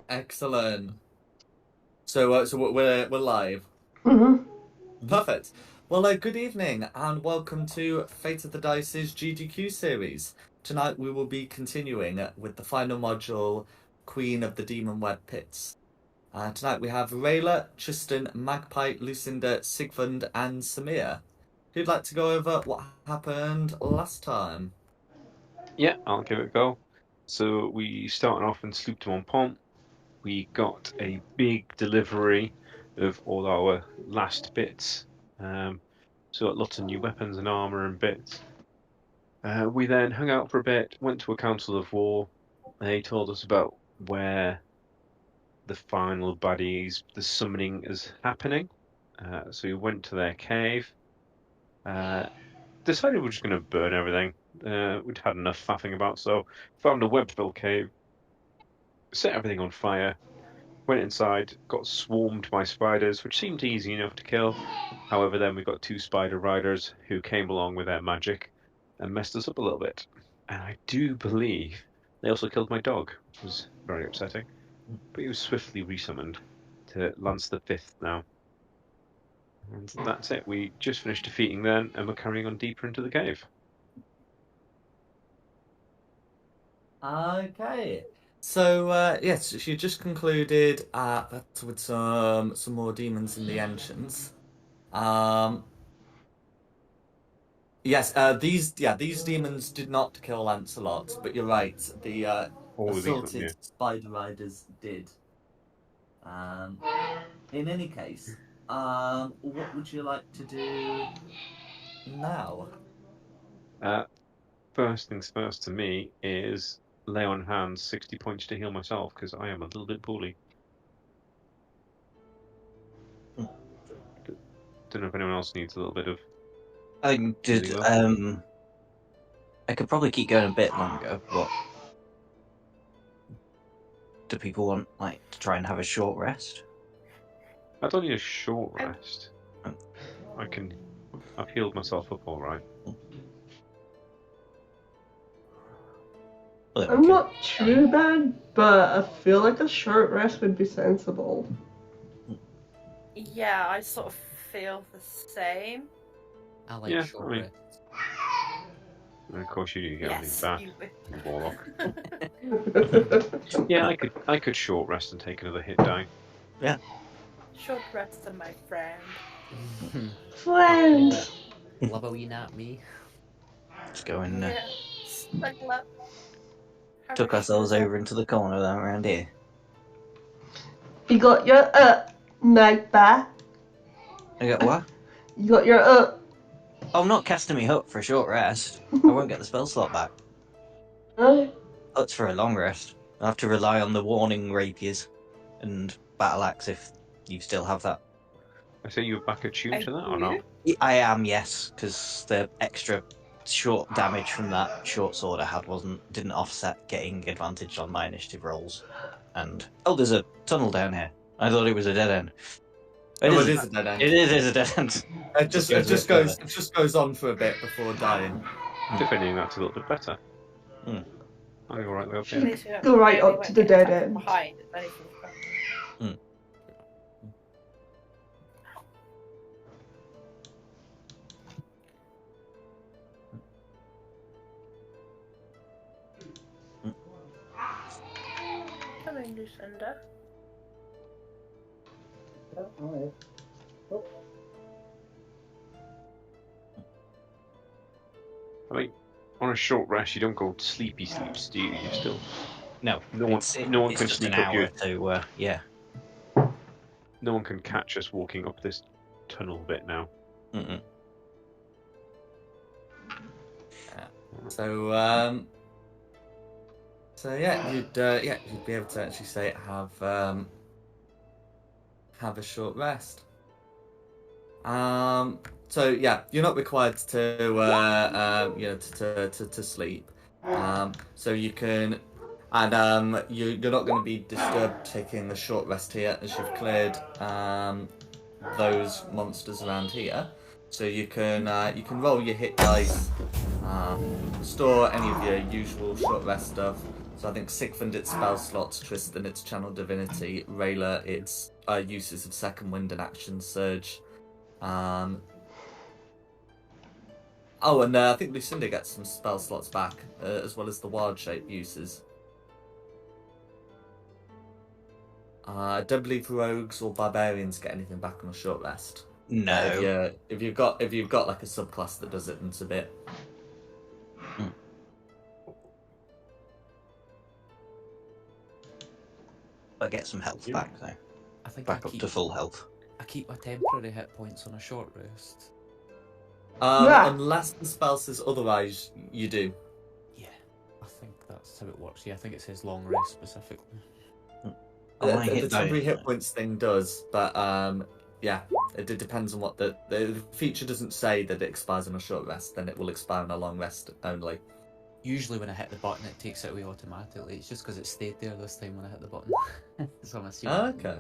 Excellent. So we're live. Perfect. Well, good evening and welcome to Fate of the Dice's GDQ series. Tonight we will be continuing with the final module, Queen of the Demon Web Pits. Tonight we have Rayla, Tristan, Magpie, Lucinda, Sigmund, and Samir. Who'd like to go over what happened last time? Yeah, I'll give it a go. So we started off in Sloop de Montpont. We got a big delivery of all our last bits. So lots of new weapons and armor and bits. We then hung out for a bit, went to a council of war. They told us about where the final baddies, the summoning is happening. So we went to their cave. Decided we're just going to burn everything. We'd had enough faffing about, so found a web-filled cave, set everything on fire, went inside, got swarmed by spiders, which seemed easy enough to kill. However, then we got two spider riders who came along with their magic and messed us up a little bit. And I do believe they also killed my dog, which was very upsetting. But he was swiftly resummoned to Lance the Fifth now. And that's it. We just finished defeating them, and we're carrying on deeper into the cave. Okay. So yes, you just concluded with some more demons in the entrance. Yes, these demons did not kill Lancelot, but you're right. The All of these, assaulted yeah. spider riders did. In any case, what would you like to do now? First things first to me is lay on hands 60 points to heal myself because I am a little bit poorly. Don't know if anyone else needs a little bit of. I did. I could probably keep going a bit longer, but do people want to try and have a short rest? I don't need a short rest. I've healed myself up all right. Well, I'm not too bad, but I feel like a short rest would be sensible. Yeah, I sort of feel the same. I like Yeah, short I mean- rest. And of course, you get Yes, on you back, warlock. Yeah, I could short rest and take another hit die. Short rest, my friend. Friend! Love a wee nap, me. Let's go and Yeah, snuggle up. Have tuck a ourselves snuggle. over into the corner then around here. You got your Magpie. I got what? You got your I'm not casting me hut for a short rest. I won't get the spell slot back. Hut's for a long rest. I have to rely on the warning rapiers and battle axe if you still have that. I say you were back attuned to that or I not? I am, yes, because the extra short damage from that short sword I had didn't offset getting advantage on my initiative rolls. And there's a tunnel down here. I thought it was a dead end. It is a dead end. It is a dead end. It just goes on for a bit before dying. Defending that's a little bit better. Hmm. I think alright, At okay. least you don't Go right really up won't to the get dead attacked from end. Behind, if anything's coming. Come in, Lucinda. I mean, on a short rest, you don't go sleepy sleeps, do you? You still. No, No one it's can just an sneak up hour your. to yeah. No one can catch us walking up this tunnel bit now. Mm-mm. So yeah, you'd be able to actually say have a short rest. So yeah, you're not required to sleep. So you can, and you're not going to be disturbed taking a short rest here as you've cleared those monsters around here. So you can roll your hit dice, store any of your usual short rest stuff, So I think Sigfund its spell slots, Tristan its channel divinity, Rayla its uses of second wind and action surge. Oh, and I think Lucinda gets some spell slots back, as well as the wild shape uses. I don't believe rogues or barbarians get anything back on a short rest. No. If you've got like a subclass that does it, then it's a bit. I get some health back though. I think Back up to full health. I keep my temporary hit points on a short rest. Unless the spell says otherwise, you do. Yeah, I think that's how it works. Yeah, I think it says long rest specifically. The temporary hit points thing does, but yeah, it depends on what the feature doesn't say that it expires on a short rest. Then it will expire on a long rest only. Usually when I hit the button, it takes it away automatically. It's just because it stayed there this time when I hit the button. So I'm assuming. Okay.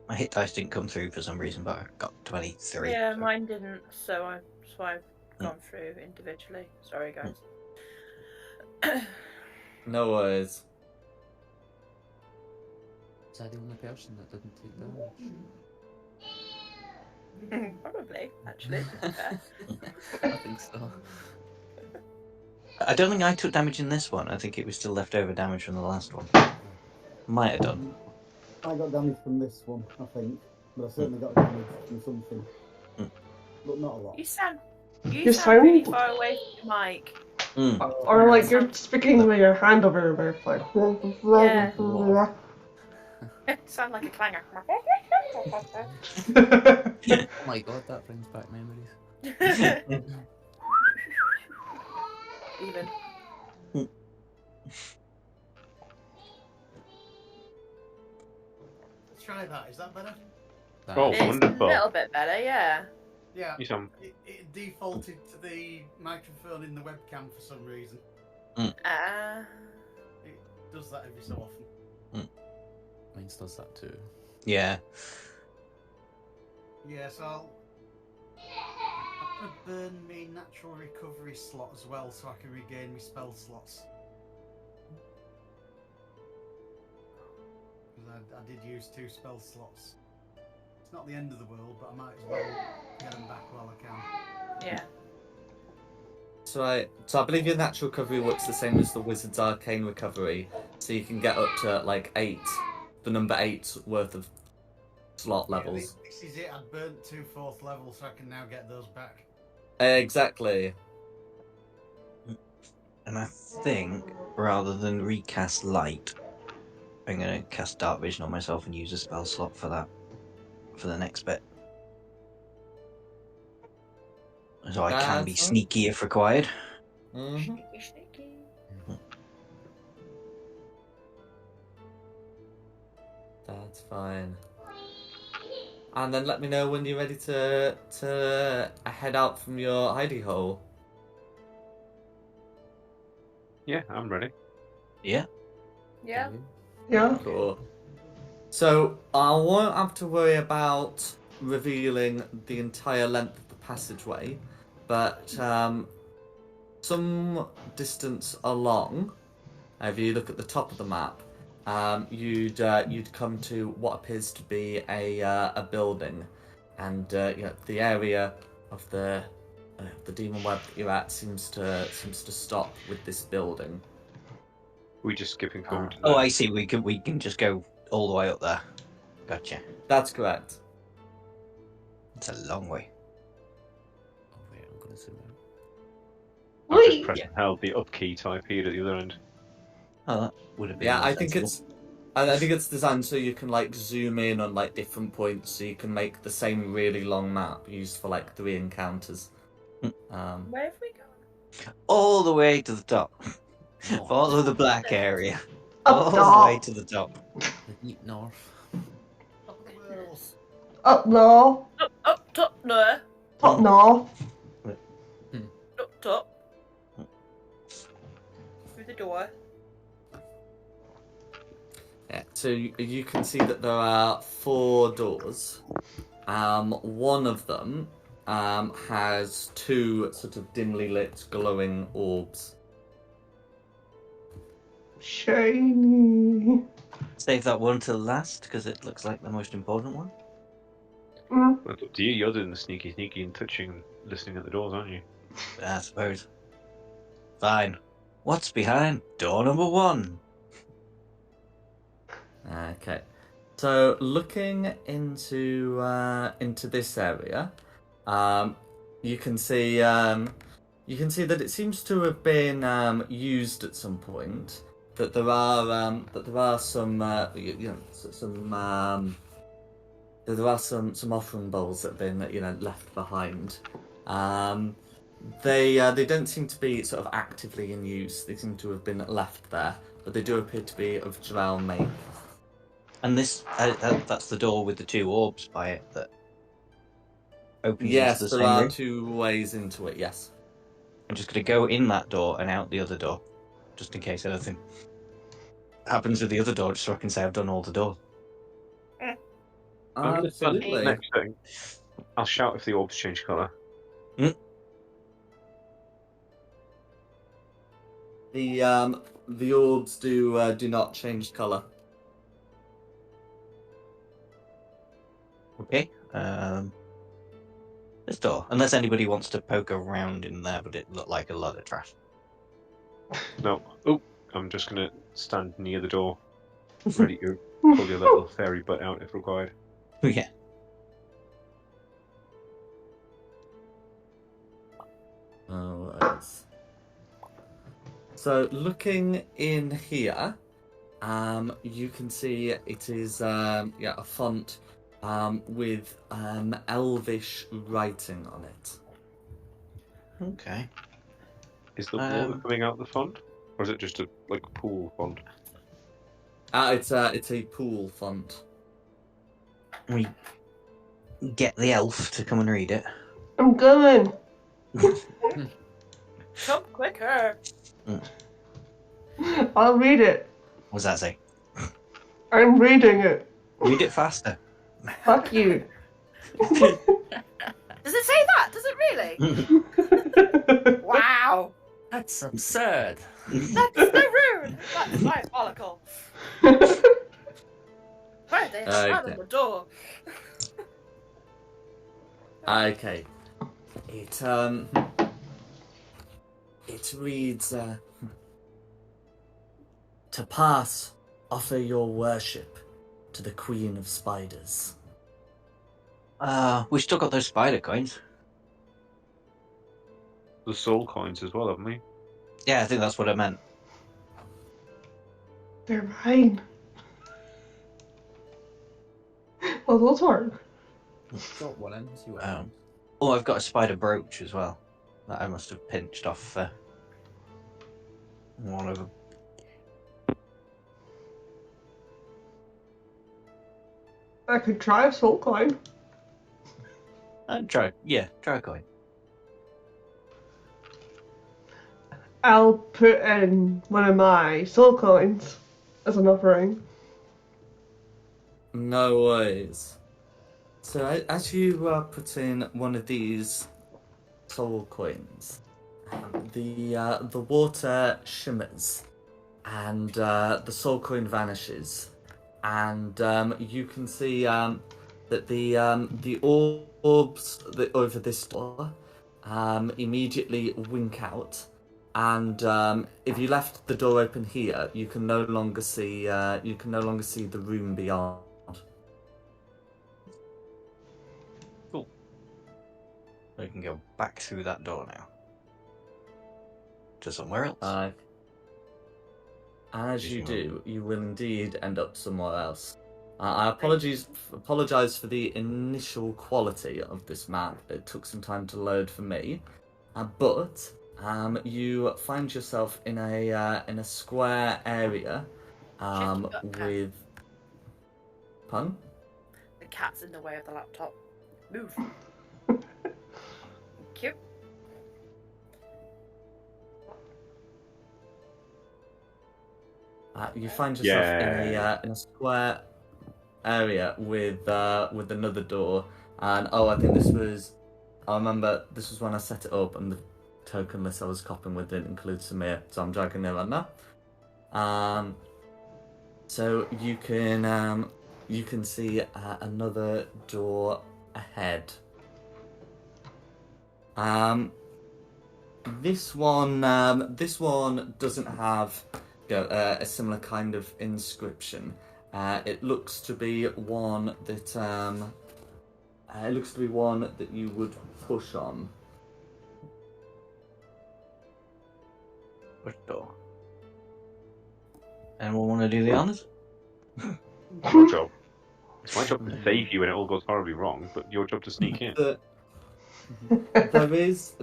My hit dice didn't come through for some reason, but I got 23. Yeah, so. mine didn't, so I've gone through individually. Sorry, guys. No worries. Was I the only person that didn't take damage? Probably, actually. To be fair. I think so. I don't think I took damage in this one. I think it was still leftover damage from the last one. Might have done. I got damage from this one, I think, but I certainly got damage from something, but not a lot. You sound You sound really sound- far away from your mic. Or like you're speaking with your hand over your mouth, like. Yeah. Sound like a clanger. Oh my god, that brings back memories. Even. Let's try that. Is that better? Oh, It's wonderful. a little bit better, yeah. Yeah. You sound It defaulted to the microphone in the webcam for some reason. Ah. It does that every so often. Mine does that too. Yeah. Yeah, so I'm gonna burn my natural recovery slot as well, so I can regain my spell slots. Because I did use 2 spell slots. It's not the end of the world, but I might as well get them back while I can. Yeah. So I believe your natural recovery works the same as the wizard's arcane recovery, so you can get up to like 8, the number 8 worth of slot levels. Yeah, this is it. I burnt 2 4th levels, so I can now get those back. Exactly. And I think, rather than recast light, I'm going to cast dark vision on myself and use a spell slot for that, for the next bit. So I can be That's fine. sneaky if required. Mhm. Sneaky, sneaky. That's fine. And then let me know when you're ready to head out from your hidey hole. Yeah, I'm ready. Yeah. Yeah. Yeah. Cool. So I won't have to worry about revealing the entire length of the passageway, but some distance along, if you look at the top of the map, you'd come to what appears to be a building, and the area of the demon web that you're at seems to stop with this building. We just skipping forward. to Oh, the- I see. We can just go all the way up there. Gotcha. That's correct. It's a long way. Oh wait, I'm gonna zoom out. I've just Wait. pressed and held the up key to IP at the other end. Oh, that would have been. Yeah, more I think sensible. I think it's designed so you can like zoom in on like different points, so you can make the same really long map used for like 3 encounters. Where have we gone? all the way to the top. Oh. Follow the black area. Up all the top. way to the top. The deep north. Up the walls. Up north. Up top, no. Up north. Up top. Through the door. Yeah, so you can see that there are 4 doors. One of them has 2 sort of dimly lit glowing orbs Shiny. Save that one till last because it looks like the most important one. Mm. Well, it's up to you. You're doing the sneaky and touching and listening at the doors, aren't you? I suppose. Fine. What's behind door number 1? Okay. So looking into this area, you can see that it seems to have been used at some point. That there are some there are some offering bowls that have been left behind. They don't seem to be sort of actively in use. They seem to have been left there, but they do appear to be of drow make. And this, that's the door with the 2 orbs by it that opens Yes, into the there same are room. 2 ways into it. Yes. I'm just going to go in that door and out the other door, just in case anything happens with the other door, just so I can say I've done all the doors. Absolutely. Next thing, I'll shout if the orbs change colour. The orbs do not change colour. Okay. This door, unless anybody wants to poke around in there, but it looked like a lot of trash. No. Oh, I'm just going to stand near the door, ready to pull your little fairy butt out if required. Yeah. Alright. So looking in here, you can see it is a font with elvish writing on it. Okay. Is the water coming out the font? Or is it just a pool font? It's a pool font. We get the elf to come and read it. I'm coming. Come quicker. I'll read it. What does that say? I'm reading it. Read it faster. Fuck you. Does it say that? Does it really? Wow. That's absurd. That's so rude. That's diabolical. Why are they slamming the door? Okay. It reads, to pass, offer your worship to the Queen of Spiders. We still got those spider coins. The soul coins as well, haven't we? Yeah, I think that's what I meant. They're mine. Well, those work. Got one in, see what happens. Oh, I've got a spider brooch as well that I must have pinched off one of them. I could try a soul coin. Try a coin. I'll put in one of my soul coins as an offering. No worries. So as you put in one of these soul coins, the water shimmers, and the soul coin vanishes, and you can see that the orbs over this door immediately wink out. And if you left the door open here, you can no longer see the room beyond. Cool. So you can go back through that door now to somewhere else. As you do, you will indeed end up somewhere else. I apologise for the initial quality of this map. It took some time to load for me, but. You find yourself in a square area with. Pardon? The cat's in the way of the laptop. Move. Thank you. You find yourself in a square area with another door, and I think this was. I remember this was when I set it up, and the token list I was copying with didn't include Samir, so I'm dragging him on now. So you can see another door ahead. This one doesn't have a similar kind of inscription. It looks to be one that you would push on. Push door. Anyone want to do the honors? Your job. It's my job to save you when it all goes horribly wrong, but your job to sneak in. There is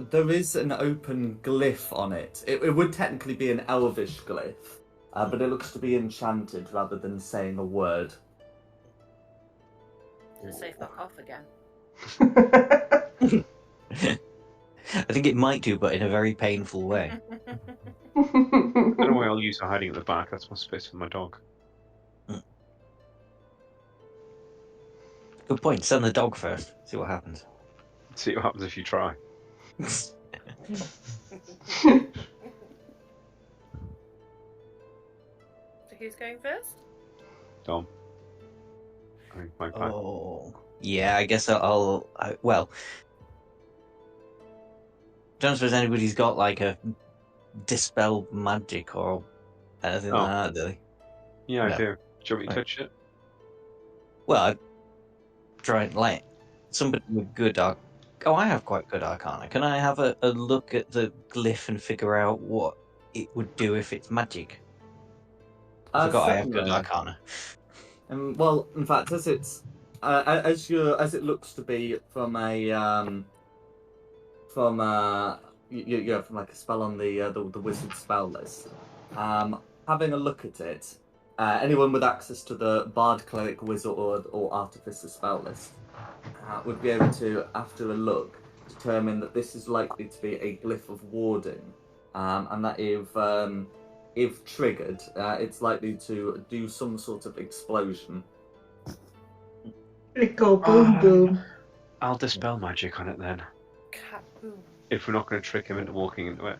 an open glyph on it. It would technically be an elvish glyph, but it looks to be enchanted rather than saying a word. Did it say fuck off again? I think it might do, but in a very painful way. I don't know why I'll use her hiding at the back. That's my space for my dog. Good point. Send the dog first. See what happens. See what happens if you try. So who's going first? Dom. I think my plan. Oh, yeah. I guess well, don't suppose anybody's got like a dispel magic or anything like that, do they? Yeah, No. I do. Do you want me to touch it? Well, I try and like somebody with good I have quite good arcana. Can I have a look at the glyph and figure out what it would do if it's magic? I forgot I have good arcana. Well, in fact, as it looks to be from like a spell on the wizard spell list. Having a look at it, anyone with access to the bard, cleric, wizard, or artificer spell list would be able to, after a look, determine that this is likely to be a glyph of warding, and that if triggered, it's likely to do some sort of explosion. It go boom boom. I'll dispel magic on it then. Kaboom. If we're not going to trick him into walking into it.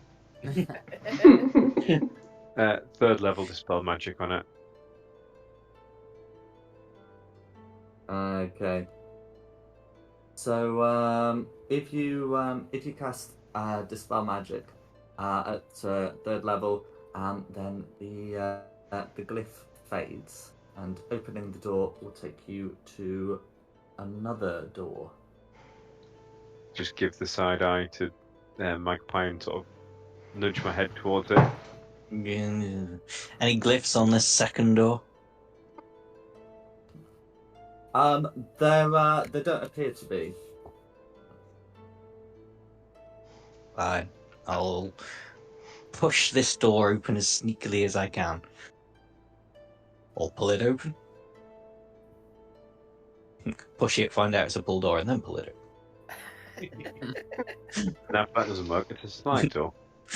Third level dispel magic on it. Okay. So if you cast dispel magic at third level, then the glyph fades, and opening the door will take you to another door. Just give the side eye to Magpie and sort of nudge my head towards it. Any glyphs on this second door? There don't appear to be. Fine. I'll push this door open as sneakily as I can. Or pull it open. Push it, find out it's a pull door, and then pull it Now, if that doesn't work, it's a slide door.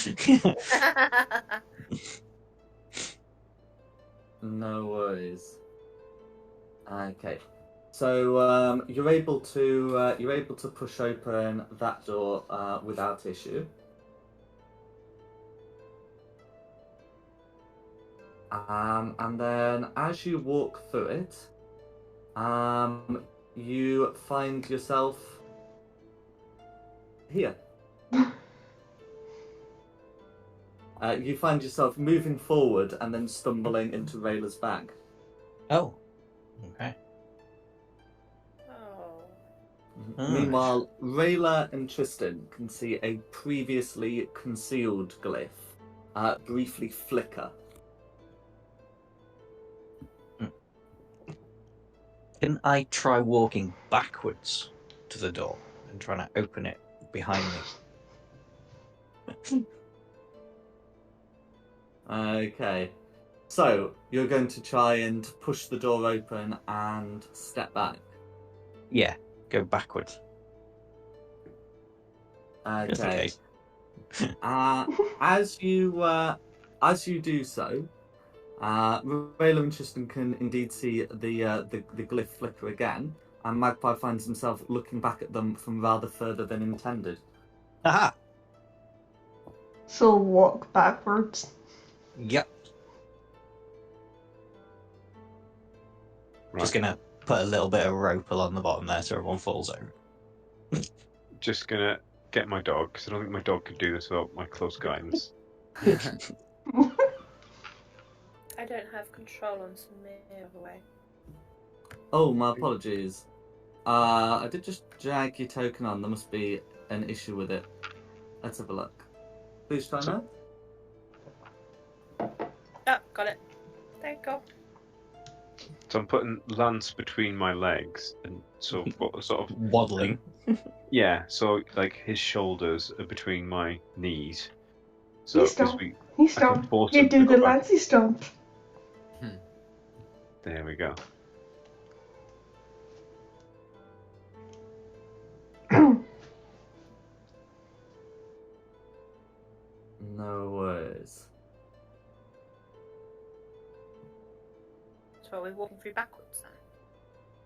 open. No worries. Okay. So you're able to push open that door without issue. And then as you walk through it, you find yourself here. You find yourself moving forward and then stumbling into Rayla's bag. Oh. Okay. Oh. Meanwhile, Rayla and Tristan can see a previously concealed glyph briefly flicker. Can I try walking backwards to the door and trying to open it behind me? Okay. So, you're going to try and push the door open and step back. Yeah, go backwards. Just in Okay. case. As you do so, Rayla and Tristan can indeed see the glyph flicker again, and Magpie finds himself looking back at them from rather further than intended. Aha! So walk backwards. Yep. Just gonna put a little bit of rope along the bottom there so everyone falls over. Just gonna get my dog, because I don't think my dog could do this without my close guidance. I don't have control on some other way. Oh, my apologies. I did just drag your token on. There must be an issue with it. Let's have a look. Please try now. Oh, got it. There you go. So I'm putting Lance between my legs, and so sort of Waddling. yeah. So like his shoulders are between my knees. So He stomp. we, He I can stomp. force You him to do go the back. Lancy stomp. There we go. No worries. So are we walking through backwards then?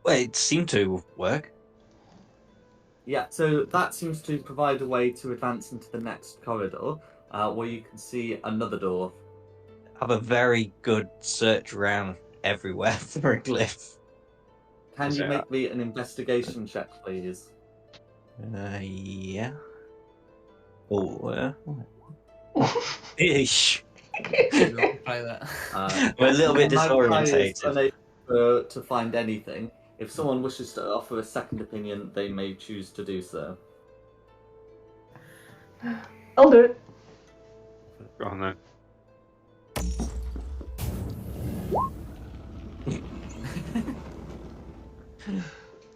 Well, it seemed to work. Yeah, so that seems to provide a way to advance into the next corridor, where you can see another door. Have a very good search around everywhere for a glyph. Can Is you it- make me an investigation check, please? Yeah. Oh, Ish. Try that. We're a little bit Magpie is disorientated. unable to find anything. If someone wishes to offer a second opinion, they may choose to do so. I'll do it. Go on then.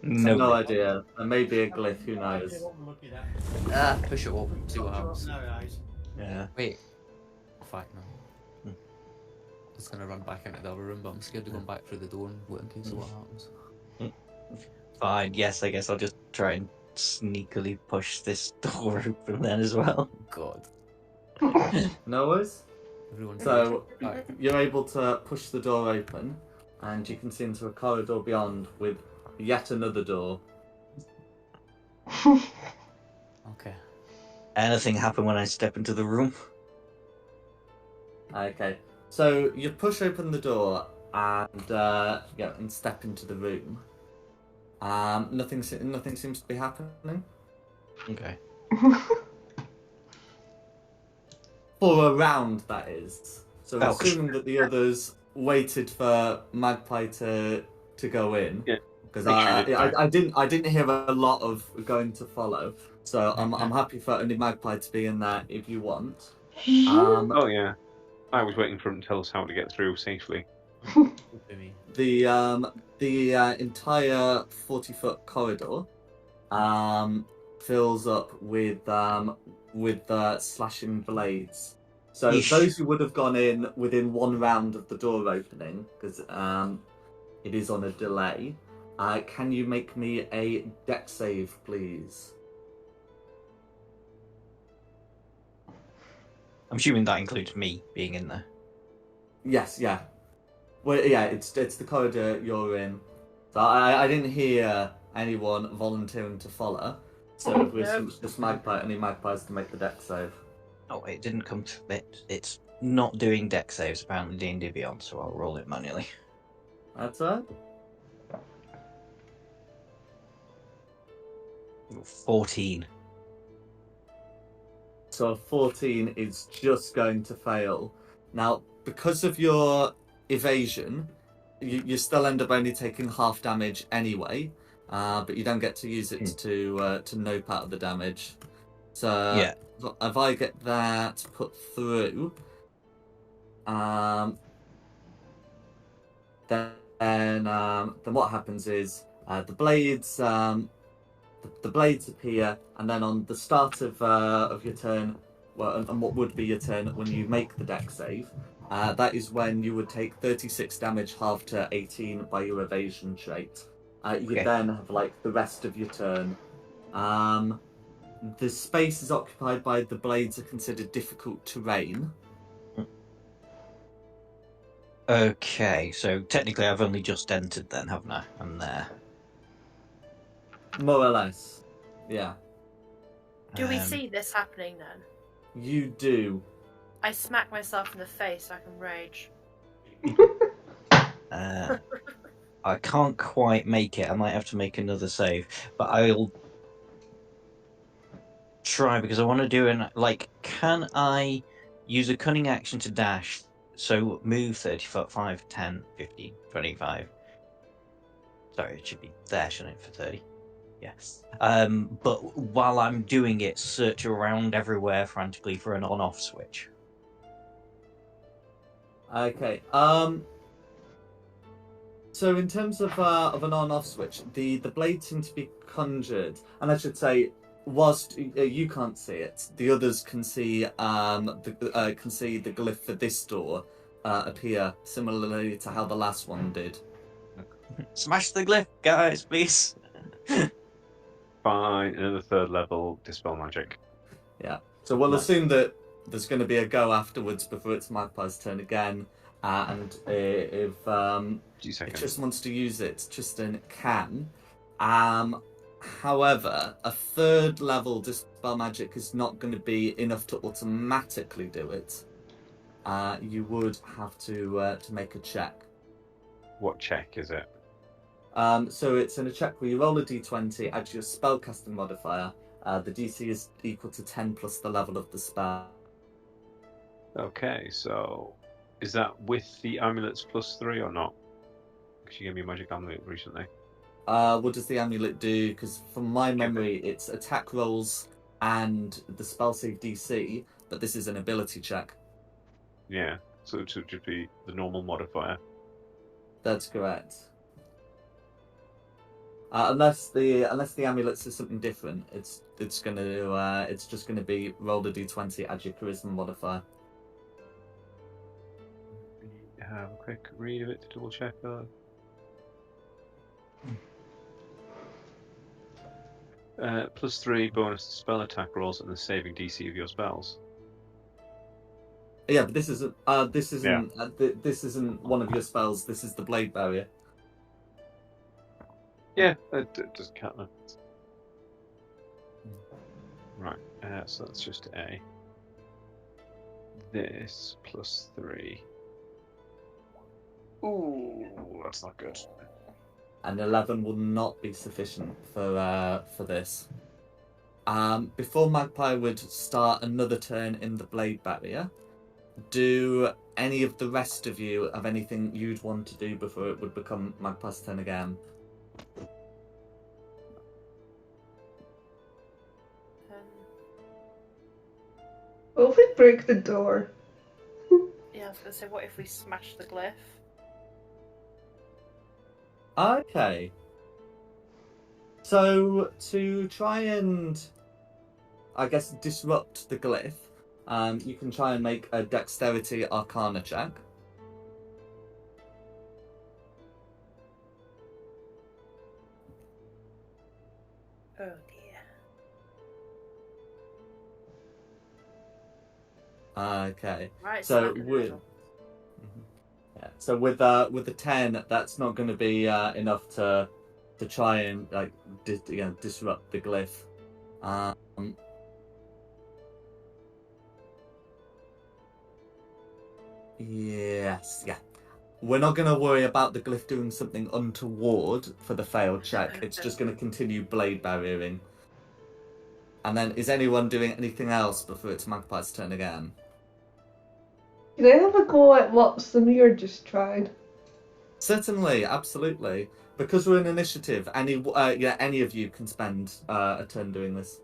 No idea. There may be a glyph, who knows? What we're looking at. Push it up, see what happens. No eyes. Yeah. Wait. Fuck no. I was gonna run back into the other room, but I'm scared of going back through the door and what in case of what happens. Fine, yes, I guess I'll just try and sneakily push this door open then as well. God. No worries. Everyone. So Alright. you're able to push the door open, and you can see into a corridor beyond with yet another door. Okay. Anything happen when I step into the room? Okay, so you push open the door and and step into the room. Nothing seems to be happening Okay. for a round, that is. So Oh. assuming that the others waited for Magpie to go in, Yeah. because Make sure you I didn't hear a lot of going to follow. So I'm happy for only Magpie to be in there if you want. Oh yeah. I was waiting for him to tell us how to get through safely. The entire 40-foot corridor fills up with slashing blades. So Yeesh. those who would have gone in within one round of the door opening, because it is on a delay, can you make me a deck save, please? I'm assuming that includes me being in there. Yes, yeah. Well, yeah, it's the corridor you're in. So I didn't hear anyone volunteering to follow. So it was just Magpie, only Magpies to make the deck save. Oh, it didn't come to it. It's not doing deck saves apparently D&D Beyond, so I'll roll it manually. That's right. 14. So 14 is just going to fail. Now, because of your evasion, you still end up only taking half damage anyway, but you don't get to use it to no part of the damage. So Yeah. if I get that put through, then what happens is the blades appear, and then on the start of your turn, well, and what would be your turn when you make the deck save, that is when you would take 36 damage halved to 18 by your evasion trait. You Okay. then have like the rest of your turn. The space is occupied by the blades are considered difficult terrain. Okay, so technically I've only just entered then, haven't I? I'm there. More or less. Yeah. Do we Um, see this happening then? You do. I smack myself in the face so I can rage. I I can't quite make it. I might have to make another save, but I'll try because I want to do can I use a cunning action to dash? So move 30 foot, 5, 10, 15, 25. Sorry, it should be there, shouldn't it, for 30? Yes. But while I'm doing it, search around everywhere frantically for an on-off switch. Okay. So in terms of an on-off switch, the blade seems to be conjured, and I should say, whilst you can't see it, the others can see the glyph for this door appear similarly to how the last one did. Smash the glyph, guys, please. Fine, another third level dispel magic. Yeah. So we'll Nice. assume that there's going to be a go afterwards before it's Magpie's turn again, and if 2 it seconds. just wants to use it, Tristan can. However, a third level dispel magic is not going to be enough to automatically do it. You would have to make a check. What check is it? So it's in a check where you roll a d20, add your spellcasting modifier. The DC is equal to 10 plus the level of the spell. Okay, so is that with the amulets +3 or not? Because you gave me a magic amulet recently. What does the amulet do? Because from my memory, it's attack rolls and the spell save DC, but this is an ability check. Yeah, so it should just be the normal modifier. That's correct. Unless the amulet says something different, it's just gonna be roll a d20, add your charisma modifier. Have a quick read of it to double check that. +3 bonus to spell attack rolls and the saving DC of your spells. Yeah, but this isn't this isn't one of your spells. This is the blade barrier. Yeah, it doesn't count that. Right, so that's just A. This +3. Ooh, that's not good. And 11 will not be sufficient for this. Before Magpie would start another turn in the blade barrier, do any of the rest of you have anything you'd want to do before it would become Magpie's turn again? What if we break the door? Yeah, I was gonna say, what if we smash the glyph? Okay. So to try and, I guess, disrupt the glyph, you can try and make a dexterity arcana check. Oh dear. Okay. Right, So smack in the with middle. so with the 10, that's not going to be enough to try and disrupt the glyph. Yes, yeah. We're not going to worry about the glyph doing something untoward for the failed check. It's just going to continue blade barriering. And then, is anyone doing anything else before it's Magpie's turn again? Can I have a go at what Samir just tried? Certainly, absolutely. Because we're in initiative, any of you can spend a turn doing this.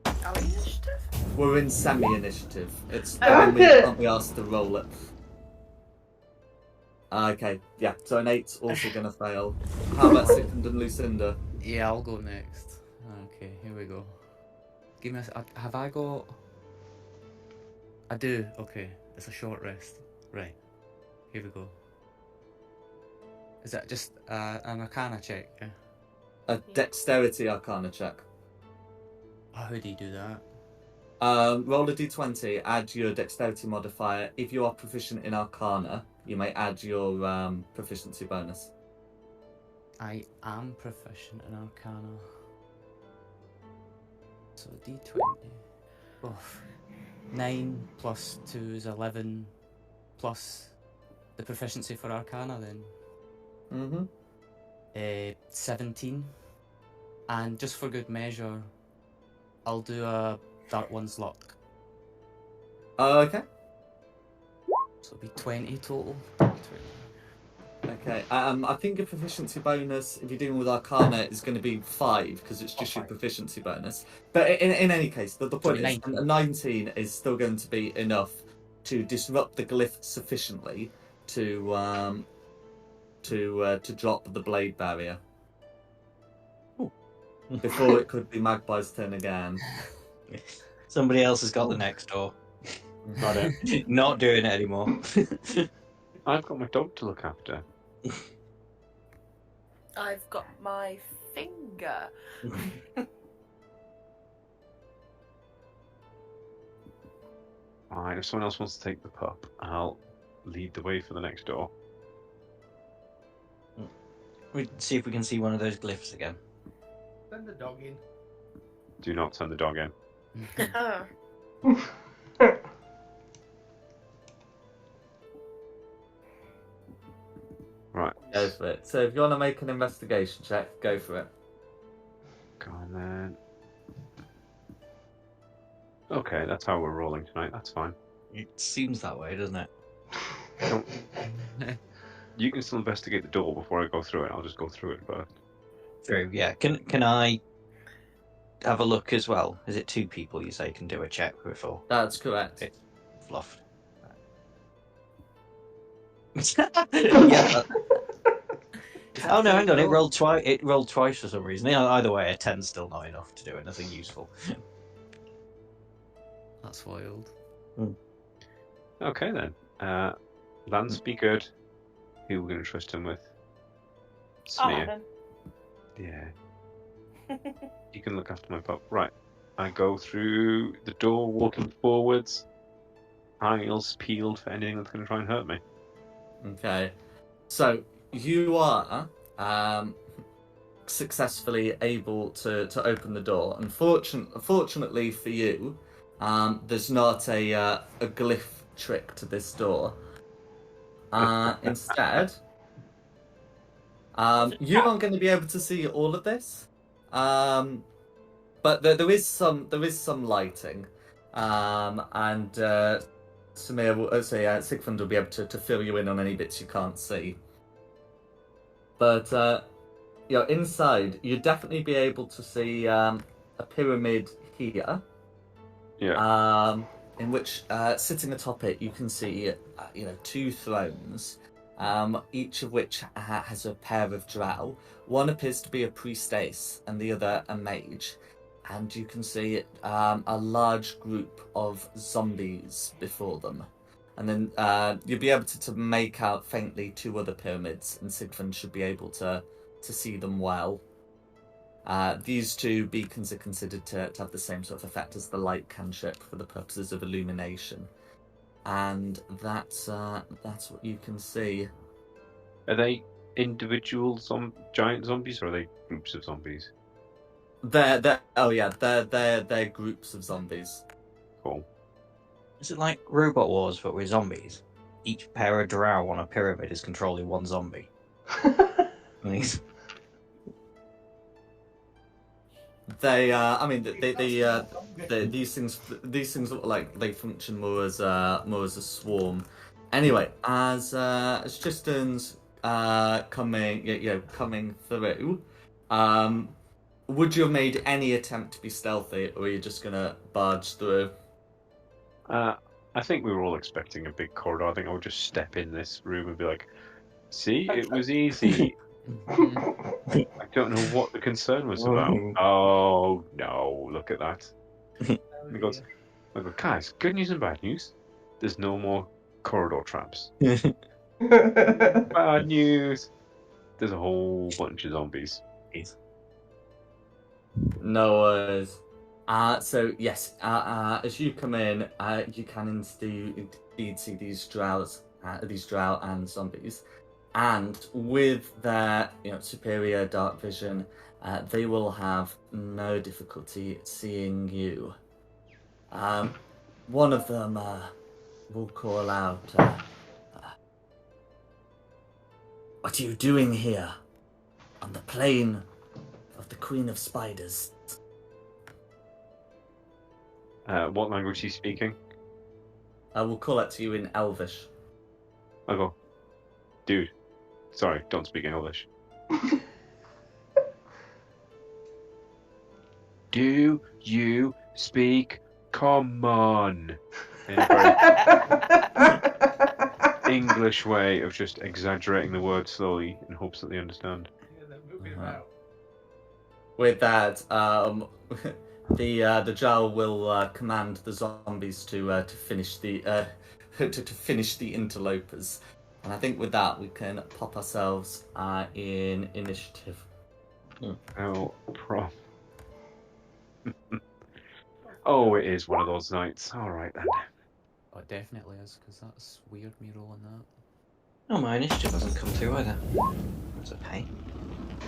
Are we initiative? We're in semi-initiative. It's Oh. when we can't be asked to roll it. Okay, yeah. So an 8's also going to fail. How about Sigmund and Lucinda? Yeah, I'll go next. Okay, here we go. Give me have I got... I do, okay. It's a short rest. Right. Here we go. Is that just an arcana check? Yeah? A dexterity arcana check. Oh, how do you do that? Roll a d20, add your dexterity modifier. If you are proficient in arcana, you may add your proficiency bonus. I am proficient in arcana. So d20. Oh, 9 plus 2 is 11 plus the proficiency for arcana then. Mm-hmm. 17. And just for good measure, I'll do a Dark One's Luck. Okay. So it'll be 20 total. Okay. I think your proficiency bonus, if you're dealing with Arcana, is going to be 5 because it's just your proficiency bonus. But in any case, the point is, 19. 19 is still going to be enough to disrupt the glyph sufficiently to drop the blade barrier. Ooh. Before it could be Magpie's turn again. Somebody else has got the next door. Got it. Not doing it anymore. I've got my dog to look after. I've got my finger. Fine, if someone else wants to take the pup, I'll lead the way for the next door. We see if we can see one of those glyphs again. Send the dog in. Do not send the dog in. Right. Go for it. So if you want to make an investigation check, go for it. Go on then. Okay, that's how we're rolling tonight. That's fine. It seems that way, doesn't it? You can still investigate the door before I go through it. I'll just go through it first. True, yeah. Can I have a look as well? Is it 2 people you say can do a check before? That's correct. It's fluffed. Yeah. Oh no, hang on. It rolled twice. It rolled twice for some reason. Either way, a 10's still not enough to do anything useful. That's wild. Okay then. Lance, be good. Who we're going to trust him with? Smear. Aladdin. Yeah. You can look after my pup. Right. I go through the door, walking forwards. Eyes peeled for anything that's going to try and hurt me. Okay. So you are successfully able to open the door. Fortunately for you, there's not a glyph trick to this door. Instead, you aren't going to be able to see all of this, but there is some lighting, and Samir will Sigfund will be able to fill you in on any bits you can't see. But inside, you'd definitely be able to see a pyramid here. Yeah. In which, sitting atop it, you can see, 2 thrones, each of which has a pair of drow. One appears to be a priestess, and the other a mage. And you can see a large group of zombies before them. And then you'll be able to make out faintly 2 other pyramids, and Sigfund should be able to see them well. These 2 beacons are considered to have the same sort of effect as the light cantrip for the purposes of illumination, and that's what you can see. Are they individual giant zombies, or are they groups of zombies? They're groups of zombies. Cool. Is it like Robot Wars but with zombies? Each pair of drow on a pyramid is controlling one zombie. Nice. These things look like they function more as a swarm. Anyway, as Tristan's coming through, would you have made any attempt to be stealthy, or are you just gonna barge through? I think we were all expecting a big corridor. I think I would just step in this room and be like, "See, it was easy." I don't know what the concern was about. Oh no, look at that. I go, guys, good news and bad news. There's no more corridor traps. Bad news. There's a whole bunch of zombies. No worries. So yes, as you come in, you can indeed see these drow and zombies. And with their superior dark vision, they will have no difficulty seeing you. One of them will call out, What are you doing here? On the plane of the Queen of Spiders. What language are you speaking? I will call it to you in Elvish. I go, dude, sorry, don't speak English. Do you speak common? In a very English way of just exaggerating the word slowly in hopes that they understand. With that, the Jarl will command the zombies to finish the to finish the interlopers, and I think with that we can pop ourselves in initiative. Oh, oh, it is one of those nights. All right then. Oh, it definitely is, because that's weird, me rolling that. Oh, my initiative hasn't come through either. That's a pain.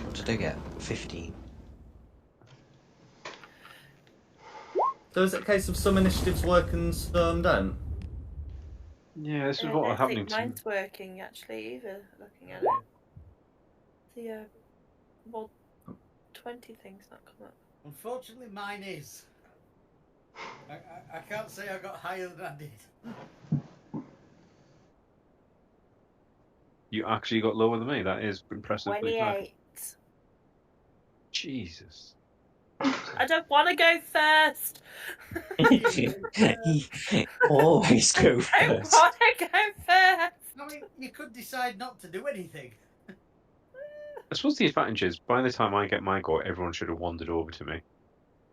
What did I get? 15. So is it a case of some initiatives work and some don't? Yeah, this is I what don't happening think to me. mine's working actually either. Looking at it, the well, 20 things not come up. Unfortunately, mine is. I can't say I got higher than I did. You actually got lower than me. That is impressively high. 28. Jesus. I don't want to go first. Always go I first. want to go first. I mean, you could decide not to do anything. I suppose the advantage is, by the time I get my go, everyone should have wandered over to me.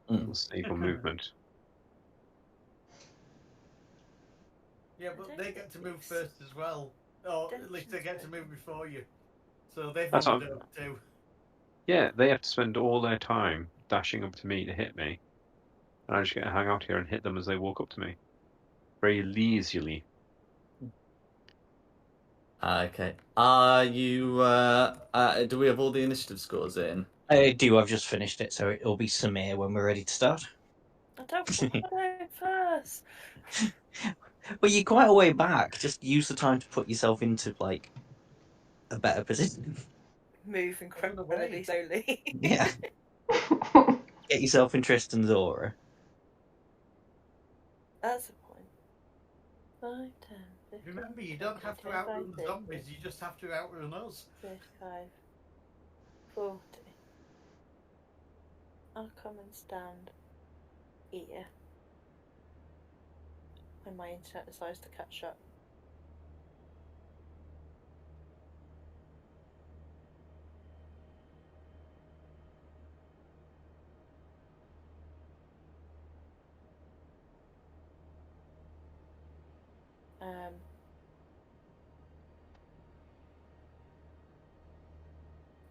We'll save on movement. Yeah, but they get to move first as well. Or at least they get to move before you. So they've That's wandered over too. Yeah, they have to spend all their time dashing up to me to hit me. And I just get to hang out here and hit them as they walk up to me. Very leisurely. Okay. Are you? Do we have all the initiative scores in? I do. I've just finished it, so it'll be Samir when we're ready to start. I don't want to go first. Well, you're quite a way back. Just use the time to put yourself into like a better position. Move incredibly slowly. Yeah. Get yourself in Tristan's aura. That's a point. 5, 10, 15, Remember, you don't have to outrun the zombies, you just have to outrun us. 35, 40. I'll come and stand here when my internet decides to catch up.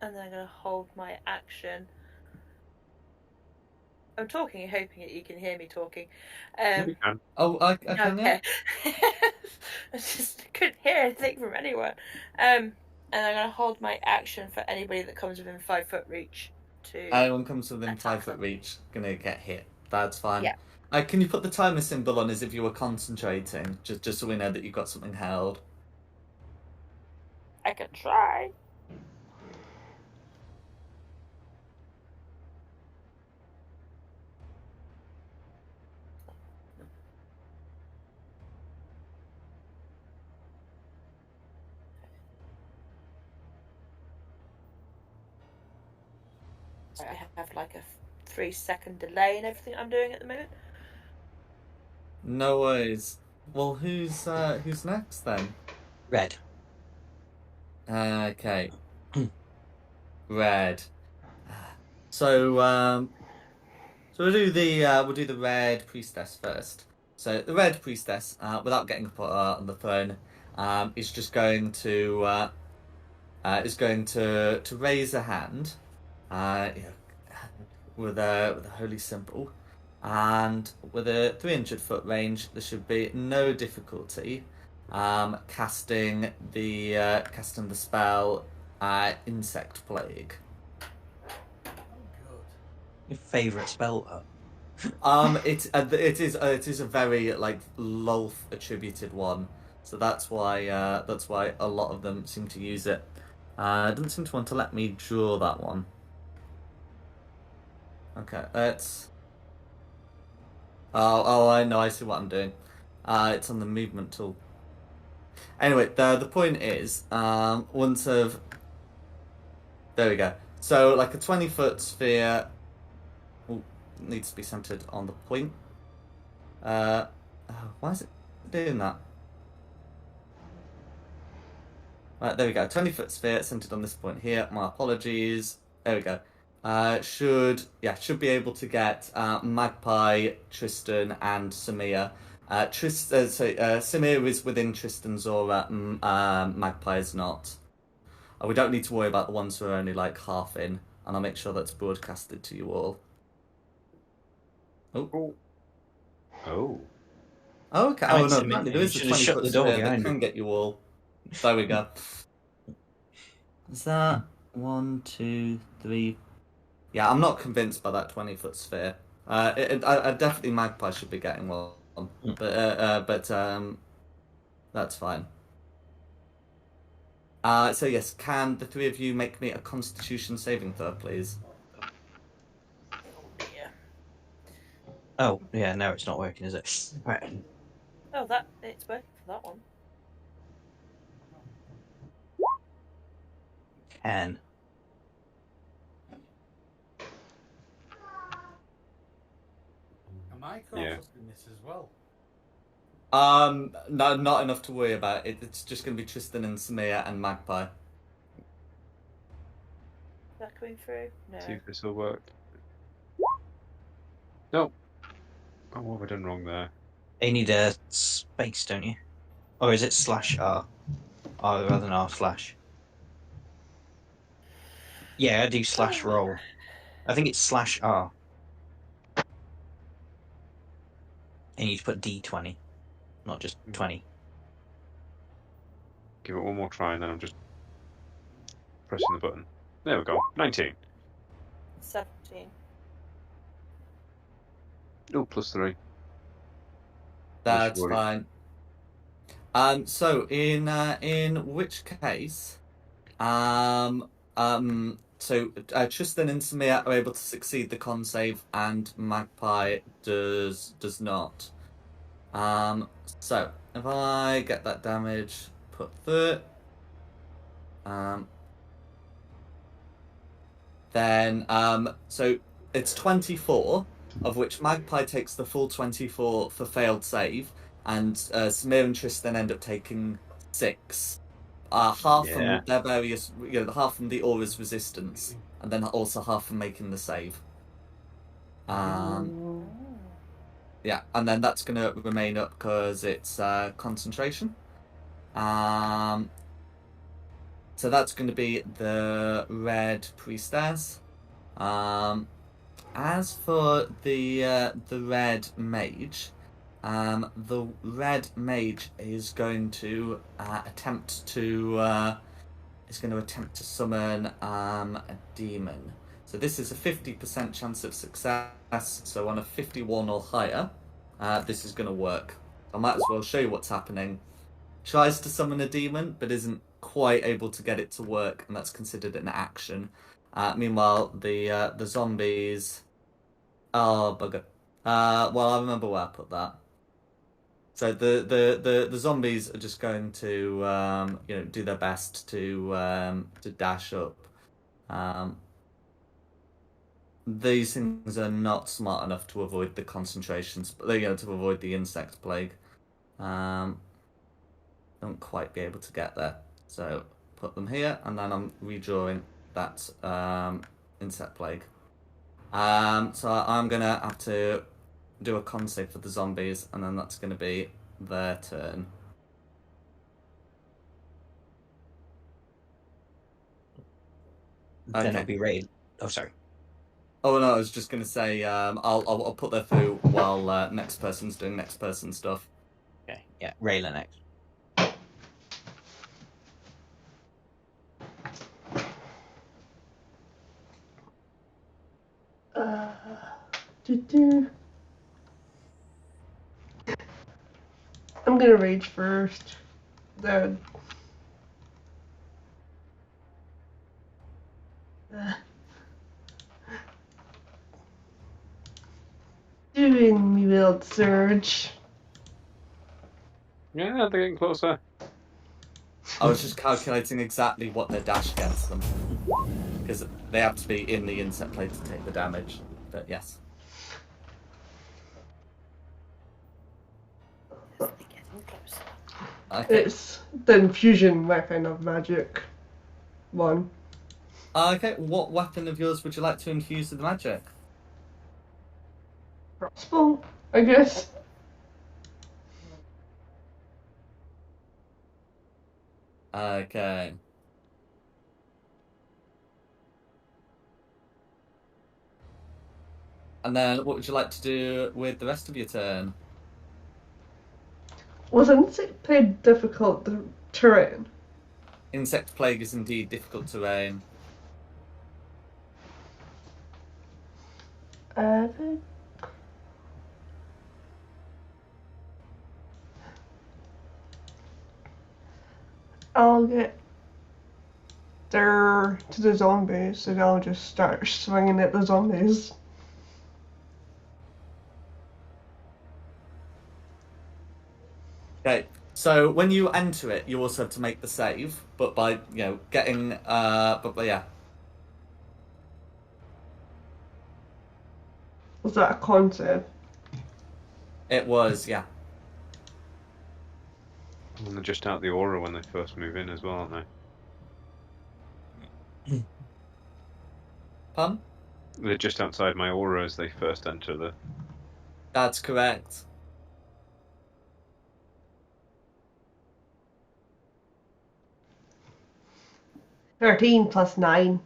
And then I'm going to hold my action. I'm talking and hoping that you can hear me talking. You can. Oh, I can. Okay. I just couldn't hear anything from anyone. And I'm going to hold my action for anybody that comes within 5 foot reach. Anyone comes within 5 foot reach, gonna get hit. That's fine. Yeah. Can you put the timer symbol on as if you were concentrating, just so we know that you've got something held? I can try. I have like a 3-second delay in everything I'm doing at the moment. No worries. Well, who's next then? Red. Okay. Red. So we'll do the red priestess first. So the red priestess, without getting put on the throne, is just going to raise a hand, with a holy symbol, and with a 300-foot range, there should be no difficulty casting the spell Insect Plague. Your favourite spell, It is a very like Lolth attributed one, so that's why a lot of them seem to use it. It doesn't seem to want to let me draw that one. Okay, let's... Oh, I know, I see what I'm doing. It's on the movement tool. Anyway, the point is, once of... There we go. So, like a 20-foot sphere needs to be centered on the point. Why is it doing that? Right, there we go. 20-foot sphere centered on this point here. My apologies. There we go. Should be able to get Magpie, Tristan, and Samir. Samir is within Tristan's aura. Magpie is not. We don't need to worry about the ones who are only like half in, and I'll make sure that's broadcasted to you all. Oh. Oh, okay. I Oh mean, no, Samir, apparently there is a you should have shut 20-foot the door sphere that behind can you. get you all. There we go. Is that 1, 2, 3? Yeah, I'm not convinced by that 20-foot sphere. I definitely Magpie should be getting one, but that's fine. So yes, can the three of you make me a Constitution saving throw, please? Yeah. Oh, yeah, no, it's not working, is it? Right. Oh, it's working for that one. 10. Am I Yeah. cautious in this as well? No, not enough to worry about. It's just going to be Tristan and Samir and Magpie. Is that coming through? No. See if this will work. No. Oh, what have I done wrong there? You need a space, don't you? Or is it /R? Oh, rather than R/. Yeah, I do /roll. I think it's /R. And you need to put D20, not just 20. Give it one more try, and then I'm just pressing the button. There we go. 19. 17. Oh, +3. That's fine. So in which case, so Tristan and Samir are able to succeed the con save, and Magpie does not. So if I get that damage put through, then so it's 24, of which Magpie takes the full 24 for failed save, and Samir and Tristan end up taking 6. Half from their various, half from the aura's resistance, and then also half from making the save. Yeah, and then that's going to remain up because it's concentration. So that's going to be the red priestess. As for the red mage, the red mage is going to attempt to summon a demon. So this is a 50% chance of success. So on a 51 or higher, this is going to work. I might as well show you what's happening. Tries to summon a demon, but isn't quite able to get it to work, and that's considered an action. Meanwhile, the zombies. Oh bugger. Well, I remember where I put that. So the zombies are just going to do their best to dash up. These things are not smart enough to avoid the concentrations, but to avoid the insect plague. Don't quite be able to get there. So put them here, and then I'm redrawing that insect plague. So I'm gonna have to do a con save for the zombies, and then that's gonna be their turn. Then it'll be raid. Oh, sorry. Oh no, I was just gonna say I'll put that through while next person's doing next person stuff. Okay, yeah, Rayla next. I'm gonna rage first. Then Doing me wild surge. Yeah, they're getting closer. I was just calculating exactly what their dash gets them. Because they have to be in the insect plate to take the damage. But yes. They're getting closer. Okay. It's the infusion weapon of magic. One. Okay, what weapon of yours would you like to infuse with magic? Crossbow, I guess. Okay. And then what would you like to do with the rest of your turn? Was insect plague difficult terrain? Insect plague is indeed difficult terrain. I'll get there to the zombies and I'll just start swinging at the zombies. Okay, so when you enter it, you also have to make the save, but by, getting, but yeah. Was that a concept? It was, yeah. And they're just out the aura when they first move in as well, aren't they? Pardon? They're just outside my aura as they first enter the... That's correct. +9.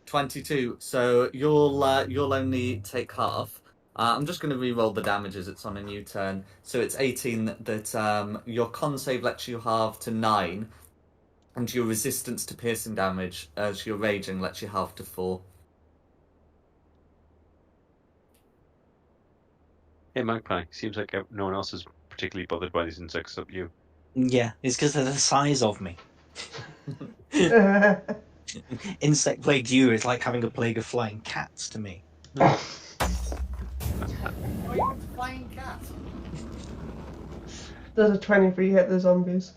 22. So you'll only take half. I'm just going to re-roll the damages. It's on a new turn. So it's 18 that your con save lets you halve to 9, and your resistance to piercing damage as you're raging lets you halve to 4. Hey, Magpie, seems like no one else is particularly bothered by these insects except you. Yeah, it's because they're the size of me. Insect plague to you is like having a plague of flying cats to me. Oh, you want a flying cat? Does a 23 hit the zombies?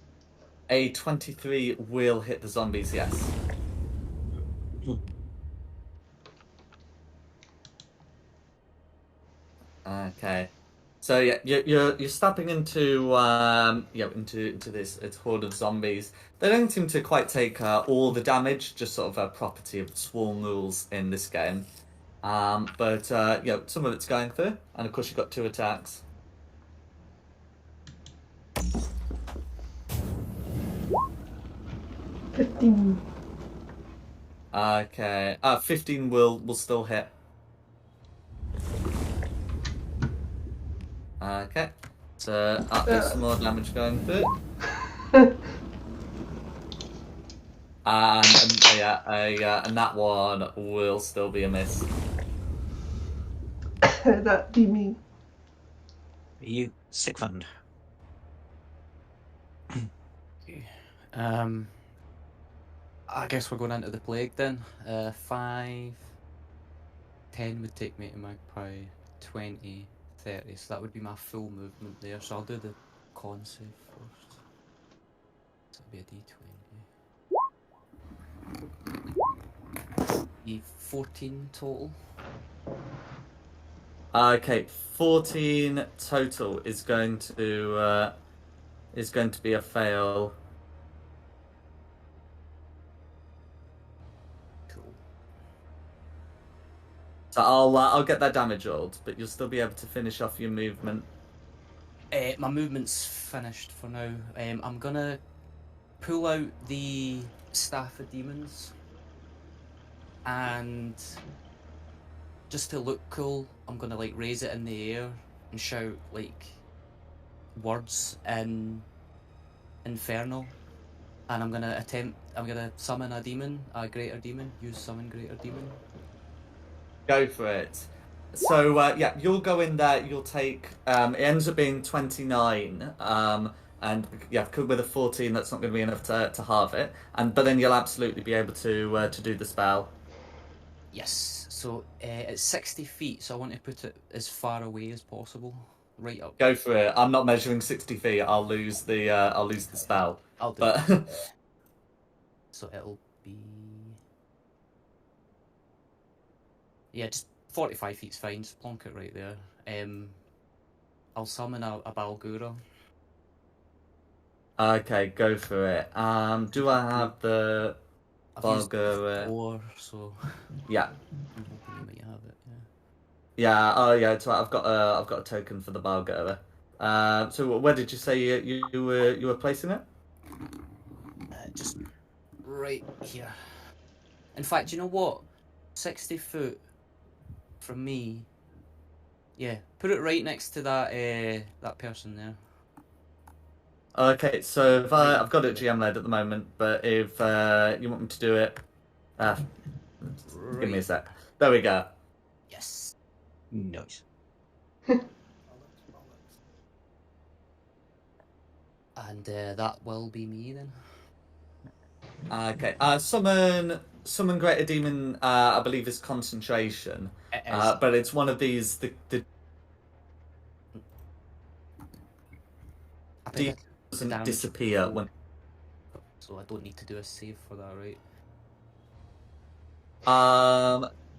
A 23 will hit the zombies, yes. Okay. So yeah, you're stepping into into this horde of zombies. They don't seem to quite take all the damage, just sort of a property of swarm rules in this game. But some of it's going through, and of course you've got 2 attacks. $15. Okay. 15 will still hit. Okay. So there's some more damage going through. And that one will still be a miss. That'd be me. You sick fund. I guess we're going into the plague then. 5, 10 would take me to Magpie, 20, 30. So that would be my full movement there. So I'll do the con save first. So it'll be a d20. Be 14 total. Okay, 14 total is going to be a fail. So I'll get that damage rolled, but you'll still be able to finish off your movement. My movement's finished for now. I'm gonna pull out the Staff of Demons, and just to look cool, I'm gonna raise it in the air and shout words in Infernal, and I'm gonna summon a demon, a greater demon. Use summon greater demon. Go for it. So you'll go in there. You'll take. It ends up being 29. and yeah, with a 14, that's not going to be enough to halve it. But then you'll absolutely be able to do the spell. Yes. So it's 60 feet, so I want to put it as far away as possible, right up. Go for it. I'm not measuring 60 feet. I'll lose the spell. I'll do But it. So it'll be, yeah, just 45 feet's fine. Just plonk it right there. I'll summon a Balgura. okay, go for it. Do I have the I've used it Balgura? before, so Yeah. I'm hoping you might have it. Yeah. Yeah. Oh, yeah. It's right. I've got a token for the Balgura. So where did you say you were placing it? Just right here. In fact, you know what? 60 foot from me. Yeah, put it right next to that person there. Okay, so if I've got it GM led at the moment, but if you want me to do it, give me a sec. There we go. Yes. Nice. And that will be me then. Okay. Summon Greater Demon. I believe is concentration. It is. But it's one of these. The I think demon I- doesn't damage disappear roll. when. So I don't need to do a save for that, right?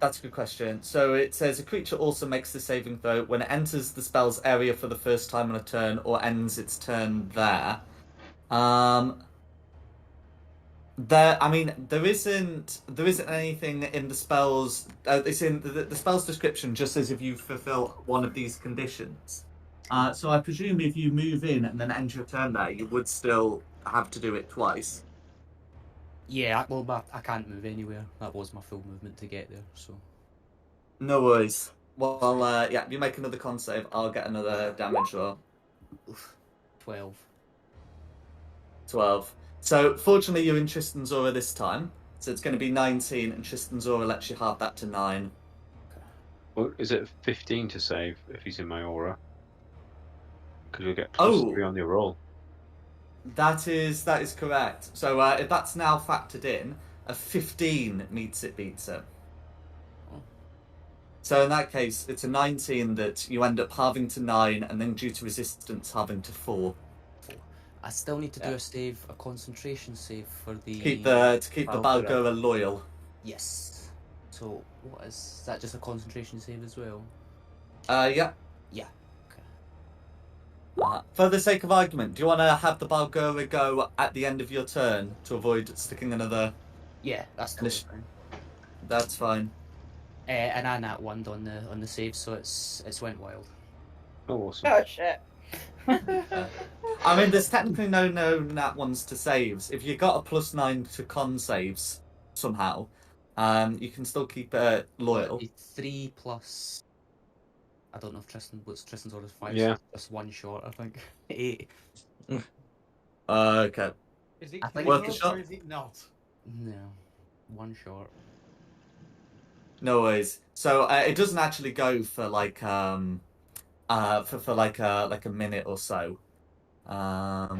That's a good question. So it says a creature also makes the saving throw when it enters the spell's area for the first time on a turn or ends its turn there. There isn't anything in the spells. It's in the spell's description. Just says if you fulfill one of these conditions. So I presume if you move in and then end your turn there, you would still have to do it twice. Yeah, well, I can't move anywhere. That was my full movement to get there, so. No worries. Well, yeah, if you make another con save, I'll get another damage roll. Oof. 12. 12. So, fortunately, you're in Tristan's aura this time. So it's going to be 19, and Tristan's aura lets you halve that to 9. Well, is it 15 to save if he's in my aura? Because you'll get +3 on your roll. That is correct. So if that's now factored in, a 15 beats it. So in that case, it's a 19 that you end up halving to 9, and then due to resistance, halving to 4. I still need to do a concentration save for the... To keep the Balgura loyal. Yes. So, what is that? Just a concentration save as well? Yeah. Yeah. For the sake of argument, do you want to have the Balgura go at the end of your turn to avoid sticking another... Yeah, that's totally fine. That's fine. And I nat 1 on the save, so it's went wild. Oh, awesome. Oh shit. I mean, there's technically no nat ones to saves. If you got a +9 to con saves somehow, you can still keep it loyal. 3 plus... I don't know if Tristan's order is 5. Yeah. So just 1 short, I think. 8. Okay. Is it I think worth a close shot? or is it not? No. 1 short. No worries. So it doesn't actually go for like for like a minute or so. Yeah,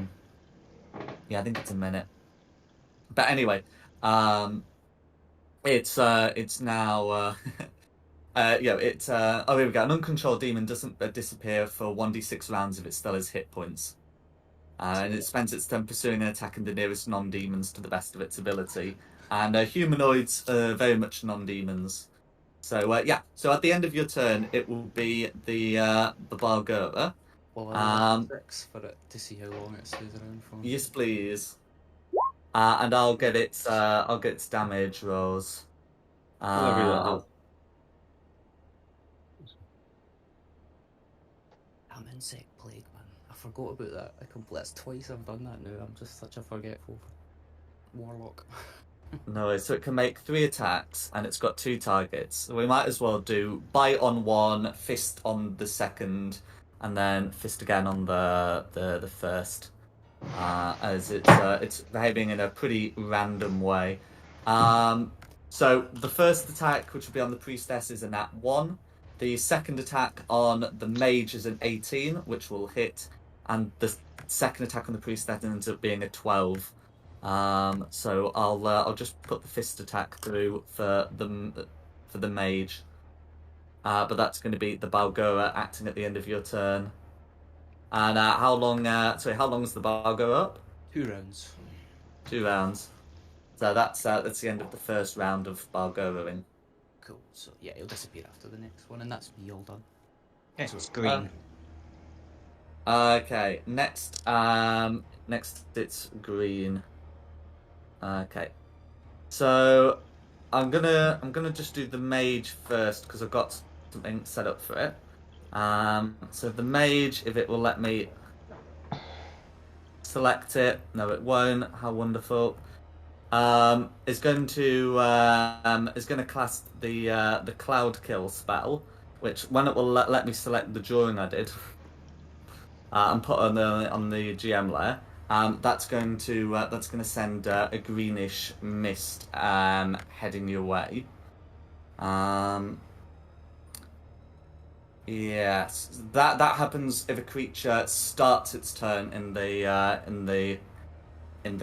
I think it's a minute. But anyway, it's now oh, here we go. An uncontrolled demon doesn't disappear for 1d6 rounds if it still has hit points. And it spends its turn pursuing and attacking the nearest non-demons to the best of its ability. And humanoids are very much non-demons. So yeah. So at the end of your turn, it will be the Balgura. Well, I 6 for it to see how long it stays around for. Yes, please. And I'll get its damage rolls. I'm insect plague, man. I forgot about that. That's twice I've done that now. I'm just such a forgetful warlock. No, so it can make 3 attacks, and it's got 2 targets. So we might as well do bite on 1, fist on the second, and then fist again on the first. As it's behaving in a pretty random way. So the first attack, which will be on the priestess, is a nat 1. The second attack on the mage is an 18, which will hit, and the second attack on the priestess ends up being a 12. So I'll just put the fist attack through for the mage. But that's going to be the Balgoa acting at the end of your turn. And how long? How long is the Balgoa up? 2 rounds. 2 rounds. So that's the end of the first round of Balgoaing. Cool. So yeah, it'll disappear after the next one, and that's me all done. Okay, so it's green. Okay. Next it's green. Okay. So I'm gonna just do the mage first because I've got something set up for it. So the mage, if it will let me select it, no, it won't. How wonderful! Is going to cast the cloud kill spell, which when it will let me select the drawing I did, and put on the GM layer. That's going to send a greenish mist heading your way. Yes, that happens if a creature starts its turn in the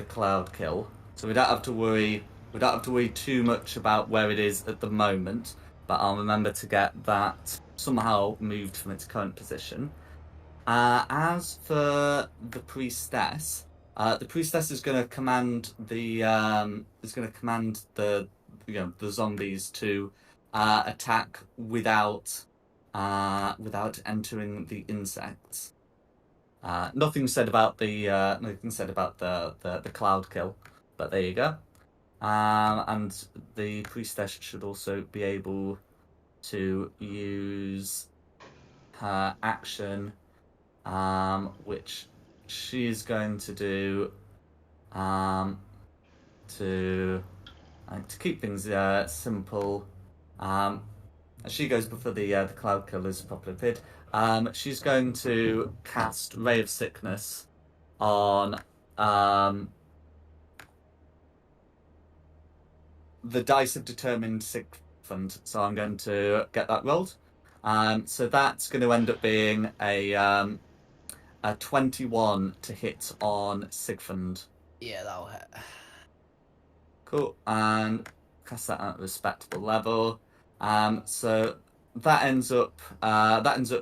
cloud kill. So we don't have to worry. We don't have to worry too much about where it is at the moment. But I'll remember to get that somehow moved from its current position. As for the priestess is going to command the the zombies to attack without entering the insects. Nothing said about the cloud kill, but there you go. And the priestess should also be able to use her action, which she's going to do to keep things simple. As she goes before the cloud killers properly appeared. She's going to cast Ray of Sickness on the dice of determined Sigfund. So I'm going to get that rolled. So that's going to end up being a 21 to hit on Sigfund. Yeah, that'll hit. Cool, and cast that at a respectable level. So that ends up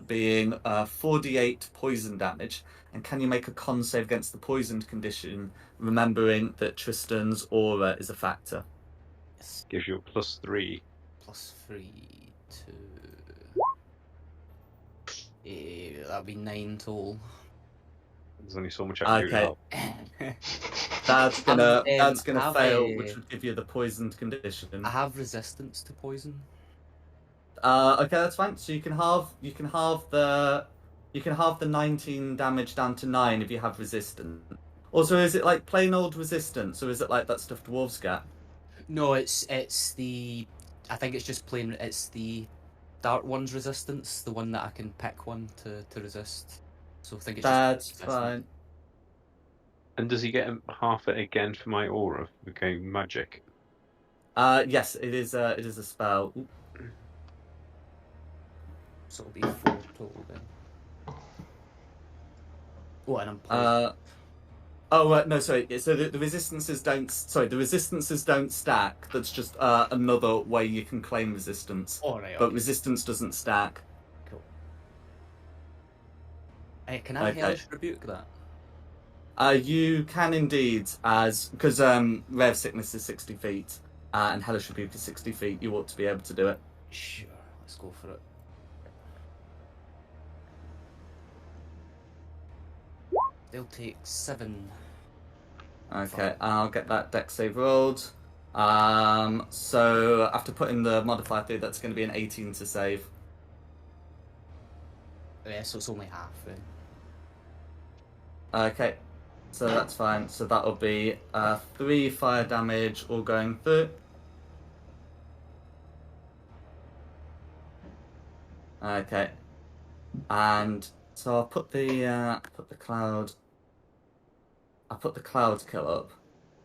being 4d8 poison damage. And can you make a con save against the poisoned condition, remembering that Tristan's aura is a factor? Yes. Gives you a +3. +3 to. That'd be 9 total. There's only so much I can do now. That's gonna fail, a- which would give you the poisoned condition. I have resistance to poison. Okay, that's fine. So you can halve the 19 damage down to 9 if you have resistance. Also, is it like plain old resistance, or is it like that stuff dwarves get? No, it's the. I think it's just plain. It's the Dark One's resistance, the one that I can pick one to resist. So I think it's That's just fine. And does he get half it again for my aura? Okay, magic. Yes, it is a spell. Ooh. So it'll be 4 total then. Oh, and I'm poisoned. No, sorry. So the resistances don't. Sorry, the resistances don't stack. That's just another way you can claim resistance. Oh, right, But okay. resistance doesn't stack. Cool. Can I Hellish Rebuke that? You can indeed, because Ray of Sickness is 60 feet, and Hellish Rebuke is 60 feet. You ought to be able to do it. Sure, let's go for it. They'll take 7. Okay, I'll get that dex save rolled. So after putting the modifier through, that's going to be an 18 to save. Yeah, so it's only half then. Okay, so that's fine. So that'll be 3 fire damage all going through. Okay, and so I'll put the cloud. I put the cloud kill up.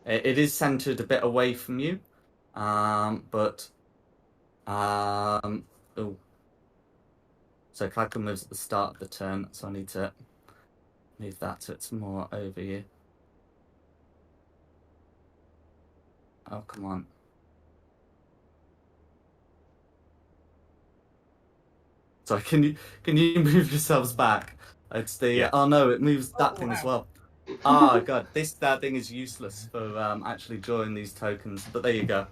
It is centered a bit away from you, but oh. So cloud kill moves at the start of the turn, so I need to move that so it's more over you. Oh, come on. Sorry, can you move yourselves back? It's the Yeah. oh no, it moves that thing as well. Oh god, that thing is useless for actually drawing these tokens. But there you go.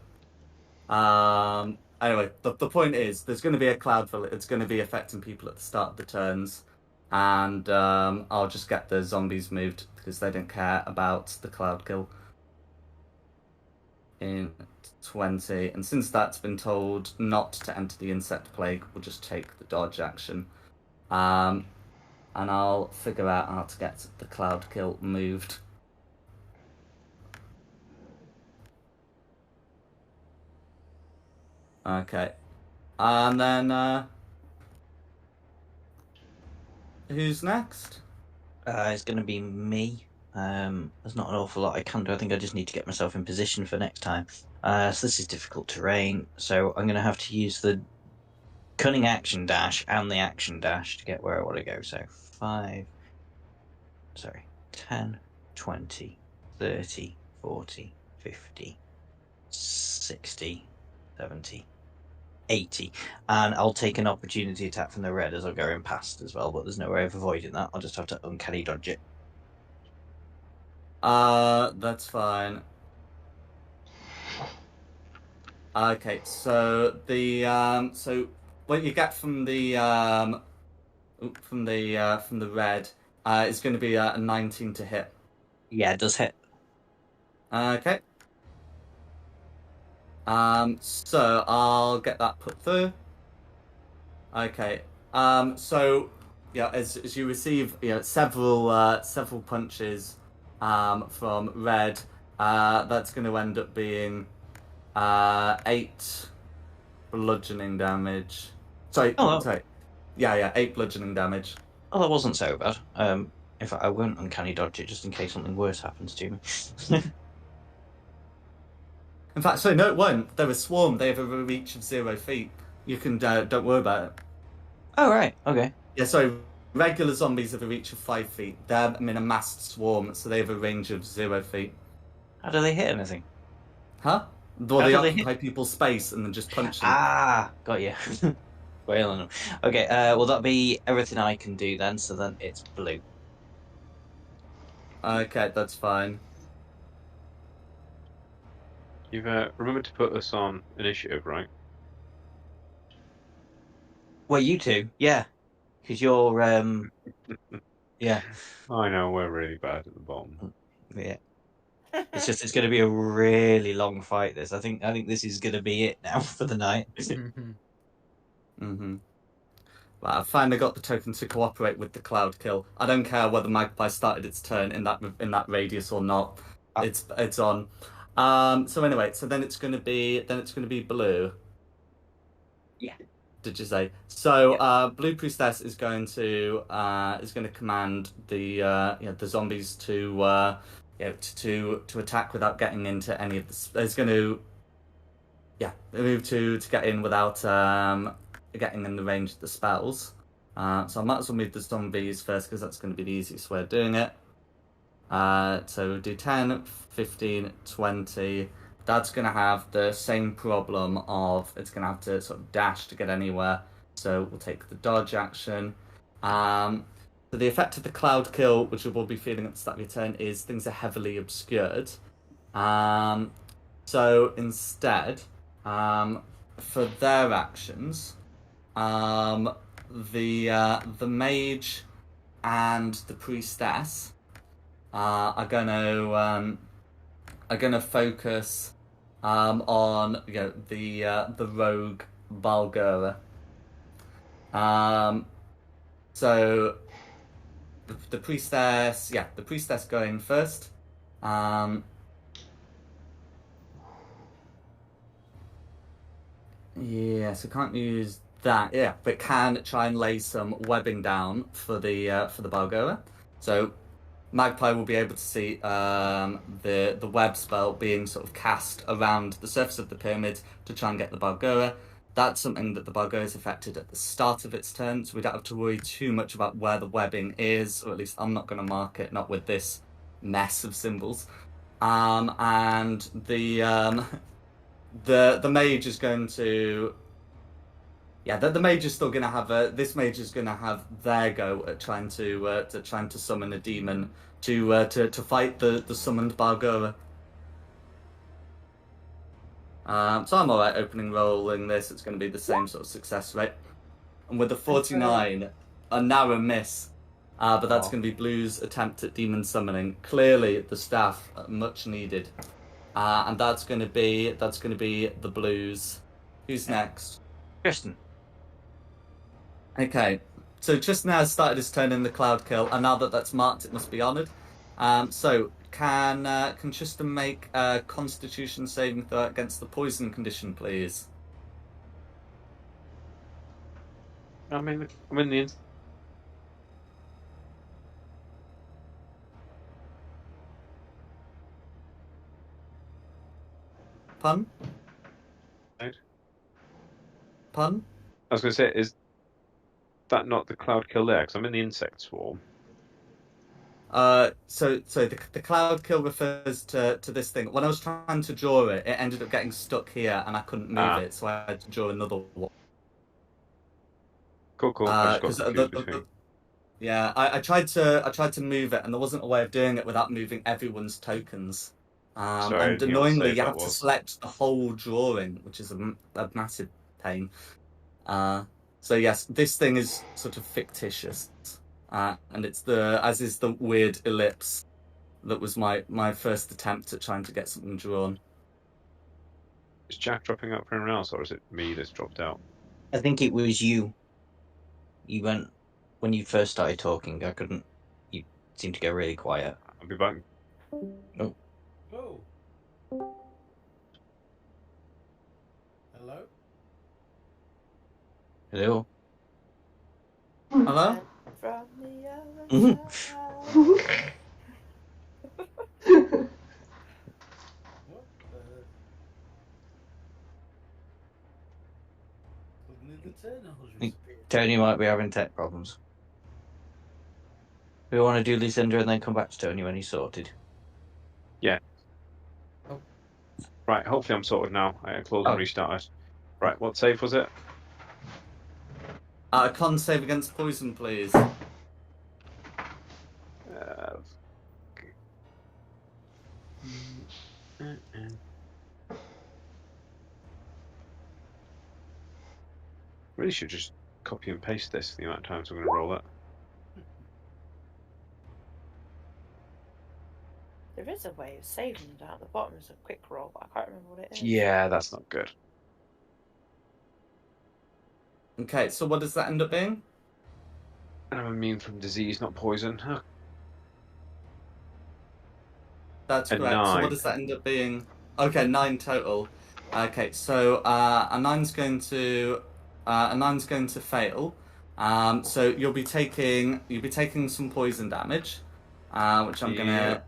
Anyway, the point is, there's going to be a cloud fill. It's going to be affecting people at the start of the turns, and I'll just get the zombies moved because they don't care about the cloud kill in 20. And since that's been told not to enter the insect plague, we'll just take the dodge action. And I'll figure out how to get the cloud kill moved. Okay. And then who's next? It's going to be me. There's not an awful lot I can do. I think I just need to get myself in position for next time. So this is difficult terrain, so I'm going to have to use the cunning action dash and the action dash to get where I want to go. So 10, 20, 30, 40, 50, 60, 70, 80. And I'll take an opportunity attack from the red as I'm going past as well, but there's no way of avoiding that. I'll just have to uncanny dodge it. That's fine. Okay, so the so what you get from the red is going to be a 19 to hit. Yeah, it does hit. Okay. So I'll get that put through. Okay. So yeah, as you receive several punches from red, that's going to end up being 8 bludgeoning damage. Sorry. Yeah, 8 bludgeoning damage. Oh, that wasn't so bad. In fact, I won't uncanny dodge it just in case something worse happens to me. In fact, sorry, no, it won't. They're a swarm. They have a reach of 0 feet. You can don't worry about it. Oh right, okay. Yeah, sorry. Regular zombies have a reach of 5 feet. They're a massed swarm, so they have a range of 0 feet. How do they hit anything? Huh? Well, How they do they occupy people's space and then just punch them. Ah, got you. Well, okay. Well, that'll be everything I can do then. So then it's blue. Okay, that's fine. You've remembered to put us on initiative, right? Well, you two, yeah, because you're yeah. I know we're really bad at the bottom. Yeah. It's going to be a really long fight. This, I think this is going to be it now for the night. Mm-hmm. Well, I've finally got the token to cooperate with the cloud kill. I don't care whether Magpie started its turn in that radius or not. It's on. So anyway, so then it's going to be blue. Yeah. Did you say? So Blue Priestess is going to command the zombies to attack without getting into any of the. It's going to move to get in without getting in the range of the spells. So I might as well move the zombies first because that's going to be the easiest way of doing it. So we'll do 10, 15, 20. That's going to have the same problem of it's going to have to sort of dash to get anywhere. So we'll take the dodge action. So the effect of the cloud kill, which we will be feeling at the start of your turn, is things are heavily obscured. So instead, for their actions, the mage and the priestess are gonna focus on the rogue Balgura. So the priestess going first. Yeah, so can't use that. Yeah, but can try and lay some webbing down for the Balgura. So Magpie will be able to see the web spell being sort of cast around the surface of the pyramid to try and get the Balgura. That's something that the Bargo is affected at the start of its turn, so we don't have to worry too much about where the webbing is, or at least I'm not going to mark it, not with this mess of symbols. And the mage is going to, the mage is still going to have this mage is going to have their go at trying to summon a demon to fight the summoned Bargoa. So I'm alright opening rolling this. It's going to be the same sort of success rate. And with the 49, a narrow miss. But that's going to be Blue's attempt at demon summoning. Clearly, the staff are much needed. And that's going to be the Blues. Who's next? Tristan. Okay. So Tristan has started his turn in the Cloud Kill, and now that that's marked, it must be honoured. So can Tristan make a Constitution saving throw against the poison condition, please? I'm in the. Pun? Right. Pun? I was going to say, is that not the Cloud Kill there? Because I'm in the insect swarm. So the Cloud Kill refers to this thing. When I was trying to draw it, it ended up getting stuck here, and I couldn't move it, so I had to draw another one. Cool. I just got confused between. Yeah, I tried to move it, and there wasn't a way of doing it without moving everyone's tokens. Sorry, and annoyingly, you have to select the whole drawing, which is a massive pain. So yes, this thing is sort of fictitious. And it's as is the weird ellipse that was my first attempt at trying to get something drawn. Is Jack dropping out for anyone else, or is it me that's dropped out? I think it was you. You went when you first started talking. I couldn't. You seemed to go really quiet. I'll be back. Oh. Oh. Hello? Hello. Hello? From the other Mhm. side. What? Suddenly the turtle has disappeared. Tony might be having tech problems. We want to do Lucinda and then come back to Tony when he's sorted. Yeah. Oh. Right, hopefully I'm sorted now. I closed and restarted. Right, what save was it? Con save against poison, please. Really should just copy and paste this the amount of times I'm going to roll it. There is a way of saving down at the bottom as a quick roll, but I can't remember what it is. Yeah, that's not good. Okay, so what does that end up being? I'm immune from disease, not poison. That's A correct. 9. So what does that end up being? Okay, 9 total. Okay, so a nine's going to fail. So you'll be taking some poison damage, which I'm gonna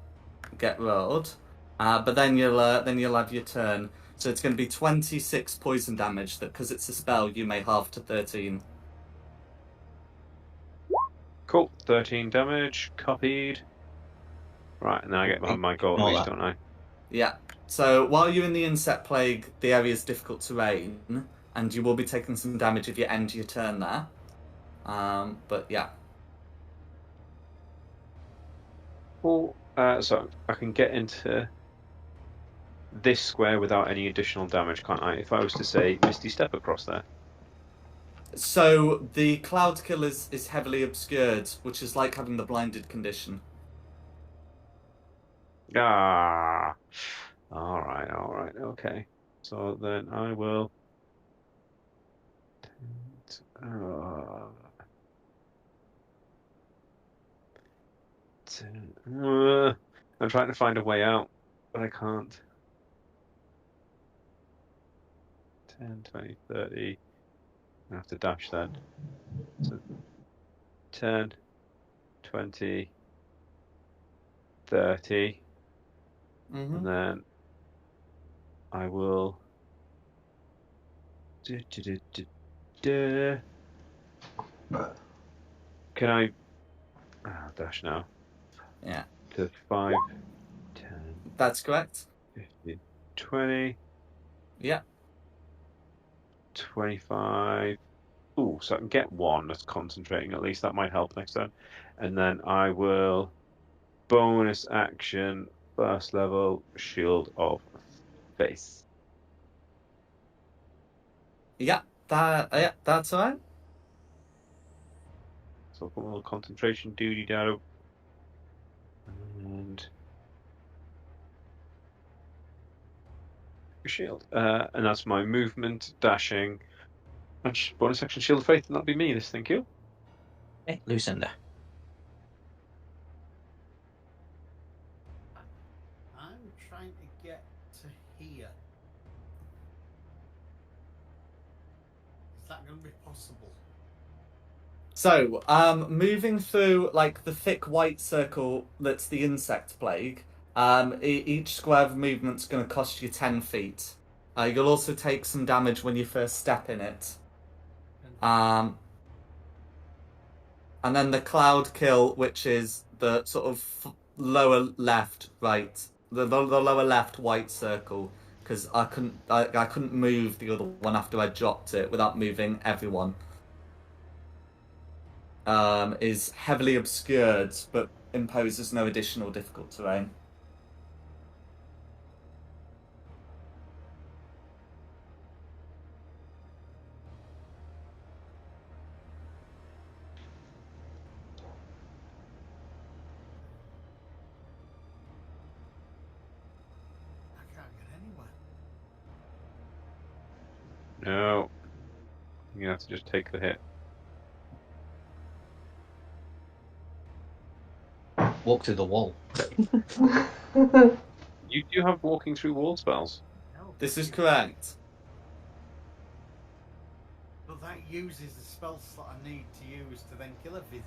get rolled. But then you'll have your turn. So it's going to be 26 poison damage. That because it's a spell, you may halve to 13. Cool, 13 damage, copied. Right, and then I get my goal at least, don't I? Yeah. So while you're in the insect plague, the area is difficult terrain, and you will be taking some damage if you end your turn there. But yeah. Cool. So I can get into this square without any additional damage, can't I? If I was to say Misty Step across there. So the Cloud Kill is heavily obscured, which is like having the blinded condition. Ah. Alright, okay. So then I will... I'm trying to find a way out, but I can't. 10, 20, 30. I have to dash then. So 10, 20, 30. And then I will Can I dash now? Yeah. To 5, 10, That's correct. 15, 20, Yeah. 25. Ooh, so I can get one that's concentrating at least. That might help next turn. And then I will bonus action, first level, Shield of Faith. Yeah. That's all right. So I'll put a little concentration duty down. And shield. And that's my movement, dashing, and bonus action Shield of Faith, and that'll be me, this, thank you. Hey, Lucinda. I'm trying to get to here. Is that going to be possible? So, moving through like the thick white circle that's the insect plague. Each square of movement's going to cost you 10 feet. You'll also take some damage when you first step in it. And then the cloud kill, which is the sort of lower left, right, the lower left white circle, because I couldn't move the other one after I dropped it without moving everyone. Is heavily obscured, but imposes no additional difficult terrain. I can't get anywhere. No. You have to just take the hit. Walk through the wall. You do have walking through wall spells. No, This is correct. but that uses the spell slot I need to use to then kill everything.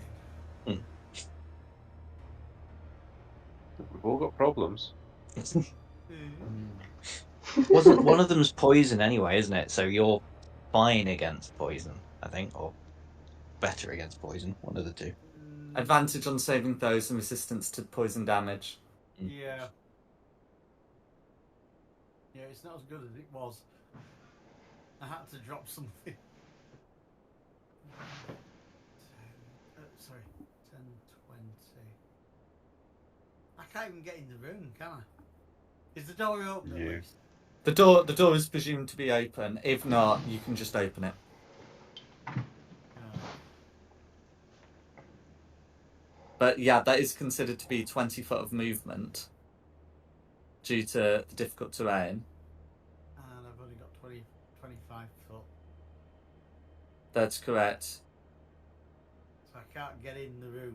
We've all got problems. Wasn't one of them's poison anyway, isn't it? So you're fine against poison, I think, or better against poison. One of the two. Advantage on saving throws and resistance to poison damage. Yeah. Yeah, it's not as good as it was. I had to drop something. Sorry, 10, 20. I can't even get in the room, can I? Is the door open at least? The door is presumed to be open. If not, you can just open it. But yeah, that is considered to be 20 foot of movement due to the difficult terrain. And I've only got 25 foot. That's correct. So I can't get in the room.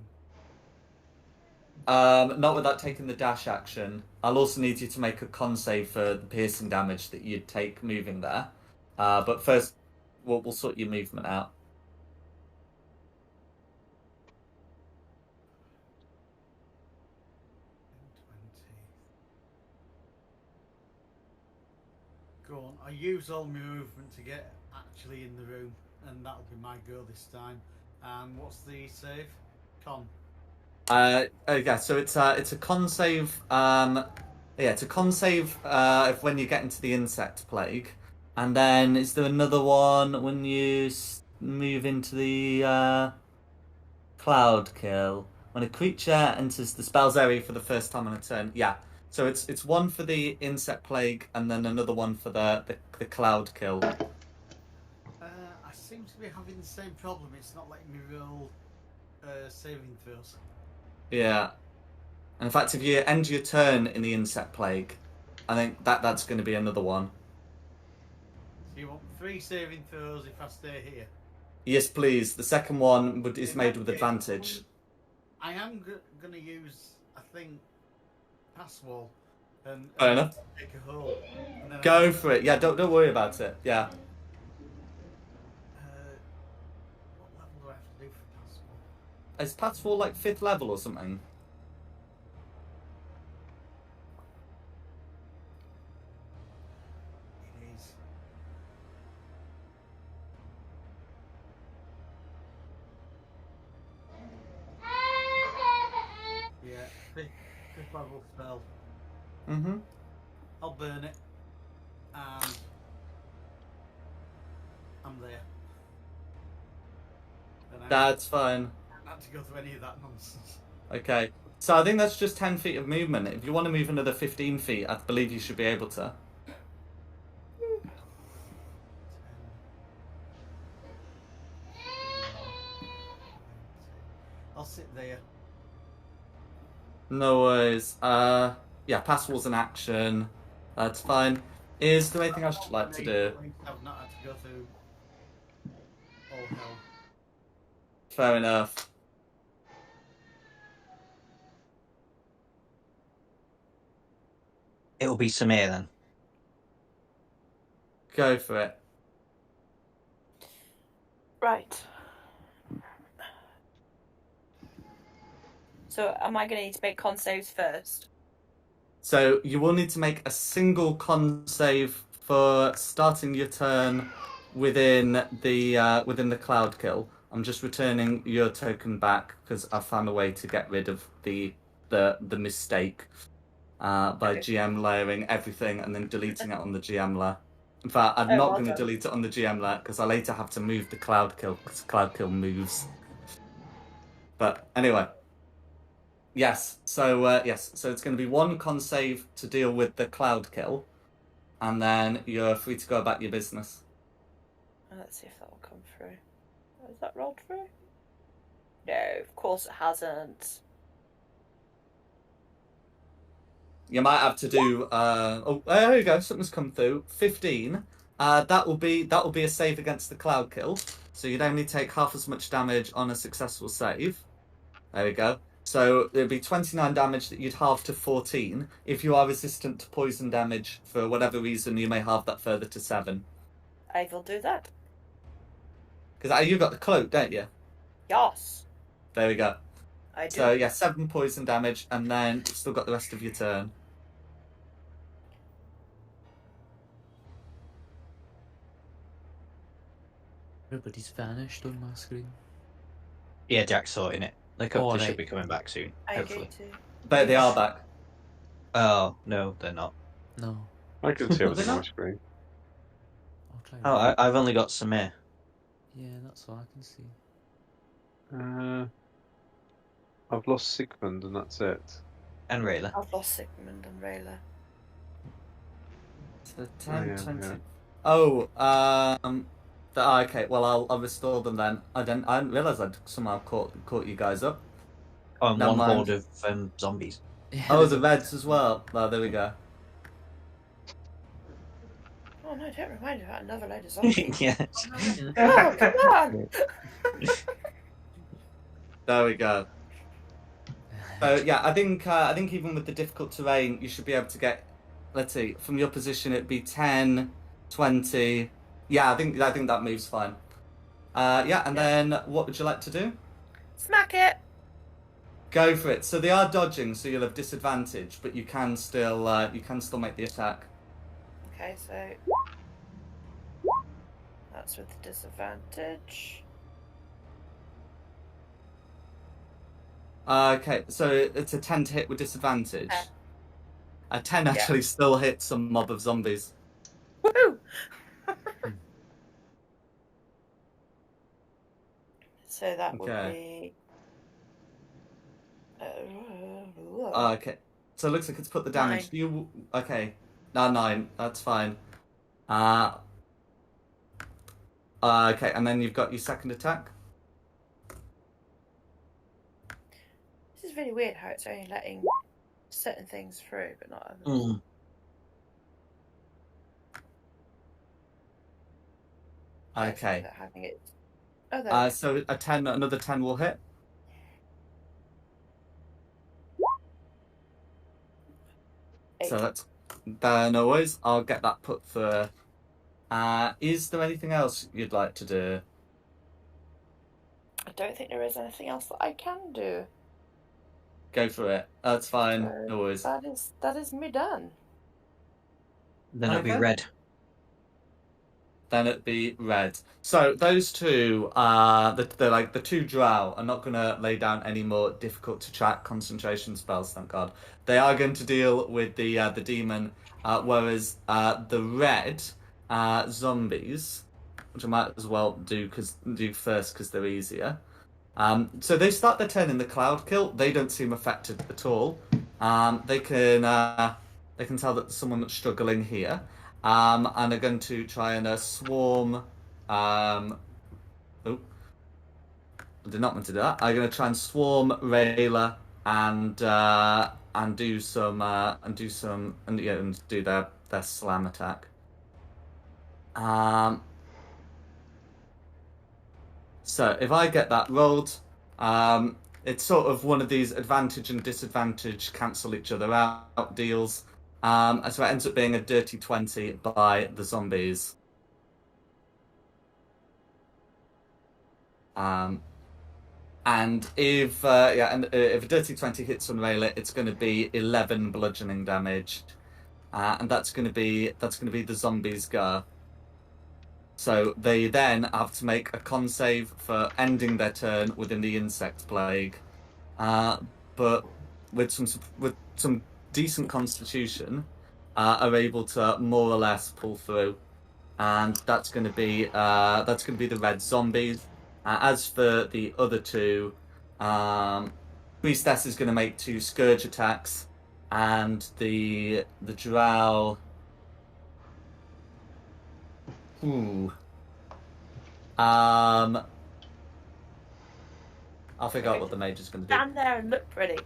Not without taking the dash action. I'll also need you to make a con save for the piercing damage that you'd take moving there. But first, we'll sort your movement out. Go on, I use all my movement to get actually in the room, and that'll be my go this time. And what's the save? Con. Yeah, so it's a con save. It's a con save if when you get into the insect plague, and then is there another one when you move into the cloud kill? When a creature enters the spell's area for the first time on a turn. Yeah, so it's one for the insect plague, and then another one for the cloud kill. I seem to be having the same problem. It's not letting me roll saving throws. Yeah. And in fact, if you end your turn in the insect plague, I think that's going to be another one. So you want 3 saving throws if I stay here? Yes, please. The second one is In made that with case, advantage. I am going to use, I think, pass wall and Fair enough. take a hole. And then Go for it. Yeah, don't worry about it. Yeah. What level do I have to do for pass wall? Is Pathfall like 5th level or something? It is. fifth level spell. Mm-hmm. I'll burn it. And I'm there. And I That's fine. haven't had to go through any of that nonsense. Okay. So I think that's just 10 feet of movement. If you want to move another 15 feet, I believe you should be able to. I'll sit there. No worries. Yeah, pass was an action. That's fine. Is there anything else you'd like to do? I've not had to go through all hell. Fair enough. It'll be Samir then. Go for it. Right. So am I going to need to make con saves first? So you will need to make a single con save for starting your turn within the cloud kill. I'm just returning your token back because I found a way to get rid of the mistake by GM layering everything and then deleting it on the GM layer. In fact, I'm not going to delete it on the GM layer because I later have to move the cloud kill because cloud kill moves. But anyway. Yes, so so it's going to be one con save to deal with the cloud kill, and then you're free to go about your business. Let's see if that will come through. Has that rolled through? No, of course it hasn't. You might have to do. There you go. Something's come through. 15. That will be a save against the cloud kill. So you'd only take half as much damage on a successful save. There we go. So it'd be 29 damage that you'd halve to 14. If you are resistant to poison damage for whatever reason, you may halve that further to 7. I will do that. Because you got the cloak, don't you? Yes. There we go. I do. So yeah, 7 poison damage, and then you've still got the rest of your turn. Everybody's vanished on my screen. Yeah, Jack's sorting it. They should be coming back soon, hopefully. But they are back. Oh, no, they're not. No. I can see everything on my screen. I'll try. Oh, I've only got Samir. Yeah, that's all I can see. I've lost Sigmund and that's it. And Rayla. I've lost Sigmund and Rayla. So 10, 20. Oh, okay. Well, I'll restore them then. I didn't realise I'd somehow caught you guys up. Oh, and Never one mind. horde of zombies. Oh, the reds as well. Oh, there we go. Oh no, don't remind me about another load of zombies. Yeah. Oh, come on! There we go. So yeah, I think even with the difficult terrain, you should be able to get. Let's see, from your position, it'd be 10, 20. Yeah, I think that moves fine. Yeah, and then what would you like to do? Smack it! Go for it. So they are dodging, so you'll have disadvantage, but you can still make the attack. Okay, so that's with the disadvantage. Okay, so it's a 10 to hit with disadvantage. A 10 actually still hits a mob of zombies. Woohoo! So that would be. Okay, so it looks like it's put the damage. 9. Okay, 9. That's fine. Okay, and then you've got your second attack. This is really weird how it's only letting certain things through, but not others. Okay. Having it. Oh, so another 10 will hit. So that's no worries. I'll get that put through. Is there anything else you'd like to do? I don't think there is anything else that I can do. Go for it. That's fine. So no worries. That is me done. Then it'll be red. then it'd be red. So those two, they're like the two drow are not gonna lay down any more difficult to track concentration spells. Thank God. They are going to deal with the demon, whereas the red zombies, which I might as well do first because they're easier. So they start their turn in the cloud kill. They don't seem affected at all. They can tell that someone's struggling here. And are going to try and swarm. I did not mean to do that. I'm going to try and swarm Rayla and do their slam attack. So if I get that rolled, it's sort of one of these advantage and disadvantage cancel each other out deals. And so it ends up being a dirty 20 by the zombies. And if a dirty 20 hits on Rayla, it's going to be 11 bludgeoning damage, and that's going to be the zombies' go. So they then have to make a con save for ending their turn within the insect plague, but with some decent constitution, are able to more or less pull through, and that's going to be the red zombies. As for the other two, Priestess is going to make 2 scourge attacks, and the drow. I'll figure out what the mage is going to do. Stand there and look pretty.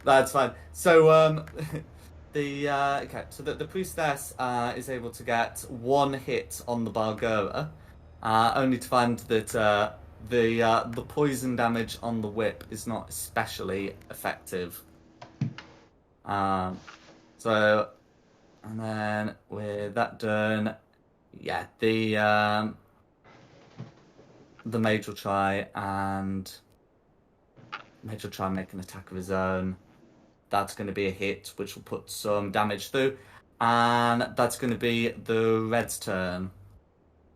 That's fine. So the priestess is able to get 1 hit on the Bargora, only to find that the poison damage on the whip is not especially effective. So, and then with that done, yeah, the mage will try and make an attack of his own. That's going to be a hit, which will put some damage through, and that's going to be the red's turn.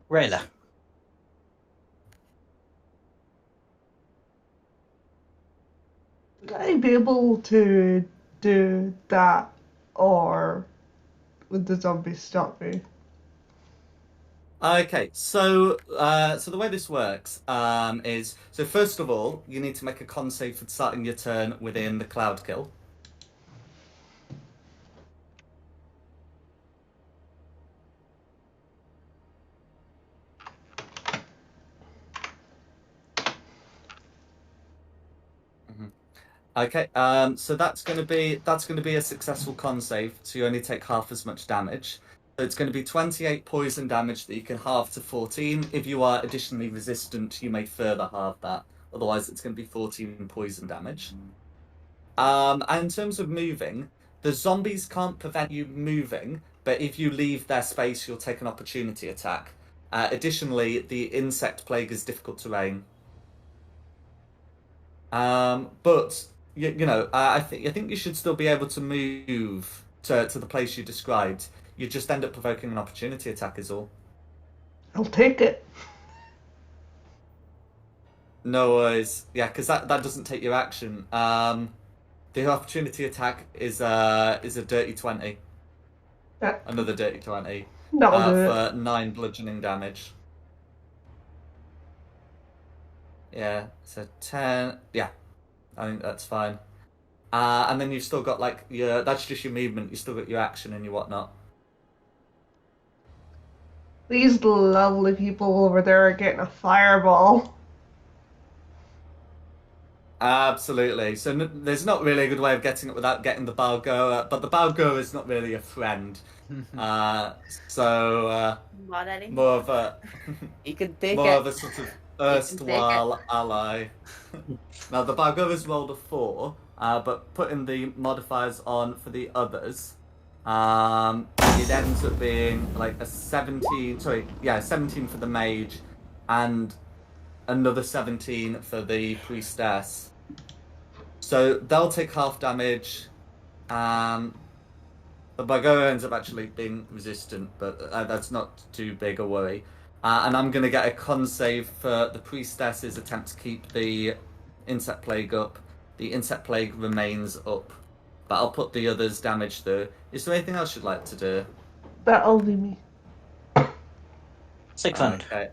Rayla. Would I be able to do that, or would the zombies stop me? Okay, so the way this works is, so first of all, you need to make a con save for starting your turn within the cloud kill. Okay, so that's going to be a successful con save. So you only take half as much damage. So it's going to be 28 poison damage that you can halve to 14. If you are additionally resistant, you may further halve that. Otherwise, it's going to be 14 poison damage. And in terms of moving, the zombies can't prevent you moving, but if you leave their space, you'll take an opportunity attack. Additionally, the insect plague is difficult terrain. But I think you should still be able to move to the place you described. You just end up provoking an opportunity attack is all. I'll take it. No worries. Yeah, because that doesn't take your action. The opportunity attack is a dirty 20. Yeah. Another dirty 20. That'll do for 9 bludgeoning damage. Yeah, so 10. Yeah, I think that's fine. And then you've still got that's just your movement. You've still got your action and your whatnot. These lovely people over there are getting a fireball. Absolutely. So there's not really a good way of getting it without getting the Balgoa, but the Balgoa is not really a friend. So more of a You can take more it. of a sort of erstwhile ally. Now the Balgoa's rolled a 4, but putting the modifiers on for the others, it ends up being like a 17. 17 for the mage, and another 17 for the priestess. So they'll take half damage, and The Bargoa ends up actually being resistant, but that's not too big a worry. And I'm going to get a con save for the priestess's attempt to keep the insect plague up. The insect plague remains up, but I'll put the others' damage through. Is there anything else you'd like to do? That'll be me. 600. Okay.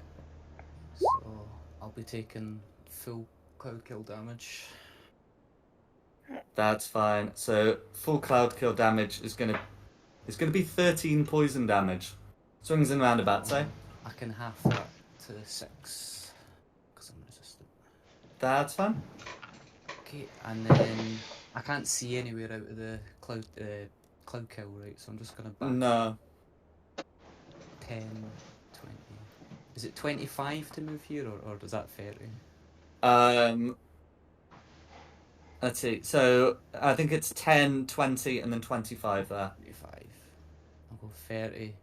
So I'll be taking full cloud kill damage. That's fine. So full cloud kill damage is gonna be 13 poison damage. Swings and roundabouts, eh? I can half that to 6 because I'm resistant. That's fine. Okay, and then I can't see anywhere out of the cloud kill, right? So I'm just gonna back No. 10, 20. Is it 25 to move here, or does that 30? Let's see. So I think it's 10, 20, and then 25 there. 25. I'll go 30.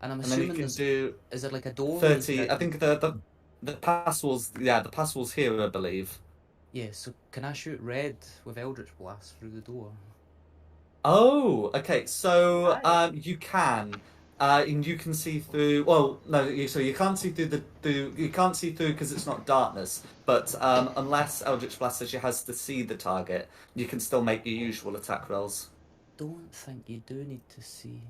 And I'm And then you assuming can is do there like a door? 30. I think the pass walls. Yeah, the pass walls here, I believe. Yeah. So can I shoot red with Eldritch Blast through the door? Oh, okay. So you can. And you can see through. Well, no. So you can't see through you can't see through because it's not darkness. But unless Eldritch Blast says you has to see the target, you can still make your usual attack rolls. Don't think you do need to see.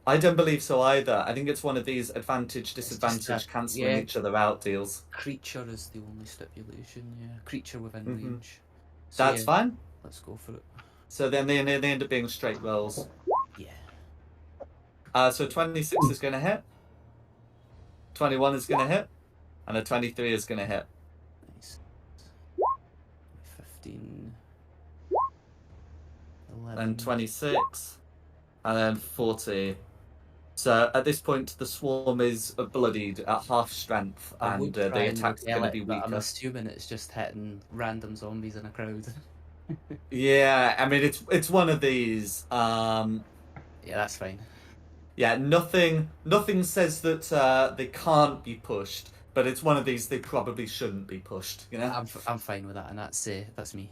I don't believe so either. I think it's one of these advantage just disadvantage that, cancelling yeah. each other out deals. Creature is the only stipulation. Yeah, creature within Mhm. range. So, That's yeah, fine. Let's go for it. So then they end up being straight rolls. Yeah. So 26 is going to hit. 21 is going to hit. And a 23 is going to hit. Nice. 15. 11. And 26. And then 40. So at this point, the swarm is bloodied at half strength, I and would the try and attack's repel going to it, be but I'm weaker. assuming it's just hitting random zombies in a crowd. Yeah, I mean it's one of these. Yeah, that's fine. Yeah, nothing says that they can't be pushed, but it's one of these they probably shouldn't be pushed. You know. I'm fine with that, and that's me.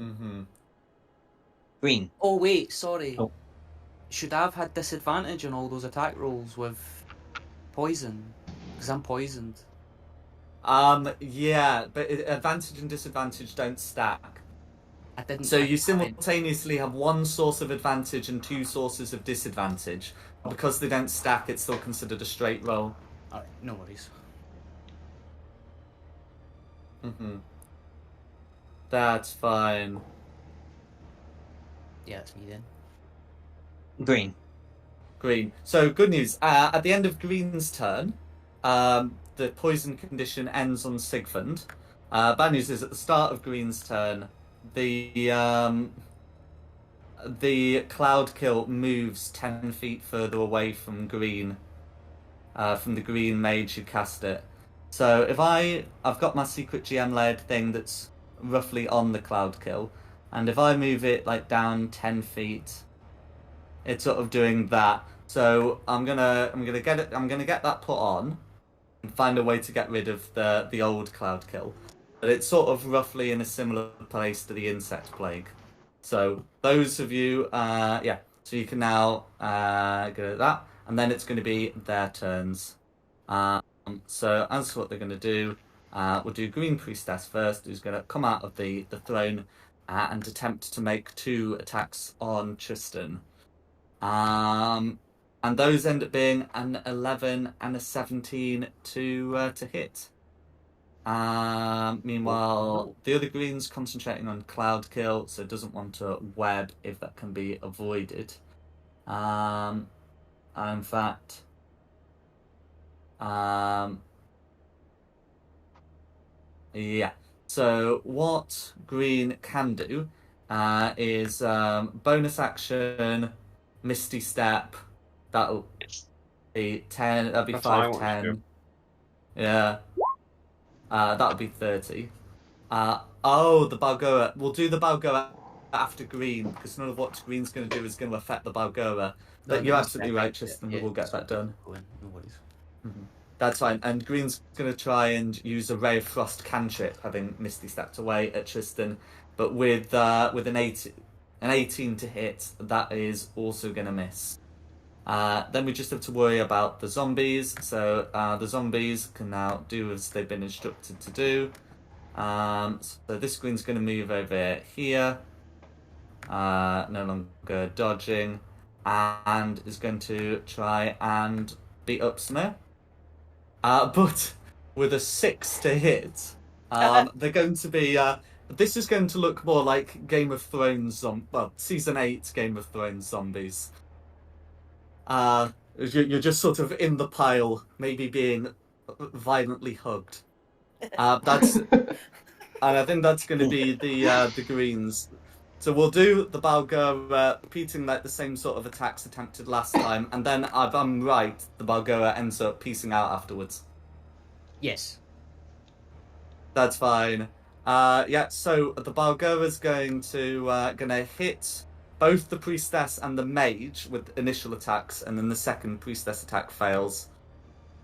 Mm-hmm. Green. Oh wait, sorry. Oh. Should I have had disadvantage on all those attack rolls with poison? Because I'm poisoned. Yeah, but advantage and disadvantage don't stack. I didn't. So you simultaneously have one source of advantage and two sources of disadvantage. Because they don't stack, it's still considered a straight roll. Alright, no worries. Mm-hmm. That's fine. Yeah, that's me then. Green. Green. So good news. At the end of Green's turn, the poison condition ends on Sigfund. Bad news is at the start of Green's turn, the cloud kill moves 10 feet further away from Green, from the green mage who cast it. So if I've got my secret GM led thing that's roughly on the cloud kill, and if I move it like down 10 feet, it's sort of doing that. So I'm gonna get that put on and find a way to get rid of the old cloud kill. But it's sort of roughly in a similar place to the insect plague. So those of you, so you can now go at that, and then it's going to be their turns. So as for what they're going to do, we'll do Green Priestess first, who's going to come out of the throne and attempt to make 2 attacks on Tristan. And those end up being an 11 and a 17 to hit. Meanwhile, the other green's concentrating on cloud kill, so doesn't want to web if that can be avoided. And in fact, yeah. So what green can do is bonus action, Misty Step. That'll be 10. That'll be That's what I 5, want to 10. do. Yeah. That would be 30. The Balgoa. We'll do the Balgoa after green, because none of what green's going to do is going to affect the Balgoa. But you're absolutely right, Tristan. We'll get that done. No worries. Mm-hmm. That's fine. And green's going to try and use a Ray of Frost cantrip, having Misty stepped away at Tristan, but with an 8. an 18 to hit. That is also going to miss. Then we just have to worry about the zombies. So the zombies can now do as they've been instructed to do. So this green's going to move over here. No longer dodging. And is going to try and beat up Smear. But with a 6 to hit, they're going to be... this is going to look more like Game of Thrones... Season 8 Game of Thrones zombies. You're just sort of in the pile, maybe being violently hugged. And I think that's going to be the greens. So we'll do the Balgura repeating like the same sort of attacks attempted last time, and then if I'm right, the Balgura ends up piecing out afterwards. Yes. That's fine. Yeah. So the Balgura's going to hit both the priestess and the mage with initial attacks, and then the second priestess attack fails.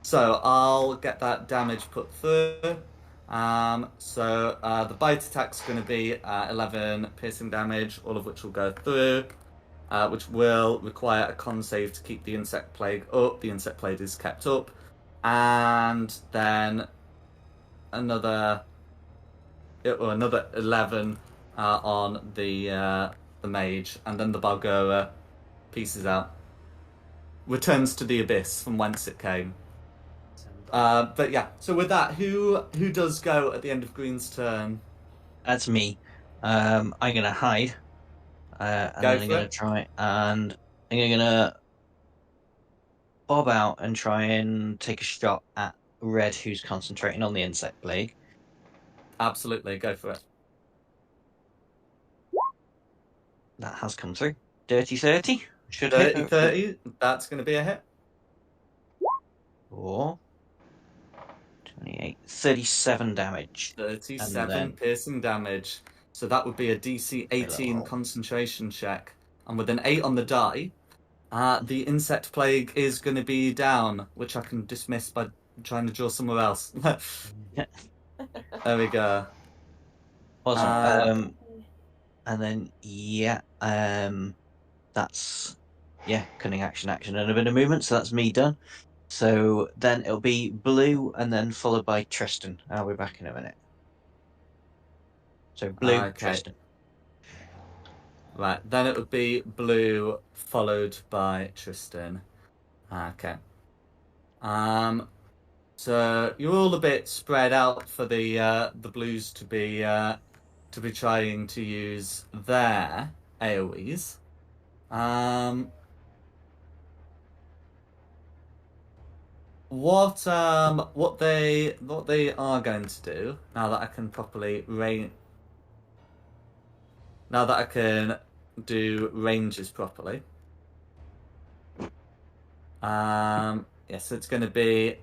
So I'll get that damage put through. So the bite attack's going to be 11 piercing damage, all of which will go through, which will require a con save to keep the insect plague up. The insect plague is kept up, and then another 11 on the mage, and then the Balgura pieces out, returns to the abyss from whence it came. But yeah, so with that, who does go at the end of Green's turn? That's me. I'm gonna hide, and Go then for I'm gonna it. try and I'm gonna bob out and try and take a shot at Red, who's concentrating on the insect plague. Absolutely, go for it. That has come through. Dirty 30 should hit. 30, that's going to be a hit. Or 28, 37 damage. 37 piercing damage. So that would be a DC 18 roll. concentration check. And with an 8 on the die, the insect plague is going to be down, which I can dismiss by trying to draw somewhere else. There we go. Awesome. And then, that's, cunning action, and a bit of movement, so that's me done. So then it'll be Blue, and then followed by Tristan. I'll be back in a minute. So Blue, Okay. Tristan. Right, then it would be Blue, followed by Tristan. Okay. So you're all a bit spread out for the Blues to be trying to use their AoEs. What they are going to do now that I can properly now that I can do ranges properly. So it's going to be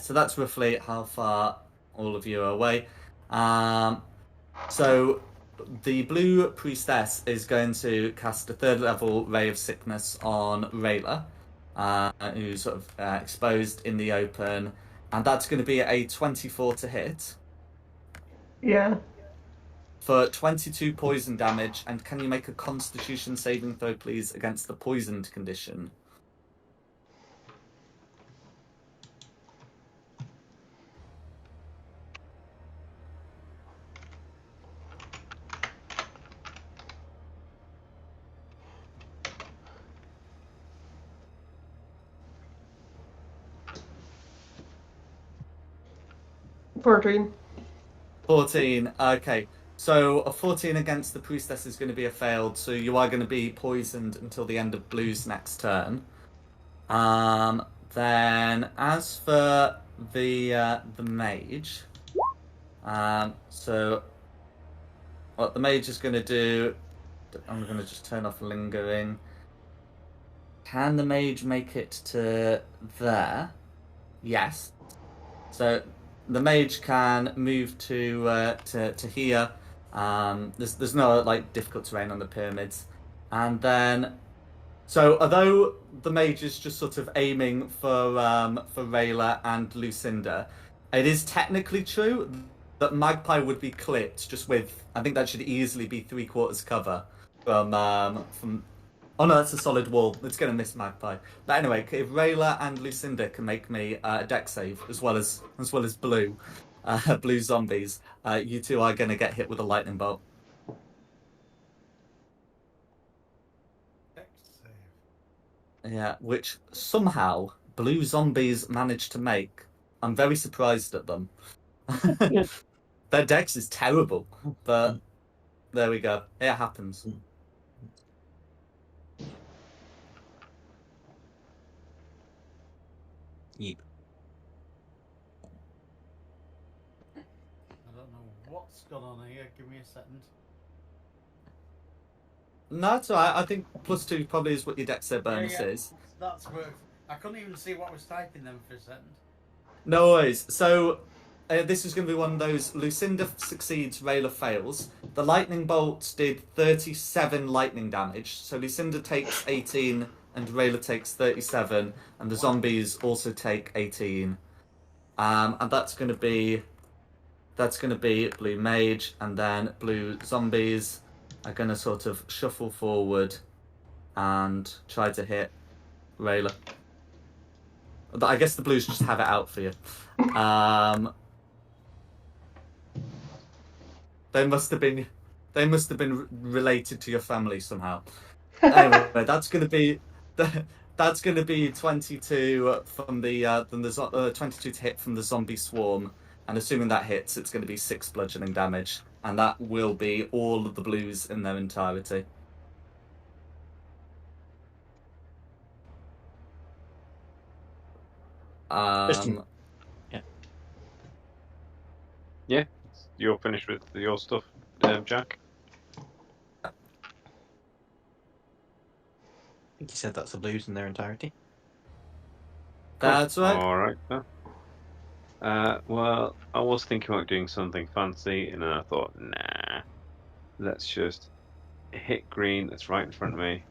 so that's roughly how far all of you are away. So the blue priestess is going to cast a 3rd level Ray of Sickness on Rayla, who's sort of exposed in the open, and that's going to be a 24 to hit. Yeah. For 22 poison damage, and can you make a Constitution saving throw, please, against the poisoned condition? $14. 14. Okay. So a 14 against the priestess is going to be a failed, so you are going to be poisoned until the end of Blue's next turn. Then as for the mage, so what the mage is going to do, I'm going to just turn off lingering. Can the mage make it to there? Yes. So the mage can move to here. There's no like difficult terrain on the pyramids, and then so although the mage is just sort of aiming for Rayla and Lucinda, it is technically true that Magpie would be clipped just with, I think that should easily be 3/4 cover, from. Oh no, that's a solid wall. It's gonna miss Magpie. But anyway, if Rayla and Lucinda can make me a deck save as well as blue, blue zombies, you two are gonna get hit with a lightning bolt. Dex save. Yeah, which somehow blue zombies managed to make. I'm very surprised at them. Their dex is terrible, but there we go. It happens. Yep. I don't know what's gone on here. Give me a second. No, it's alright. I think +2 probably is what your dex save bonus is. That's worked. I couldn't even see what I was typing then for a second. No worries. So this is going to be one of those. Lucinda succeeds, Rayla fails. The lightning bolts did 37 lightning damage. So Lucinda takes 18 and Rayla takes 37, and the zombies also take 18. And that's going to be blue mage, and then blue zombies are going to sort of shuffle forward and try to hit Rayla. I guess the blues just have it out for you. They must have been related to your family somehow. Anyway, that's going to be 22 from the 22 to hit from the zombie swarm, and assuming that hits, it's going to be 6 bludgeoning damage, and that will be all of the blues in their entirety. Yeah, you're finished with your stuff, Jack. I think you said that's the blues in their entirety. That's right. All right. Well, I was thinking about doing something fancy, and then I thought, nah, let's just hit green that's right in front of me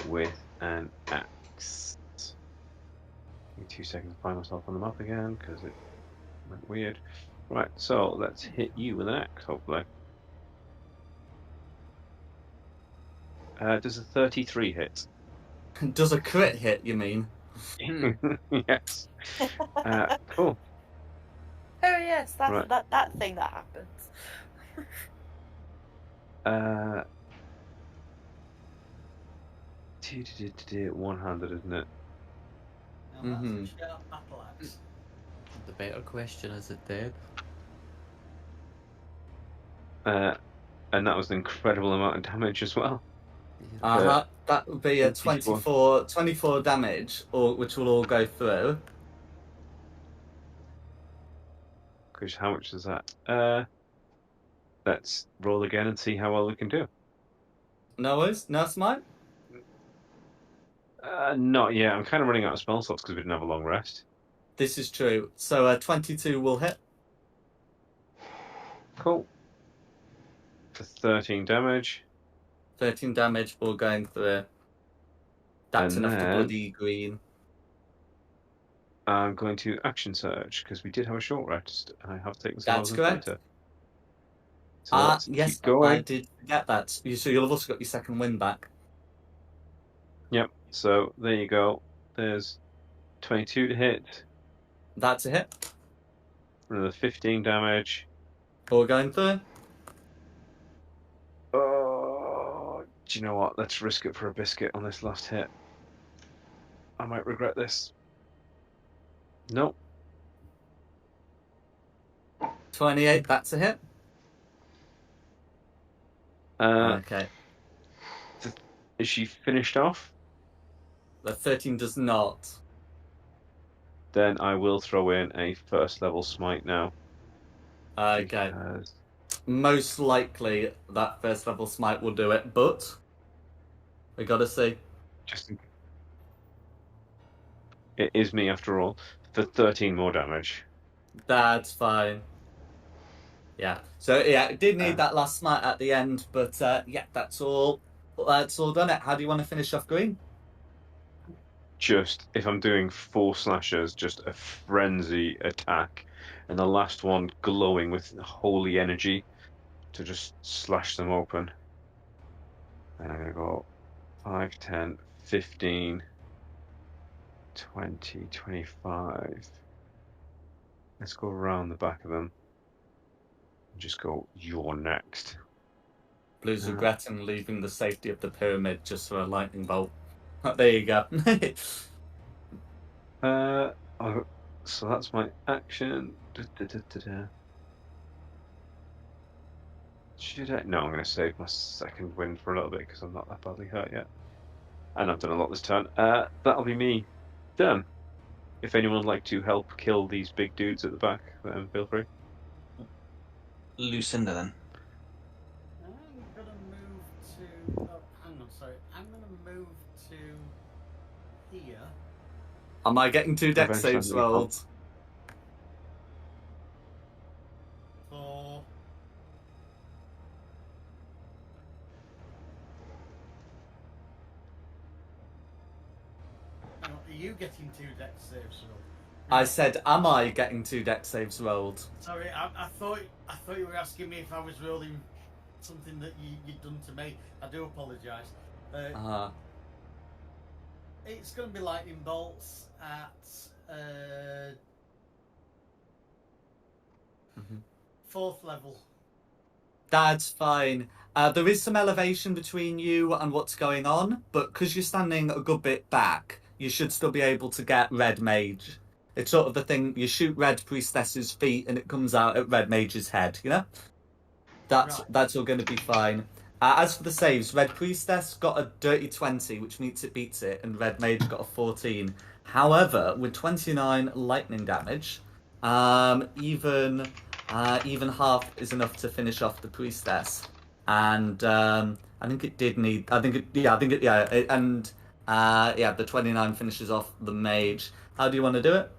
with an axe. Give me 2 seconds to find myself on the map again, because it went weird. Right, so let's hit you with an axe, hopefully. Does a 33 hit? Does a crit hit, you mean? Yes. Cool. Oh yes, that's Right. that thing that happens. One-handed, isn't it? Now that's a sharp battle axe. The better question, is it dead? And that was an incredible amount of damage as well. That would be a 24 damage, which will all go through. Because how much is that? Let's roll again and see how well we can do. No worries. No smite? Not yet. I'm kind of running out of spell slots because we didn't have a long rest. This is true. So 22 will hit. Cool. For 13 damage. 13 damage, all going through. That's And enough to then- bloody green. I'm going to action surge because we did have a short rest. I have taken some That's hours correct. later. So let's Yes, keep going. I did get that. So you'll have also got your second win back. Yep. So there you go. There's 22 to hit. That's a hit. Another 15 damage. All going through. Oh, do you know what? Let's risk it for a biscuit on this last hit. I might regret this. Nope. 28, that's a hit. Okay. Is she finished off? The 13 does not. Then I will throw in a first level smite now. Okay. Because Most likely that first level smite will do it, but we gotta see. It is me after all. For 13 more damage. That's fine. Yeah. So yeah, it did need that last smite at the end, but yeah, that's all. That's all done. How do you want to finish off green? Just, if I'm doing 4 slashers, just a frenzy attack, and the last one glowing with holy energy to just slash them open. And I'm going to go 5, 10, 15, 20, 25. Let's go around the back of them. And just go, you're next. Blue's regretting leaving the safety of the pyramid just for a lightning bolt. There you go. So that's my action. Should I? No, I'm going to save my second wind for a little bit because I'm not that badly hurt yet. And I've done a lot this turn. That'll be me. Done. If anyone would like to help kill these big dudes at the back, then feel free. Lucinda, then. I'm gonna move to. Oh, hang on, sorry. I'm gonna move to here. Am I getting 2 deck Eventually, saves I'm gonna rolled? For. Hang on, are you getting 2 deck saves rolled? I said, am I getting 2 deck saves rolled? Sorry, I thought you were asking me if I was rolling something that you'd done to me. I do apologise. It's going to be lightning bolts at 4th level. That's fine. There is some elevation between you and what's going on, but because you're standing a good bit back, you should still be able to get Red Mage. It's sort of the thing, you shoot Red Priestess's feet and it comes out at Red Mage's head, you know? That's all going to be fine. As for the saves, Red Priestess got a dirty 20, which means it beats it, and Red Mage got a 14. However, with 29 lightning damage, even half is enough to finish off the Priestess. And I think it did need. The 29 finishes off the Mage. How do you want to do it?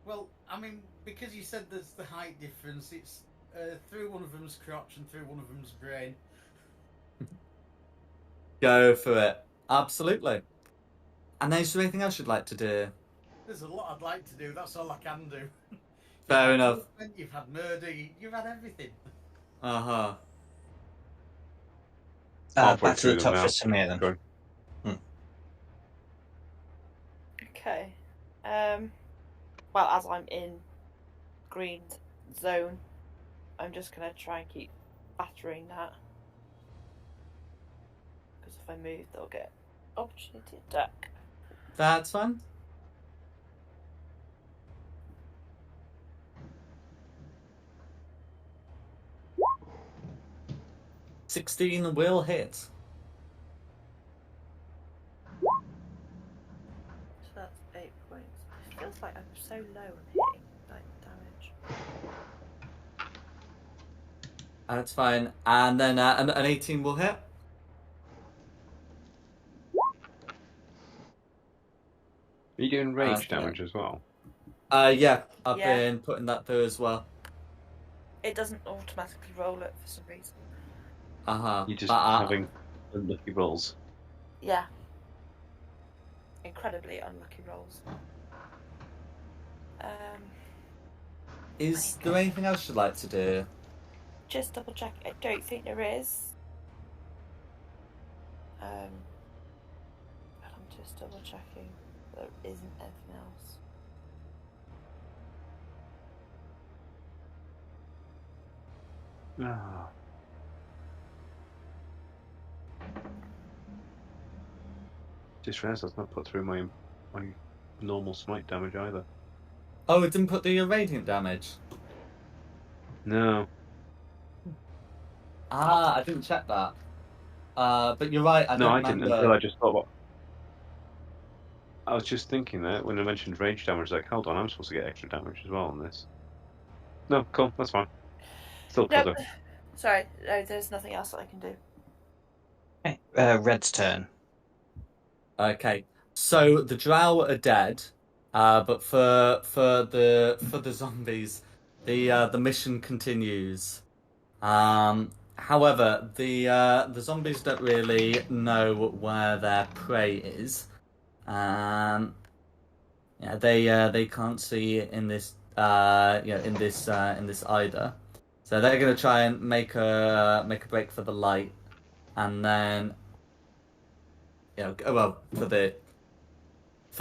Well, I mean, because you said there's the height difference, it's through one of them's crotch and through one of them's brain. Go for it. Absolutely. And is there anything else you'd like to do? There's a lot I'd like to do. That's all I can do. Fair enough. You've had murder. You've had everything. Uh-huh. Back to the top for Samir, then. Okay. Well, as I'm in green zone, I'm just gonna try and keep battering that. Because if I move, they'll get opportunity attack. That's fine. $16 will hit. So that's 8 points. It feels like I'm so low on hitting like damage. That's fine. And then an 18 will hit. Are you doing range damage as well? Yeah, I've been putting that through as well. It doesn't automatically roll it for some reason. You're just having unlucky rolls. Yeah. Incredibly unlucky rolls. Is there anything else you'd like to do? Just double check. I don't think there is. But I'm just double checking. There isn't anything else. Ah. Just realised I've not put through my normal smite damage either. Oh, it didn't put the radiant damage? No. I didn't check that. But you're right, I didn't until I just thought about. I was just thinking that when I mentioned range damage, like, hold on, I'm supposed to get extra damage as well on this. No, cool, that's fine. Still cover. Nope. Sorry, no, there's nothing else that I can do. Okay, Red's turn. Okay, so the drow are dead, but for the zombies, the mission continues. However, the zombies don't really know where their prey is. They can't see in this in this either. So they're going to try and make a break for the light, and then, for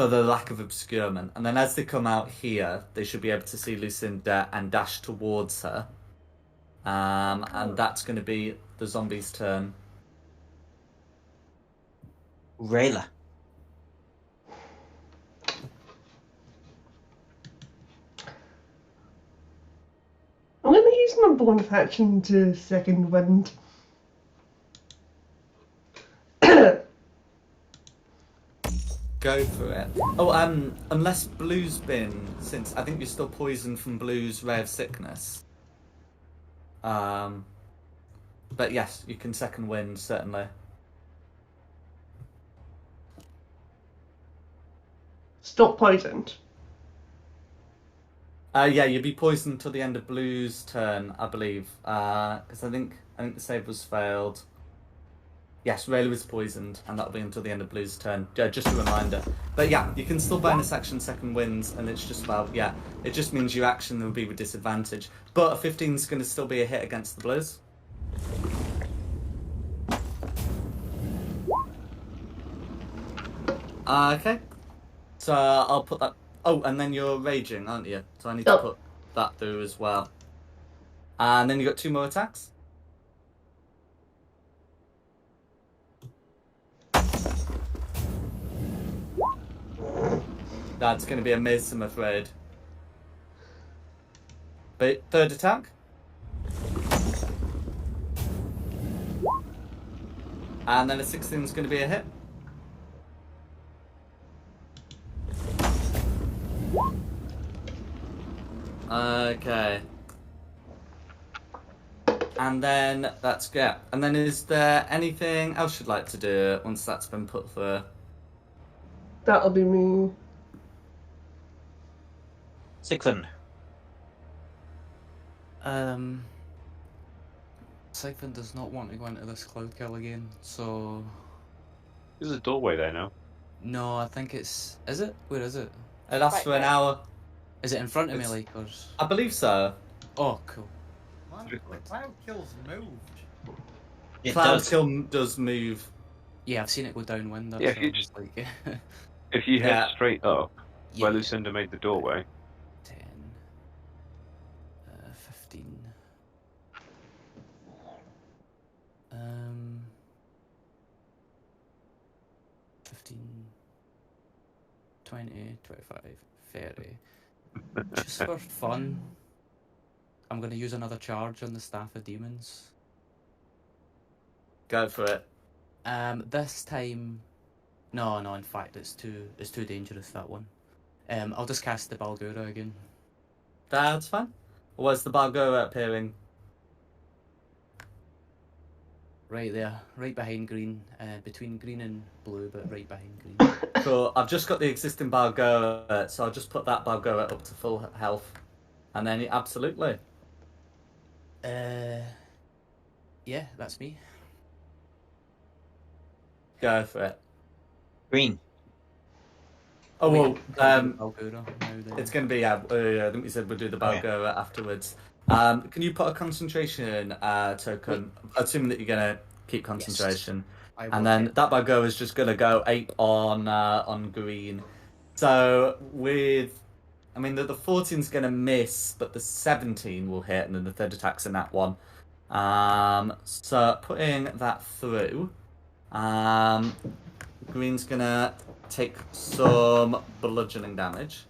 the lack of obscurement. And then as they come out here, they should be able to see Lucinda and dash towards her. And that's going to be the zombie's turn. Rayla. I'm going to use my bonus action to second wind. Go for it. Oh, unless Blue's been, since I think you're still poisoned from Blue's ray of sickness. But yes, you can second wind, certainly. Stop poisoned. Yeah, you'd be poisoned till the end of Blue's turn, I believe. Because I think the save was failed. Yes, Rayla was poisoned, and that'll be until the end of Blue's turn. Just a reminder. But yeah, you can still bonus action second winds, and it's just about, it just means your action will be with disadvantage. But a 15 is going to still be a hit against the Blues. Okay. So I'll put that... Oh, and then you're raging, aren't you? So I need to put that through as well. And then you got 2 more attacks. That's going to be a miss, I'm afraid. But third attack. And then a 16 is going to be a hit. Okay. And then that's good. And then is there anything else you'd like to do once that's been put through? That'll be me. Sigfund. Sigfund does not want to go into this cloud kill again, so... There's a doorway there now. No, I think it's... Is it? Where is it? It lasts for an hour. Is it in front of me, like, or... I believe so. Oh, cool. The cloud kill's moved. Cloud kill does move. Yeah, I've seen it go downwind. Yeah, if you just... If you head straight up, where Lucinda made the doorway... 10... 15... 15... 20, 25, 30... Just for fun, I'm going to use another charge on the Staff of Demons. Go for it. This time... No, in fact, it's too dangerous, that one. I'll just cast the Balgura again. That's fine. Where's the Balgura appearing? Right there, right behind green, between green and blue, but right behind green. Cool. I've just got the existing Balgura, so I'll just put that Balgura up to full health. And then, absolutely. Yeah, that's me. Go for it. Green. Oh, well, Balgura now then. it's going to be, I think we said we'll do the Balgura afterwards. Can you put a concentration token, assuming that you're going to keep concentration? Yes. And then that Balgura is just going to go 8 on green. So with, I mean, the 14's going to miss, but the 17 will hit, and then the third attack's in that one. So putting that through, green's going to take some bludgeoning damage.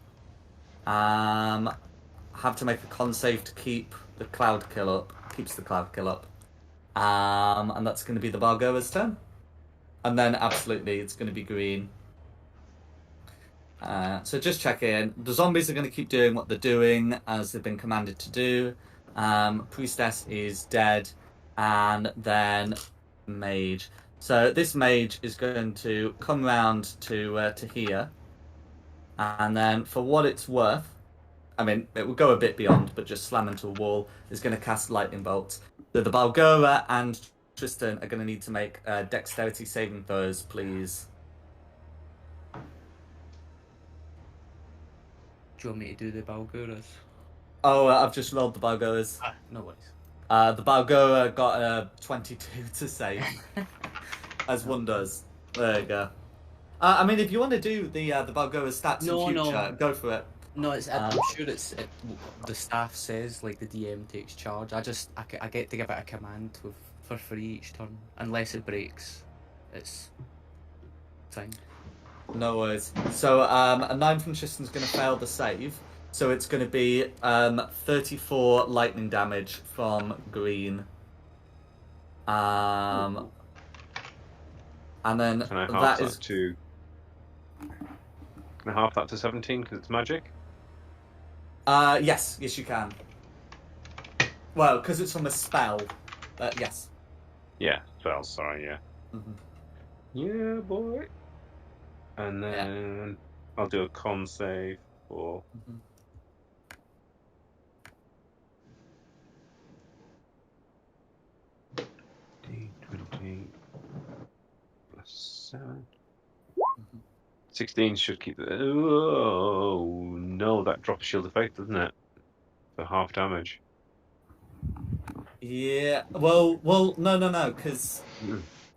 Have to make a con save to keep the cloud kill up. Keeps the cloud kill up. And that's going to be the Balgura's turn. And then absolutely it's going to be green. So just check in. The zombies are going to keep doing what they're doing as they've been commanded to do. Priestess is dead. And then mage. So this mage is going to come round to here. And then for what it's worth, I mean, it will go a bit beyond, but just slam into a wall, is going to cast lightning bolts. So the Balgura and Tristan are going to need to make dexterity saving throws, please. Do you want me to do the Balguras? Oh, I've just rolled the Balguras. No worries. The Balgoa got a 22 to save, as one does. There you go. I mean, if you want to do the Balgoa stats No, in no. future, go for it. No, I'm sure the staff says like the DM takes charge. I get to give it a command for free each turn, unless it breaks. It's fine. No worries. So a 9 from Tristan's going to fail the save. So it's going to be 34 lightning damage from Green. And then Can I half that that is to? Can I half that to 17 because it's magic? yes, you can. Well, because it's from a spell. Yes. Yeah, spells. Sorry, yeah. Mm-hmm. Yeah, boy. And then I'll do a con save for. Mm-hmm. 20 plus 7. Mm-hmm. 16 should keep the. Oh no, that drops shield of faith, doesn't it? For half damage. Yeah. Well, no, because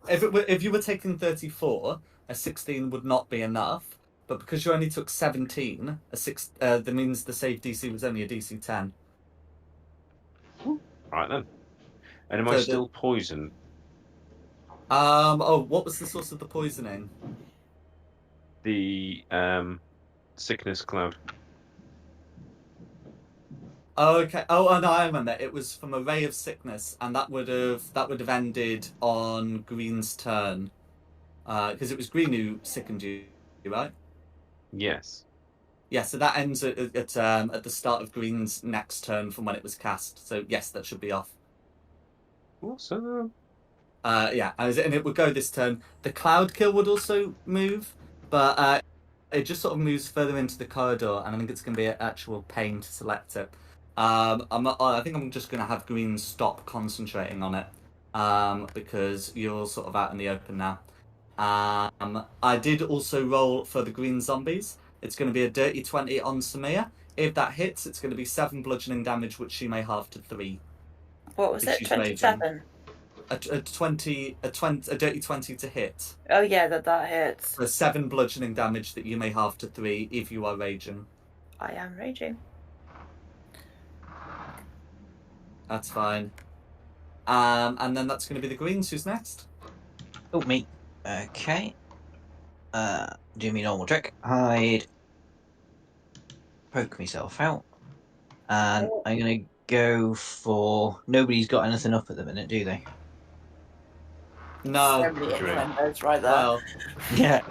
if you were taking 34, a 16 would not be enough. But because you only took 17, that means the save DC was only a DC 10. Right then. And am I So still poisoned? Oh, what was the source of the poisoning? The sickness cloud. Oh, okay. Oh, no, I remember. It was from a ray of sickness, and that would have ended on Green's turn, because it was Green who sickened you, right? Yes. Yeah. So that ends at the start of Green's next turn from when it was cast. So yes, that should be off. Awesome. Yeah, and it would go this turn. The cloud kill would also move, but it just sort of moves further into the corridor, and I think it's going to be an actual pain to select it. I think I'm just going to have Green stop concentrating on it, because you're sort of out in the open now. I did also roll for the green zombies. It's going to be a dirty 20 on Samir. If that hits, it's going to be 7 bludgeoning damage, which she may halve to 3. What was it? 27. A dirty 20 to hit. Oh yeah, that hits. So 7 bludgeoning damage that you may halve to 3 if you are raging. I am raging. That's fine. And then that's going to be the greens. Who's next? Oh, me. Okay. Do me normal trick. Hide. Poke myself out. And I'm going to go for... Nobody's got anything up at the minute, do they? No. So many innuendos right there. Well, Yeah.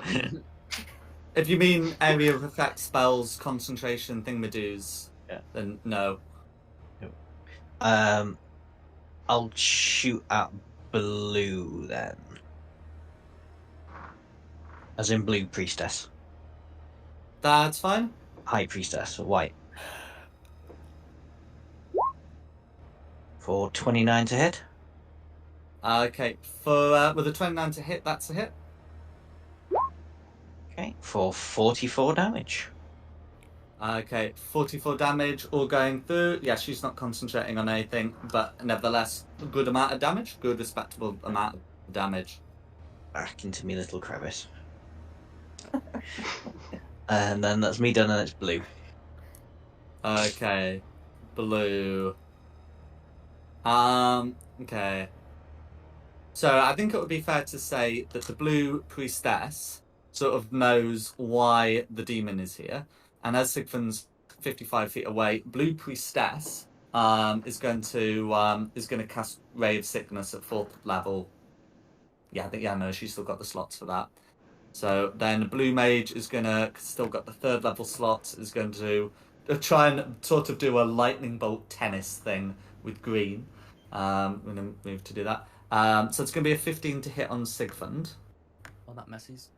if you mean area of effect spells, concentration, thingamadoos, Yeah. then no. I'll shoot at blue then. As in blue priestess. That's fine. High priestess, or white. For 29 to hit. Okay, for with a 29 to hit, that's a hit. Okay, for 44 damage. Okay, 44 damage, all going through. Yeah, she's not concentrating on anything, but nevertheless, a good amount of damage. Good, respectable amount of damage. Back into me little crevice. And then that's me done, and it's blue. Okay, blue. Okay. So I think it would be fair to say that the blue priestess sort of knows why the demon is here. And as Sigfund's 55 feet away, blue priestess is going to cast Ray of Sickness at 4th level. No, she's still got the slots for that. So then blue mage is gonna still got the 3rd level slot, is going to try and sort of do a lightning bolt tennis thing with green. I'm gonna move to do that. So it's gonna be a 15 to hit on Sigfund. Oh, that misses.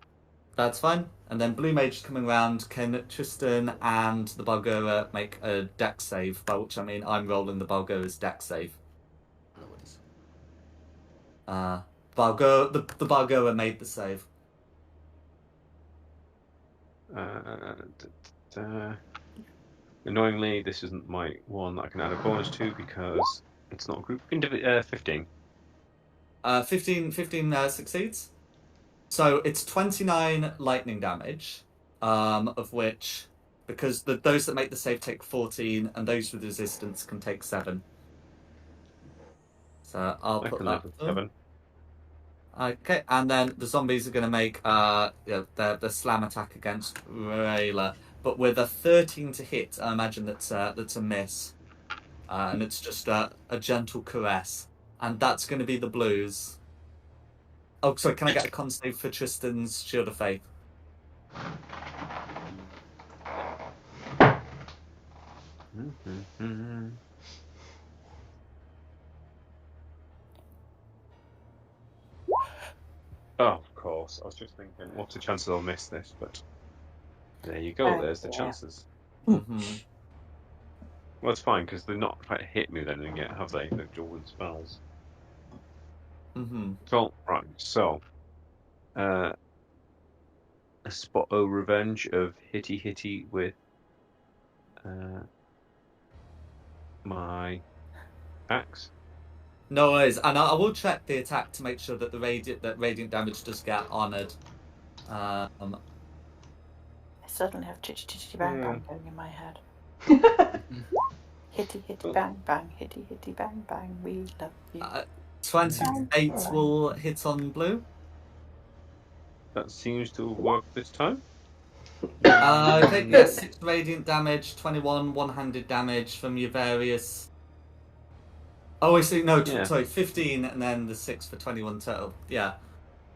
That's fine. And then blue mage coming round. Can Tristan and the Balgora make a dex save? By which I mean I'm rolling the Balgora's dex save. No worries. The Balgora made the save. Annoyingly, this isn't my one that I can add a bonus to because It's not a group. 15. 15 succeeds. So it's 29 lightning damage, of which, because those that make the save take 14, and those with resistance can take 7. So I'll I put can that live with through. 7. Okay, and then the zombies are going to make the slam attack against Rayla, but with a 13 to hit. I imagine that's a miss, and it's just a gentle caress, and that's going to be the blues. Oh, sorry, can I get a con save for Tristan's Shield of Faith? Oh, of course. I was just thinking, what's the chances I'll miss this? But there you go. Oh, There's the yeah. chances. Mm-hmm. Well, it's fine because they're not quite hit me then yet, have they? The dual spells. Mm-hmm. Cool. Right. So, a spot O revenge of hitty with my axe. No worries, and I will check the attack to make sure that the radiant damage does get honoured. I suddenly have chitty chitty bang bang going in my head. Hitty hitty bang bang, hitty hitty bang bang, we love you. 28 will hit on blue. That seems to work this time. Okay, yes, 6 radiant damage, 21 one-handed damage from your various. Oh, I see. No, Yeah. sorry, 15, and then the 6 for 21 total. Yeah.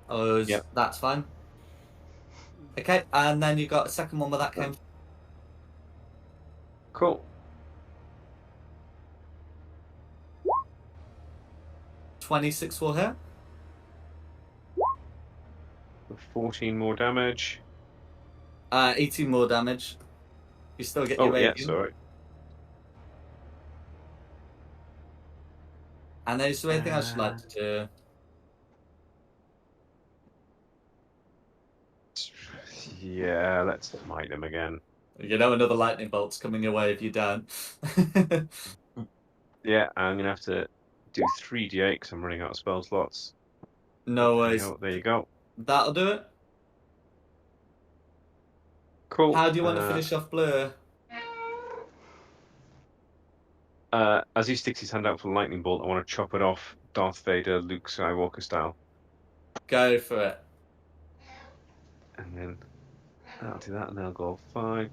Yep. That's fine. Okay, and then you got a second one where that came. Cool. 26 will hit. 14 more damage. 18 more damage. You still get your radiant. Yeah, sorry. And then is there anything else you'd like to do? Yeah, let's smite them again. You know another lightning bolt's coming your way if you don't. Yeah, I'm gonna have to do 3d8 because I'm running out of spell slots. No worries. There you go. That'll do it. Cool. How do you want to finish off Blur? As he sticks his hand out for the lightning bolt, I want to chop it off Darth Vader, Luke Skywalker style. Go for it. And then I'll do that, and then I'll go 5,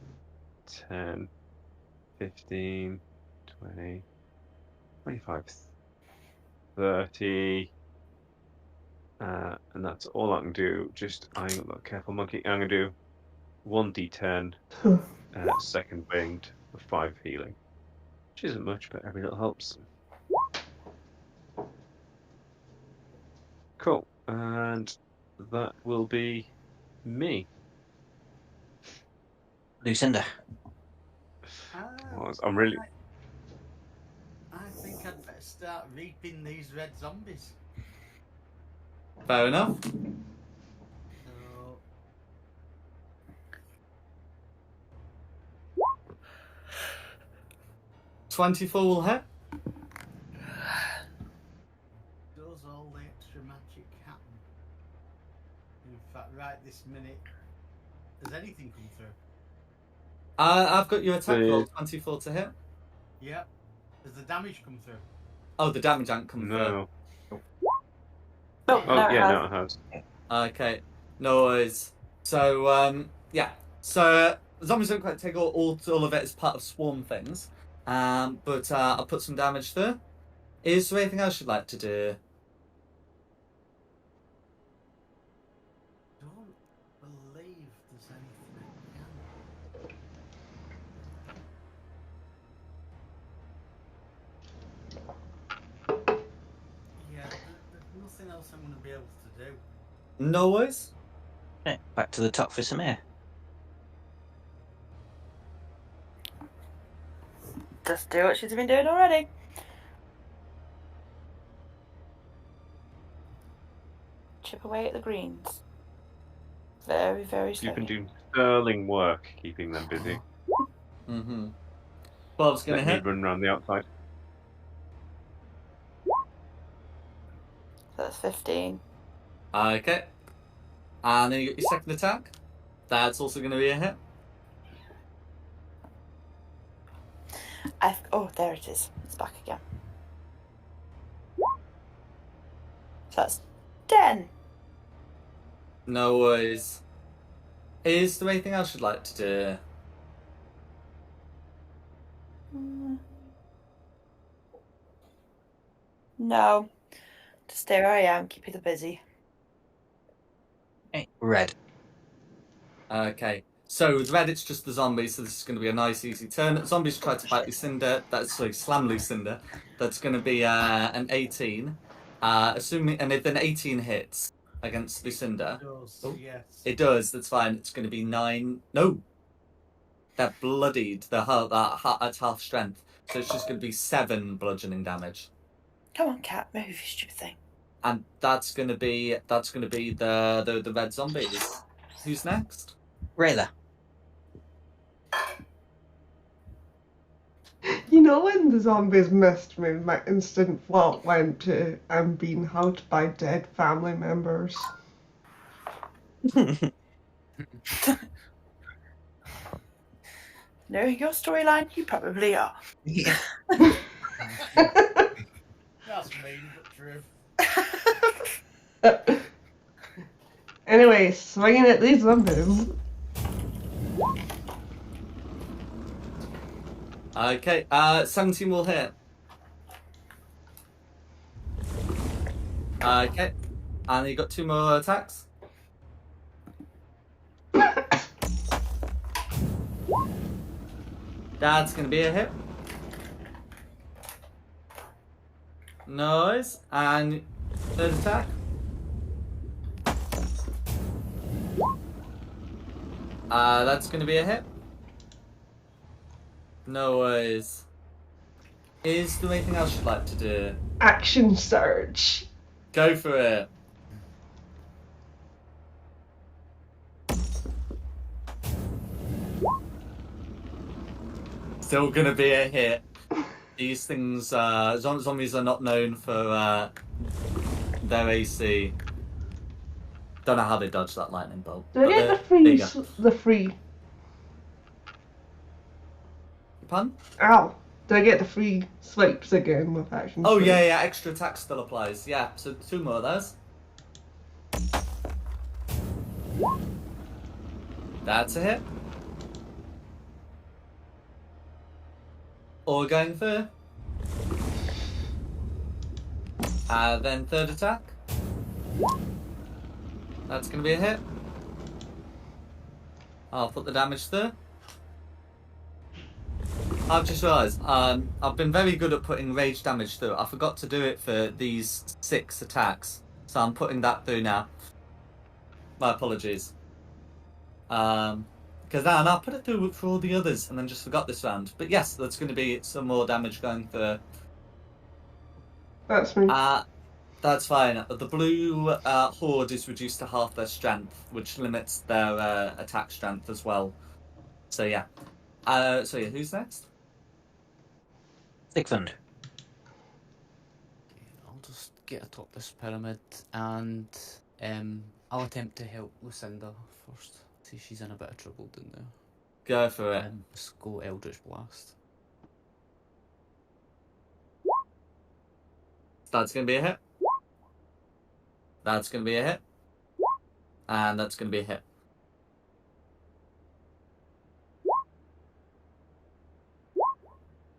10, 15, 20, 25, 30. And that's all I can do. Just, I'm a careful monkey. I'm going to do 1d10, second winged, for 5 healing. Which isn't much, but every little helps. Cool. And that will be me. Lucinda. I'm really. I think I'd better start reaping these red zombies. Fair enough. So, 24 will hit. does all the extra magic happen? In fact, right this minute, has anything come through? I've got your attack roll, 24 to hit. Yep. Has the damage come through? Oh, the damage ain't come No. No, No, it has. Okay, no worries. So, yeah. So, zombies don't quite take all of it as part of swarm things. But I'll put some damage through. Is there anything else you'd like to do? Don't believe there's anything I can. Yeah, there's nothing else I'm going to be able to do. No worries. Right, back to the top for some air. Just do what she's been doing already. Chip away at the greens. Very, very slowly. You've been doing sterling work keeping them busy. Mm-hmm. 12's gonna Let me hit. run around the outside. That's 15. Okay. And then you got your second attack. That's also going to be a hit. Oh, there it is. It's back again. So that's 10. No worries. Is there anything else you'd like to do? No. Just stay where I am, keep it busy. Hey, red. Okay. So with red, it's just the zombies, so this is going to be a nice, easy turn. Zombies try to bite Lucinda. Slam Lucinda. That's going to be an 18. Assuming, and if an 18 hits against Lucinda, Yes. it does. That's fine. It's going to be 9. No, they're bloodied. That's half strength, so it's just going to be 7 bludgeoning damage. Come on, cat, move, you stupid thing. And that's going to be the red zombies. Who's next? Rayla. You know when the zombies missed me, my instant thought went to I'm being helped by dead family members. Knowing your storyline, you probably are. Yeah. That's mean, but true. Anyway, swinging at these zombies. Okay, 17 will hit. Okay, and you got 2 more attacks. That's going to be a hit. Nice. And third attack. That's going to be a hit. No worries. Is there anything else you'd like to do? Action surge. Go for it. Still gonna be a hit. These things, zombies are not known for their AC. Don't know how they dodged that lightning bolt. Do I get the free? Pun? Ow. Do I get the free swipes again with action Oh surge? yeah, extra attack still applies. Yeah, so 2 more of those. That's a hit. Or going for. Then third attack. That's going to be a hit. I'll put the damage through. I've just realised, I've been very good at putting rage damage through. I forgot to do it for these 6 attacks, so I'm putting that through now. My apologies. Because I'll put it through for all the others, and then just forgot this round. But yes, there's going to be some more damage going through. That's me. That's fine. The blue horde is reduced to half their strength, which limits their attack strength as well. So yeah. Who's next? Sigmund. Okay, I'll just get atop this pyramid and I'll attempt to help Lucinda first. See, she's in a bit of trouble down there. Go for it. Let's go Eldritch Blast. That's going to be a hit. That's going to be a hit. And that's going to be a hit.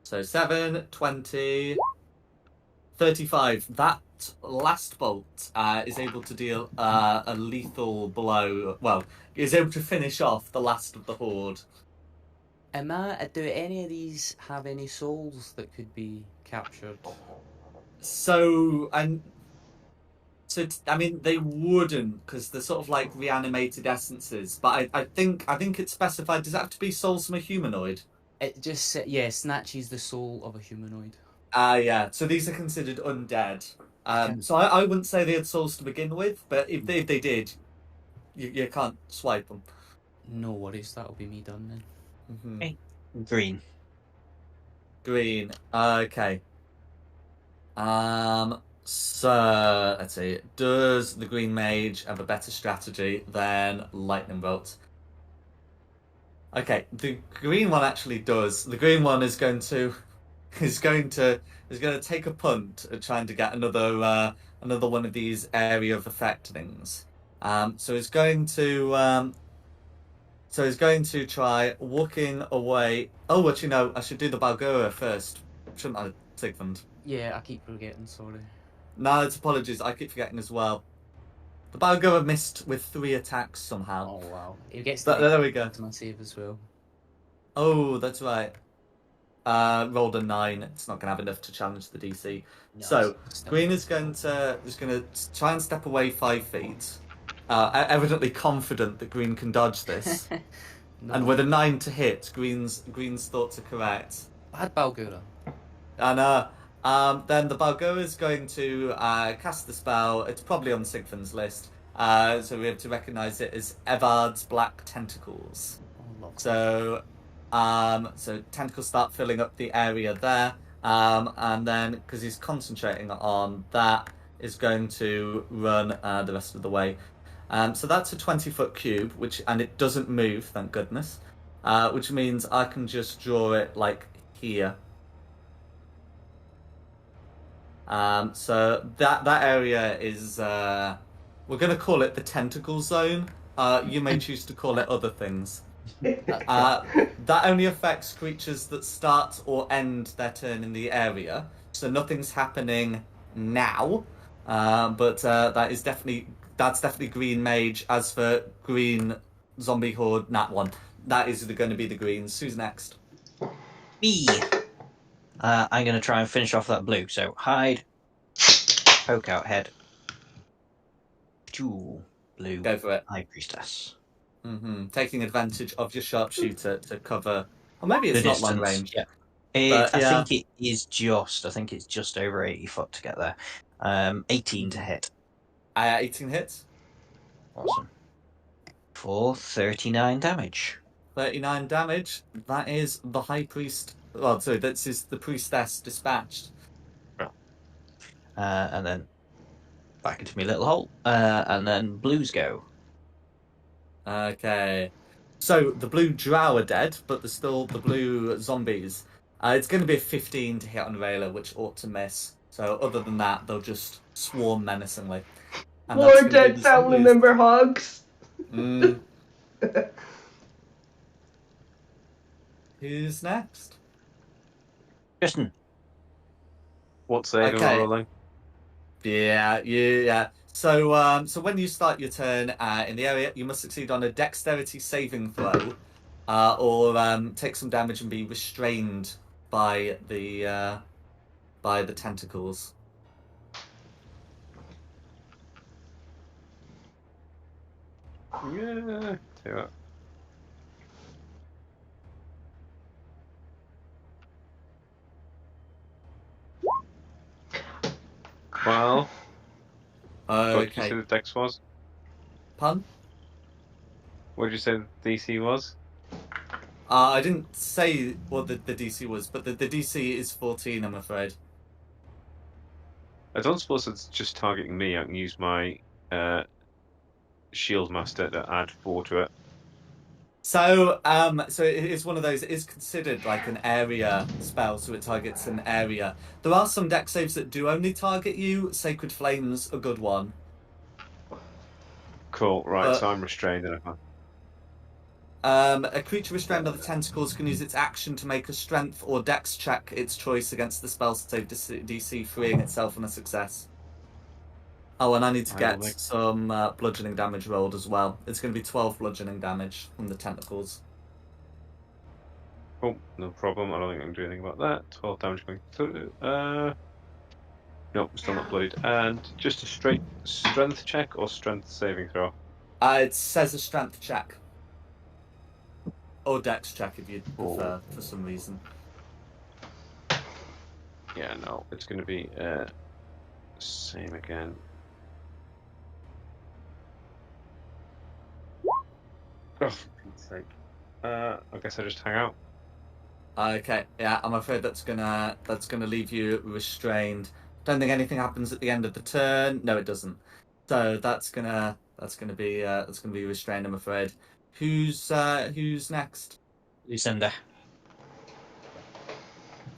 So 7, 20, 35. That last bolt is able to deal a lethal blow. Well, is able to finish off the last of the horde. Do any of these have any souls that could be captured? I mean, they wouldn't, because they're sort of like reanimated essences. But I think it's specified. Does it have to be souls from a humanoid? It just snatches the soul of a humanoid. Yeah. So these are considered undead. So I wouldn't say they had souls to begin with, but if they did, you can't swipe them. No worries, that'll be me done then. Mm-hmm. Hey. Green. Green. Okay. So let's see. Does the green mage have a better strategy than lightning bolt? Okay, the green one actually does. The green one is going to is going to take a punt at trying to get another one of these area of effect things. So he's going to try walking away. Oh, but I should do the Balgora first, shouldn't I, Sigmund? Yeah, I keep forgetting, sorry. No, it's apologies. I keep forgetting as well. The Balgora missed with 3 attacks somehow. Oh, wow. It gets There we go. to my save as well. Oh, that's right. Rolled a 9. It's not going to have enough to challenge the DC. No, So it's still- Green is going to try and step away 5 feet. Evidently confident that Green can dodge this. No. And with a 9 to hit, Green's thoughts are correct. Bad Balgura. And then the Balgora is going to cast the spell. It's probably on Sigfund's list. So we have to recognise it as Evard's Black Tentacles. Oh, lovely. So tentacles start filling up the area there. And then, because he's concentrating on that, is going to run the rest of the way. So that's a 20-foot cube, and it doesn't move, thank goodness. Which means I can just draw it like here. So that area is we're going to call it the tentacle zone. You may choose to call it other things. That only affects creatures that start or end their turn in the area. So nothing's happening now. But that's definitely green mage. As for green zombie horde, nat one. That is going to be the greens. Who's next? Me. I'm going to try and finish off that blue. So hide, poke out head. Blue. Go for it. High priestess. Taking advantage of your sharpshooter to cover. Or maybe it's The not long distance, range. yeah. But, I think it is just. I think it's just over 80 foot to get there. 18 to hit. 18 hits. Awesome. For 39 damage. 39 damage. That is the high priest. Well, sorry, that is the priestess dispatched. And then back into my little hole. And then blues go. Okay. So the blue drow are dead, but there's still the blue zombies. It's going to be a 15 to hit on Rayla, which ought to miss. So other than that, they'll just swarm menacingly. And that's More gonna be dead the family zombies. member hugs. Who's next? Justin. What saving Okay. rolling? Yeah. So when you start your turn in the area, you must succeed on a dexterity saving throw, or take some damage and be restrained by the tentacles. Yeah, tell you what. Well, what did you say Okay. the dex was? Pun? What did you say the DC was? I didn't say what the DC was, but the DC is 14, I'm afraid. I don't suppose it's just targeting me. I can use my Shield Master to add 4 to it. So it's one of those. It is considered like an area spell, so it targets an area. There are some dex saves that do only target you. Sacred Flame's a good one. Cool, right, But- so I'm restrained and I can't. A creature restrained by the tentacles can use its action to make a strength or dex check its choice against the spell save DC, freeing itself on a success. Oh, and I need to I will get make- some bludgeoning damage rolled as well. It's going to be 12 bludgeoning damage from the tentacles. Oh, no problem. I don't think I can do anything about that. 12 damage going through. Nope, still not bloodied. And just a straight strength check or strength saving throw? It says a strength check. Or dex check if you'd prefer, for some reason. Yeah, no, it's going to be same again. Oh, for Pete's sake. I guess I just hang out. Okay, yeah, I'm afraid that's gonna leave you restrained. Don't think anything happens at the end of the turn. No, it doesn't. So that's gonna be restrained, I'm afraid. Who's next? Lucinda.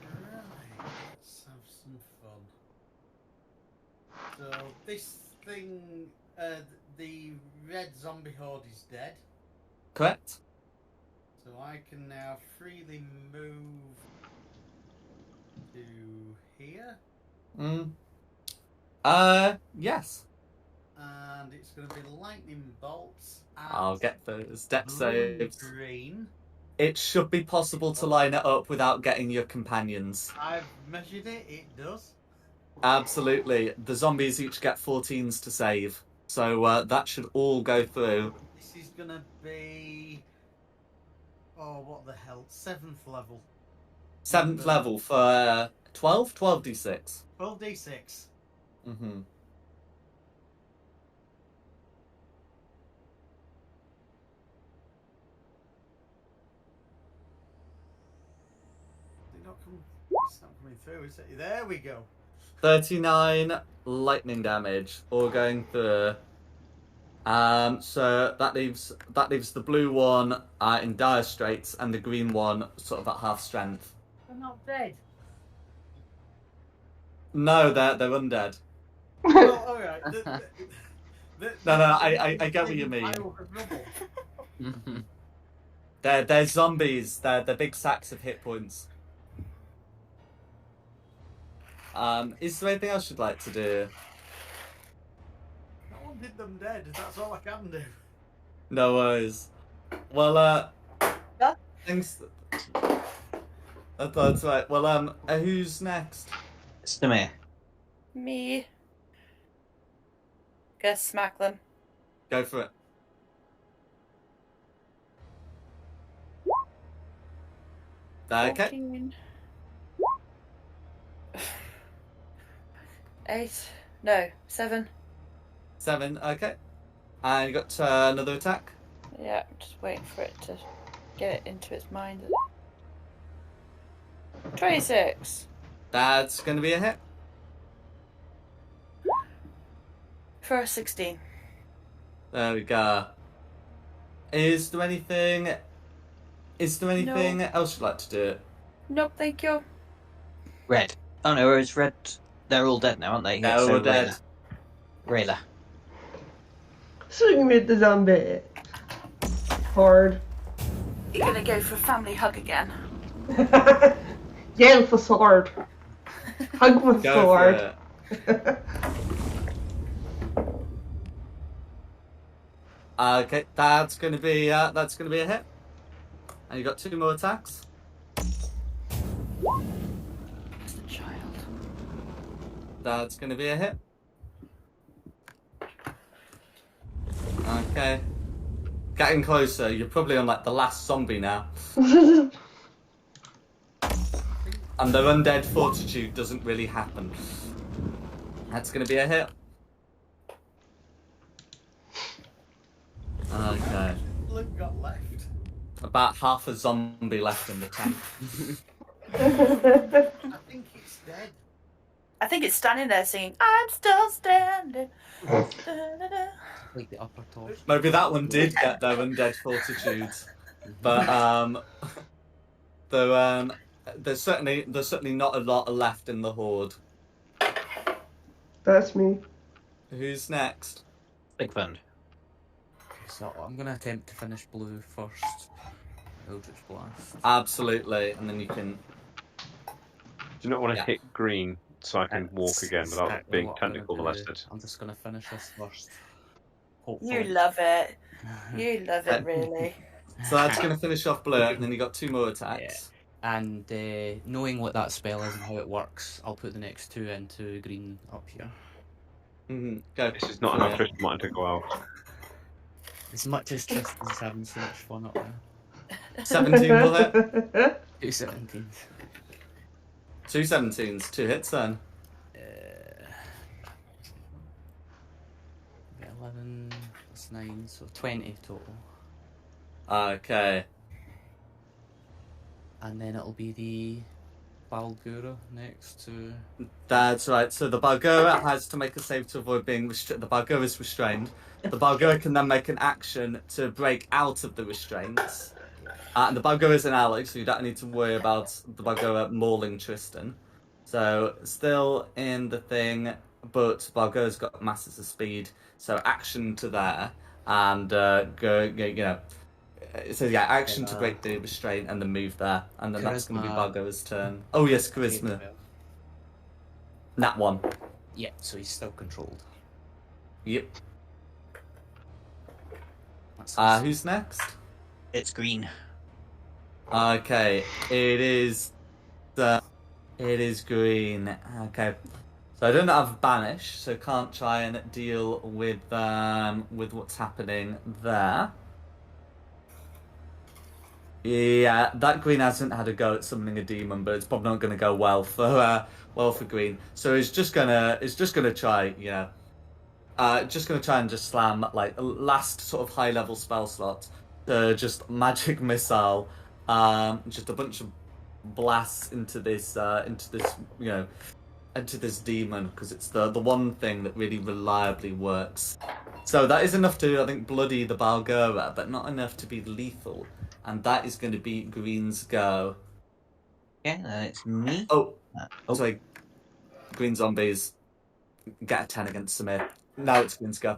Right, let's have some fun. So this thing, the red zombie horde is dead. Correct. So I can now freely move to here. Yes. And it's going to be lightning bolts. I'll get those deck saves. Green. It should be possible to line it up without getting your companions. I've measured it. It does. Absolutely. The zombies each get 14s to save. So that should all go through. This is going to be... Oh, what the hell? 7th level. 7th level for 12? 12d6. 12d6. Mm-hmm. It's not coming through, is it? There we go. 39 lightning damage, all going through. So that leaves the blue one in dire straits, and the green one sort of at half strength. They're not dead. No, they're undead. Oh, all right. No, I get what you mean. They're zombies. They're big sacks of hit points. Is there anything else you'd like to do? No one did them dead. That's all I can do. No worries. Well, Yeah. thanks. That's right. Well, who's next? It's to me. Me. Gonna smack them. Go for it. Okay. 14. 8. No, 7. 7. Okay. And you got another attack. Yeah, I'm just waiting for it to get it into its mind. 26. That's going to be a hit. For a 16. There we go. Is there anything else you'd like to do? Nope, thank you. Red. Oh no, it's red. They're all dead now, aren't they? They're all dead. Rayla. Swing with the zombie. Hard. You're gonna go for a family hug again. Yell for sword. Hug with Go sword. for it. Okay, that's gonna be a hit. And you got 2 more attacks. It's the child. That's gonna be a hit. Okay. Getting closer. You're probably on like the last zombie now. And their undead fortitude doesn't really happen. That's gonna be a hit. Okay. Luke got left. About half a zombie left in the tank. I think it's dead. I think it's standing there singing, I'm still standing. Da-da-da. Like the upper torso. Maybe that one did get their undead fortitudes. But there's certainly not a lot left in the horde. That's me. Who's next? Big Fund. So I'm gonna attempt to finish blue first. Eldritch Blast. Absolutely, and then you can. Do you not want to Yeah. hit green so I can walk again without Exactly being what I'm gonna technical do. molested? I'm just gonna finish this first. You Hopefully. love it. You love it, really. So that's going to finish off blue, and then you got 2 more attacks. And knowing what that spell is and how it works, I'll put the next 2 into green up here. Mm-hmm. Go. This is not for enough it. Tristan wanting to go out. As much as Tristan's having so much fun up there. 17 will hit. 2 17s. 2 17s, 2 hits then. 11 plus 9, so 20 total. Okay. And then it'll be the Balgura next to. That's right. So the Balgura has to make a save to avoid being restrained. The Balgura is restrained. The Balgura can then make an action to break out of the restraints. And the Balgura is an ally, so you don't need to worry about the Balgura mauling Tristan. So still in the thing, but Balgura's got masses of speed, so action to there, and it says action to break the restraint and then move there, and then that's going to be Charisma. Balgura's turn. Oh yes, charisma. Nat 1. Yeah, so he's still controlled. Yep. That's Who's next? It's green. Okay, it is green. Okay, so I don't have banish, so can't try and deal with what's happening there. Yeah, that green hasn't had a go at summoning a demon, but it's probably not going to go well for green. So it's just gonna try, just gonna try and just slam like a last sort of high level spell slot, just magic missile, just a bunch of blasts into this into this demon, because it's the one thing that really reliably works. So that is enough to, I think, bloody the Balgura, but not enough to be lethal. And that is going to be Green's go. Yeah, then it's me. Sorry. Green zombies get a 10 against Samir. Now it's Green's go.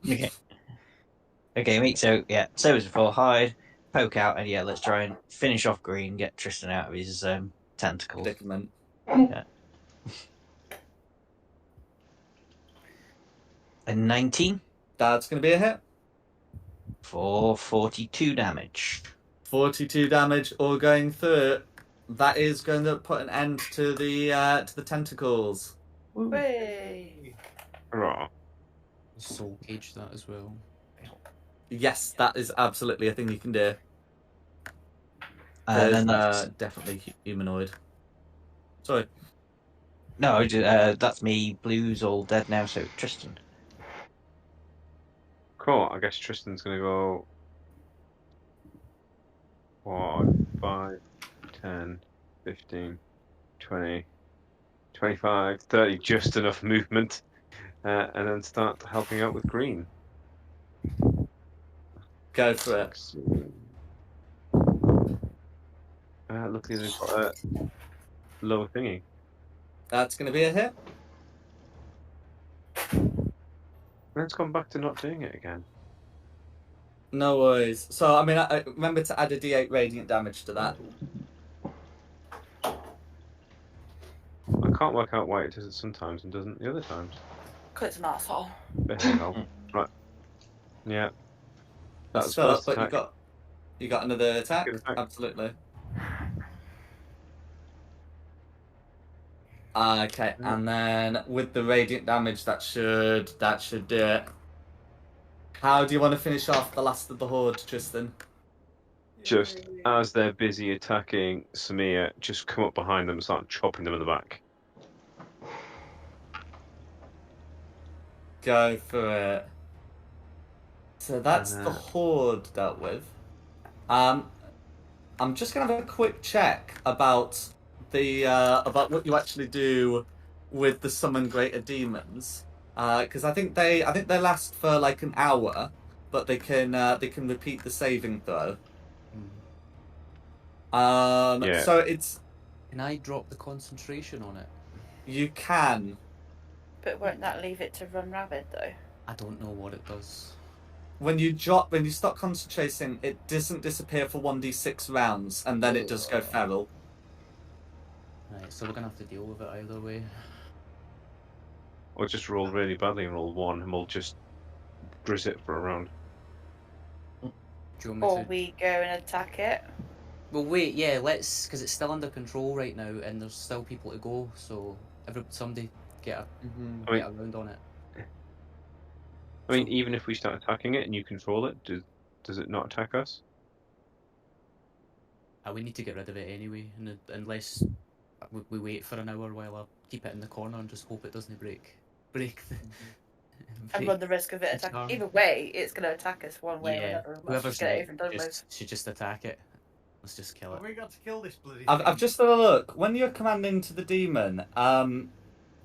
Okay. Okay, mate. So yeah, same as before. Hide, poke out, and yeah, let's try and finish off Green. Get Tristan out of his tentacles. Predicament. Yeah. A 19. That's going to be a hit. For 42 damage. 42 damage, all going through. That is going to put an end to the tentacles. Way. Hurrah. Soul cage that as well. Yes, that is absolutely a thing you can do. And then that's definitely humanoid. Sorry. no, that's me. Blue's all dead now. So Tristan. Cool. I guess Tristan's gonna go 1, 5, 10, 15, 20, 25, 30, just enough movement, and then start helping out with Green. Go for it. Luckily they've got a lower thingy. That's going to be a hit. Let's come back to not doing it again. No worries. So, I mean, I remember to add a d8 radiant damage to that. I can't work out why it does it sometimes and doesn't the other times. Because it's an asshole. But hey ho. Right. Yeah. That's So, first but attack. you got another attack? Good attack. Absolutely. Okay, and then with the radiant damage, that should do it. How do you want to finish off the last of the horde, Tristan? Just as they're busy attacking Samir, just come up behind them and start chopping them in the back. Go for it. So that's the horde dealt with. I'm just gonna have a quick check about the about what you actually do with the summon greater demons, because I think they last for like an hour, but they can repeat the saving throw. Yeah. So it's Can I drop the concentration on it? you can. But won't that leave it to run rabid though? I don't know what it does. When you stop concentrating, it doesn't disappear for 1d6 rounds, and then it does go feral. Right, so we're gonna have to deal with it either way. Or just roll really badly and roll 1 and we'll just grizz it for a round. Do you want me Or to... we go and attack it. Well, wait, yeah, let's, because it's still under control right now, and there's still people to go. So somebody get a get a round on it. I mean, even if we start attacking it and you control it, does it not attack us? We need to get rid of it anyway, and unless we wait for an hour while I keep it in the corner and just hope it doesn't break the. And run the risk of it attacking. Either way, it's going to attack us one way or another. Whoever's get it even done should just attack it. Let's just kill Have it. we got to kill this bloody I've thing? just had a look. When you're commanding to the demon,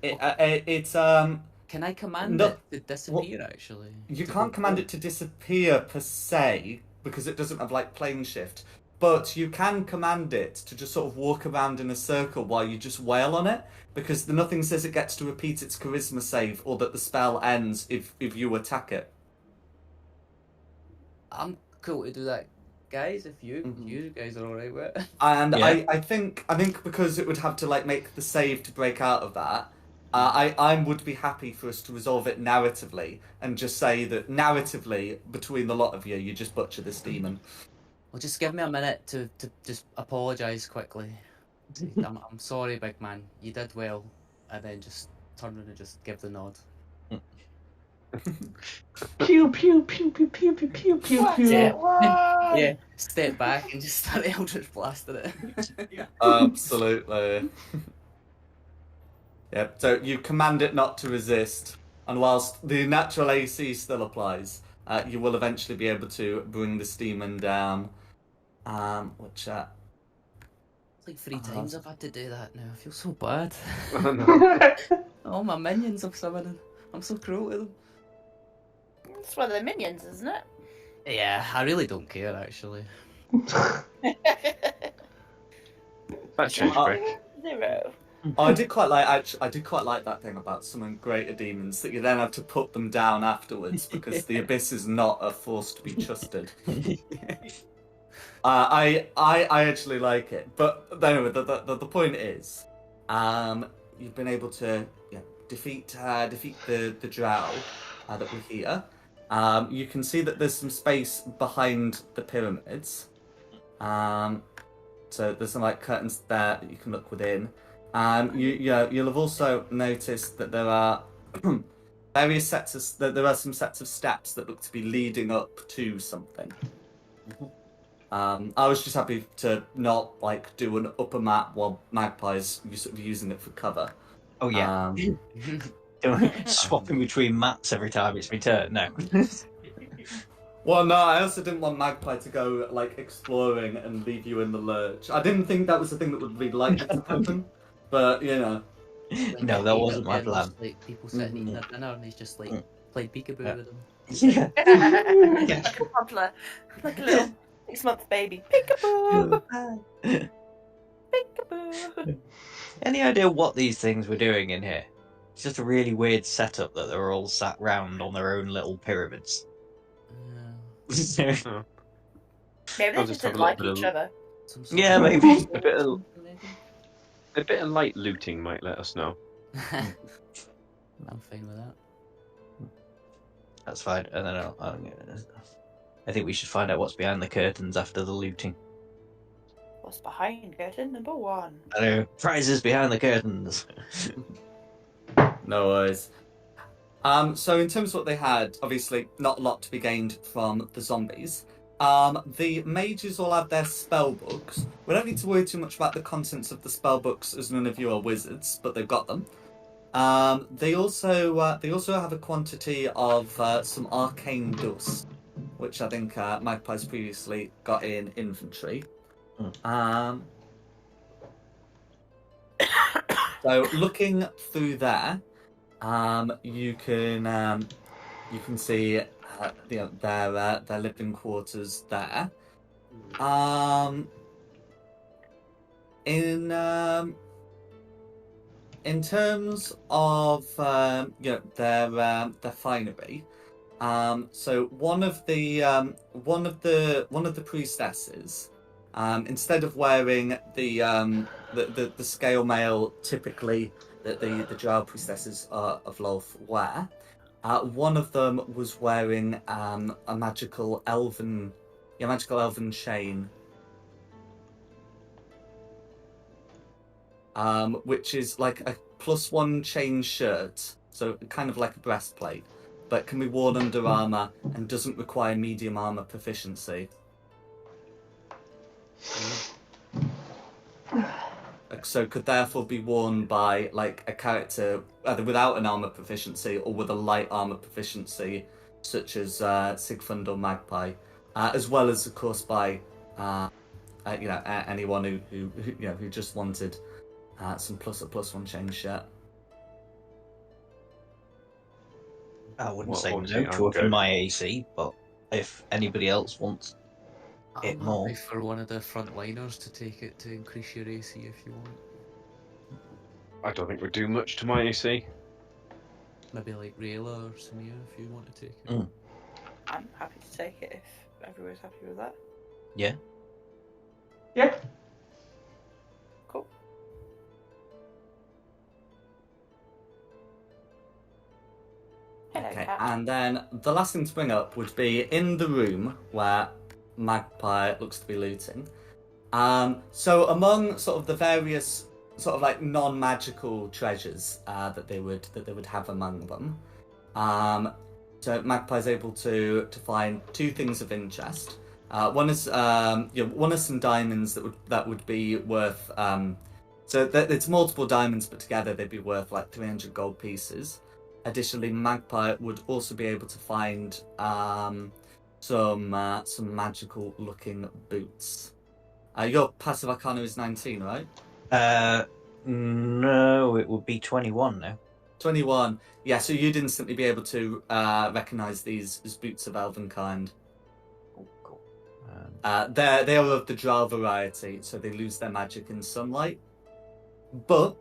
it's Can I command No, it to disappear? Actually, you to can't go command cold? it to disappear per se because it doesn't have like plane shift. But you can command it to just sort of walk around in a circle while you just wail on it, because nothing says it gets to repeat its charisma save or that the spell ends if you attack it. I'm cool to do that, guys. If you guys are alright with it. And Yeah. I think because it would have to like make the save to break out of that. I would be happy for us to resolve it narratively and just say that narratively between the lot of you just butcher this demon. Well, just give me a minute to just apologise quickly. I'm sorry, big man. You did well, and then just turn around and just give the nod. Pew pew pew pew pew pew pew pew That's pew. it, run! Yeah, step back and just start Eldritch blasting it. Absolutely. Yep. So you command it not to resist, and whilst the natural AC still applies, you will eventually be able to bring this demon down. Which It's like 3 times I've had to do that now. I feel so bad. Oh, no. All my minions I'm summoning. I'm so cruel to them. It's one of the minions, isn't it? Yeah, I really don't care actually. That changed quick. 0. I did quite like that thing about summoning greater demons that you then have to put them down afterwards because the abyss is not a force to be trusted. I actually like it, but anyway, the point is, you've been able to defeat the drow that were here. You can see that there's some space behind the pyramids. So there's some like curtains there that you can look within. You'll have also noticed that there are various there are some sets of steps that look to be leading up to something. I was just happy to not like do an upper map while Magpie's sort of using it for cover. Oh yeah. Swapping between maps every time it's my turn. No. Well, no, I also didn't want Magpie to go like exploring and leave you in the lurch. I didn't think that was the thing that would be likely to happen, but you know. No, that wasn't my plan. Just, like people sitting eating their dinner and he's just like played peekaboo with them. Yeah. Toddler, like a little 6-month baby. Peekaboo! Peekaboo! Any idea what these things were doing in here? It's just a really weird setup that they were all sat round on their own little pyramids. Oh. Maybe they I'll just just have didn't a like little bit each of- other. Yeah, maybe. A bit of light looting might let us know. I'm fine with that. That's fine. And then I think we should find out what's behind the curtains after the looting. What's behind curtain number 1? I know. Prizes behind the curtains. No worries. So in terms of what they had, obviously not a lot to be gained from the zombies. The mages all have their spell books. We don't need to worry too much about the contents of the spell books, as none of you are wizards, but they've got them. They also have a quantity of some arcane dust, which I think Magpie's previously got in inventory. So looking through there, you can see their living quarters there. In terms of their finery, so one of the priestesses, instead of wearing the scale mail typically that the drow priestesses of Lolth wear, one of them was wearing a magical elven chain, which is like a +1 chain shirt, so kind of like a breastplate, but can be worn under armor and doesn't require medium armor proficiency. So could therefore be worn by like a character either without an armor proficiency or with a light armor proficiency, such as Sigfund or Magpie, as well as of course by anyone who just wanted some +1 change shirt. I wouldn't Well, say no obviously, to I'm upping good. my AC, but if anybody else wants it I'm more, happy for one of the frontliners to take it to increase your AC if you want. I don't think we'd do much to my AC. Maybe like Rayla or Samir if you want to take it. Mm. I'm happy to take it if everyone's happy with that. yeah. Yeah. Cool. Hello, Okay, cat. and then the last thing to bring up would be in the room where Magpie looks to be looting. So among sort of the various sort of like non-magical treasures that they would have among them, so Magpie's able to find two things of interest. One is one is some diamonds that would be worth it's multiple diamonds put together. They'd be worth like 300 gold pieces. Additionally, Magpie would also be able to find some magical looking boots. Your passive arcana is 19, right? No, it would be 21 now. 21. Yeah, so you'd instantly be able to recognise these as boots of elven kind. Cool. They are of the drow variety, so they lose their magic in sunlight. But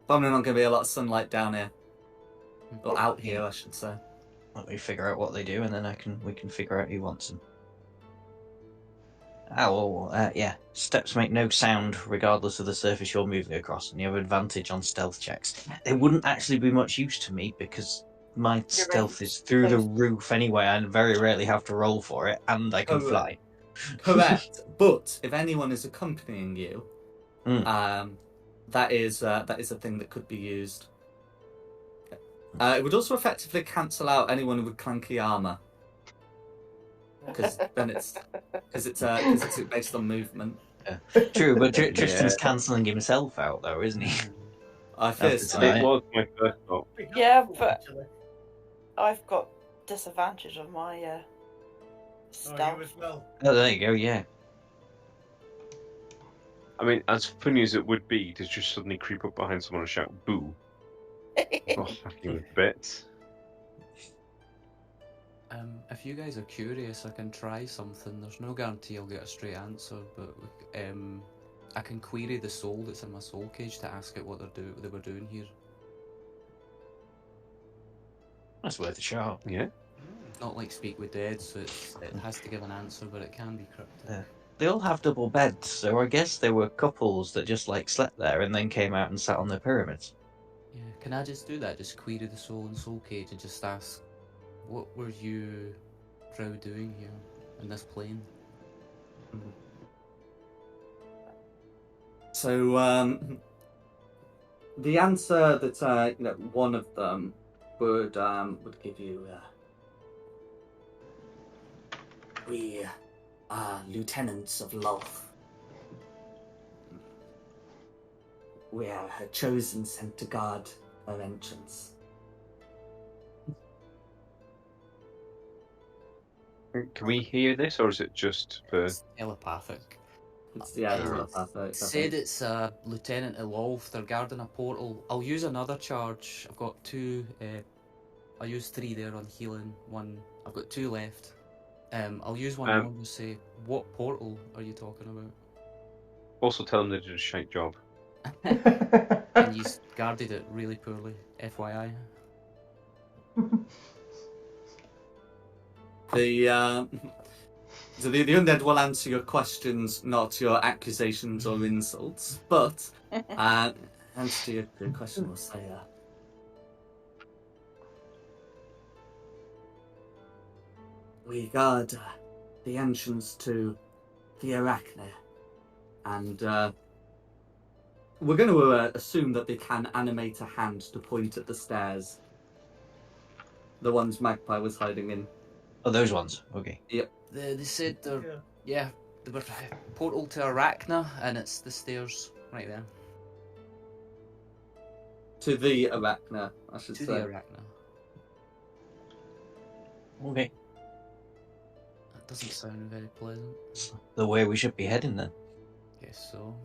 probably not going to be a lot of sunlight down here. Or out here, I should say. Let me figure out what they do, and then we can figure out who wants them. Yeah. Steps make no sound regardless of the surface you're moving across, and you have advantage on stealth checks. They wouldn't actually be much use to me because my stealth is through the roof anyway. I very rarely have to roll for it, and I can fly. Correct. But if anyone is accompanying you, that is a thing that could be used. It would also effectively cancel out anyone with clunky armor, because then it's based on movement. True, but Tristan's cancelling himself out, though, isn't he? I fear so. It was my first thought. Yeah, but I've got disadvantage on my stealth. You as well. Oh, there you go. Yeah. I mean, as funny as it would be to just suddenly creep up behind someone and shout "boo," oh, fucking with bits. If you guys are curious, I can try something. There's no guarantee I'll get a straight answer, but I can query the soul that's in my soul cage to ask it what they were doing here. That's worth a shot. Yeah. Not like Speak with Dead, so it has to give an answer, but it can be cryptic. They all have double beds, so I guess there were couples that just like slept there and then came out and sat on their pyramids. Yeah, can I just do that? Just query the soul in soul cage and just ask, what were you, Drow, doing here in this plane? So the answer that one of them would give you. We are lieutenants of Lolth. We are her chosen, sent to guard her entrance. Can we hear this, or is it just for? It's telepathic. It's telepathic. Said it's a lieutenant at Lolth. They're guarding a portal. I'll use another charge. I've got two. I'll use 3 there on healing. One. I've got 2 left. I'll use one more to say, what portal are you talking about? Also, tell them they did a shite job. And you guarded it really poorly, FYI. So the undead will answer your questions, not your accusations or insults. But answer to your question will say, we guard the entrance to the Arachne, and we're going to assume that they can animate a hand to point at the stairs. The ones Magpie was hiding in. Oh, those ones. Okay. Yep. They said they're they were portal to Arachne, and it's the stairs right there. To the Arachne, I should say. To the Arachne. Okay. I Doesn't sound very pleasant. It's the way we should be heading then. Guess so.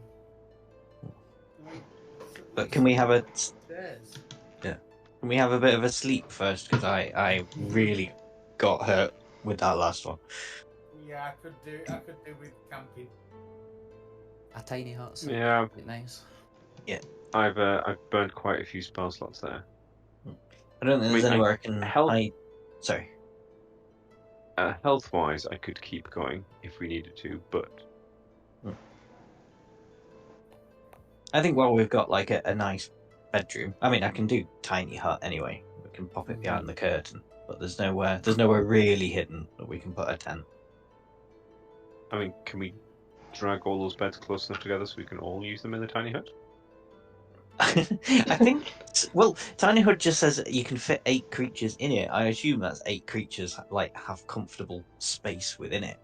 But can we have a Stairs. can we have a bit of a sleep first? Because I really got hurt with that last one. Yeah, I could do with camping. A tiny hut. Yeah. Quite nice. I've burned quite a few spell slots there. I don't think there's I mean, anywhere I can health- hide. Sorry. Health-wise, I could keep going if we needed to, but I think while we've got like a nice bedroom, I mean, I can do tiny hut anyway. We can pop it behind the curtain, but there's nowhere really hidden that we can put a tent. I mean, can we drag all those beds close enough together so we can all use them in the tiny hut? I think. Well, tiny hut just says you can fit 8 creatures in it. I assume that's 8 creatures like have comfortable space within it.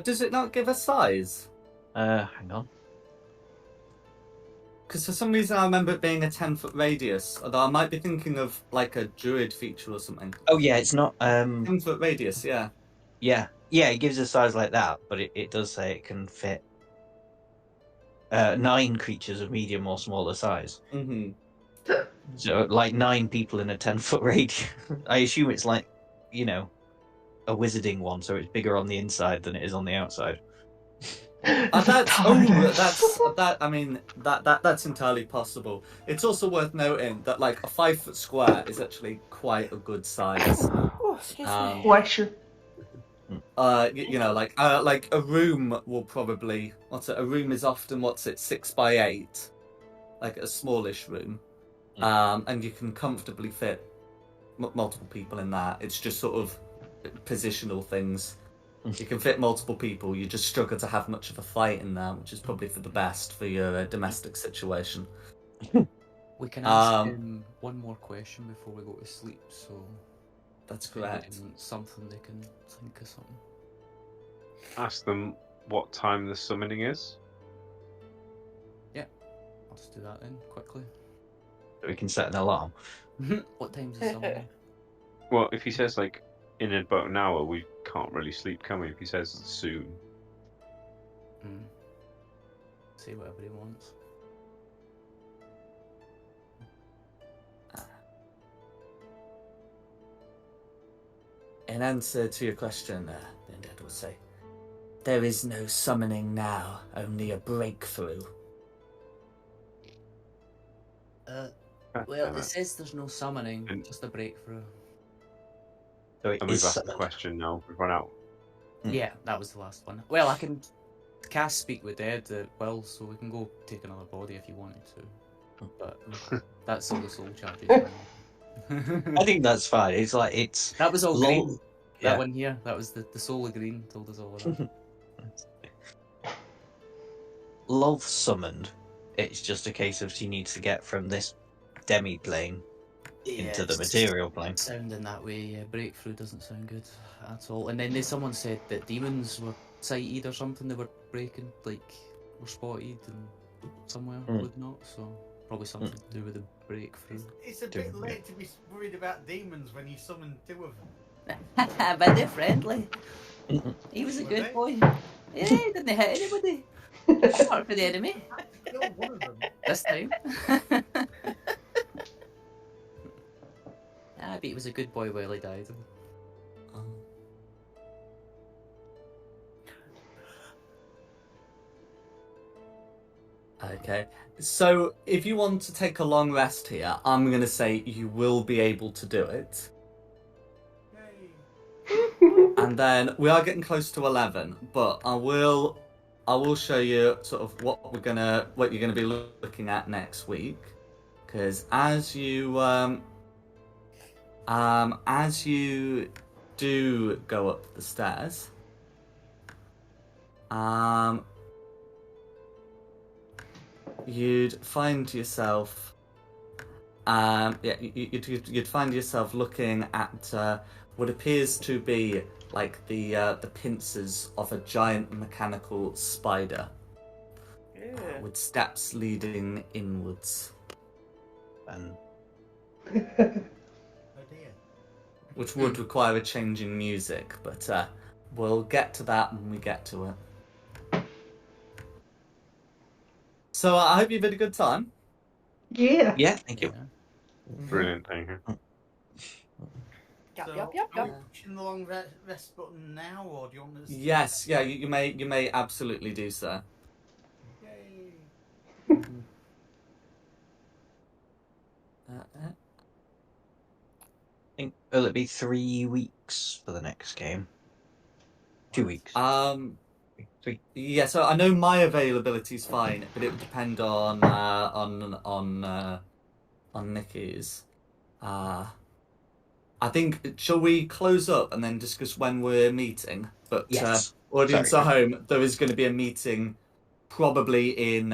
Does it not give a size? Hang on. Because for some reason I remember it being a 10-foot radius, although I might be thinking of like a druid feature or something. Oh yeah, it's not. 10-foot radius, yeah. Yeah, it gives a size like that, but it does say it can fit 9 creatures of medium or smaller size. Mm-hmm. So like 9 people in a 10-foot radius. I assume it's like, a wizarding one, so it's bigger on the inside than it is on the outside. That's entirely possible. It's also worth noting that like a 5-foot square is actually quite a good size. Oh, excuse me. Bless you. Like a room will probably a room is often 6 by 8, like a smallish room, and you can comfortably fit multiple people in that. It's just sort of positional things. You can fit multiple people. You just struggle to have much of a fight in there, which is probably for the best for your domestic situation. We can ask him one more question before we go to sleep, so That's correct. Something they can think of something. Ask them what time the summoning is. I'll just do that then, quickly. We can set an alarm. What time's the summoning? Well, if he says like in about an hour, we can't really sleep, can we? If he says soon. Say whatever he wants. In answer to your question, the undead will say, "There is no summoning now, only a breakthrough." Well, it says there's no summoning, just a breakthrough. So And we've asked the question now. We've run out. Yeah, that was the last one. Well, I can cast Speak with Dead at will, so we can go take another body if you wanted to. But that's all the soul charges. I think that's fine. It's like it's. That was all Lol- green. Yeah. That one here. That was the soul of green. Told us all of that. Love summoned. It's just a case of she needs to get from this demi plane into the material plane. Sounding that way, breakthrough doesn't sound good at all. And then someone said that demons were sighted or something. They were breaking, like were spotted and somewhere would not. So probably something to do with the breakthrough. It's a bit late to be worried about demons when you summoned 2 of them. But they're friendly. He was a Were good they? boy. Yeah, he didn't hit anybody. Not for the enemy. Killed one of them. This time. I bet he was a good boy while he died. Okay, so if you want to take a long rest here, I'm going to say you will be able to do it. And then we are getting close to 11, but I will show you sort of what you're gonna be looking at next week, because as you do go up the stairs, you'd find yourself you'd find yourself looking at what appears to be like the pincers of a giant mechanical spider, with steps leading inwards, And Oh dear. which would require a change in music, but we'll get to that when we get to it. So I hope you've had a good time. Yeah. Yeah, thank you. Brilliant, thank you. Yep, So, yep, yep, are we yep. pushing the long rest button now, or do you want us to... Yes, yeah, you may absolutely do so. Yay! I think, will it be 3 weeks for the next game? 2 weeks. 3. Yeah, so I know my availability is fine, but it would depend on Nikki's. I think, shall we close up and then discuss when we're meeting? But Yes. audience Sorry. at home, there is going to be a meeting probably in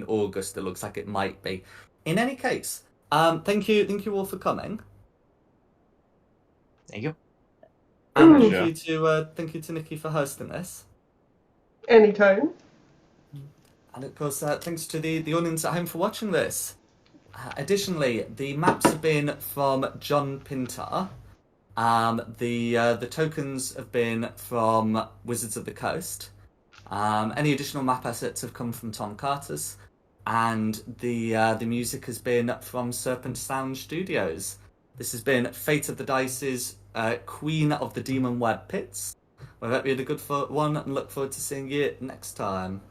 August. It looks like it might be. In any case, thank you all for coming, Thank you. and Sure. thank you to Nikki for hosting this. Anytime. And of course, thanks to the audience at home for watching this. Additionally, the maps have been from John Pintar. The tokens have been from Wizards of the Coast. Any additional map assets have come from Tom Carter's, and the music has been from Serpent Sound Studios. This has been Fate of the Dice's Queen of the Demon Web Pits. I hope you had a good one and look forward to seeing you next time.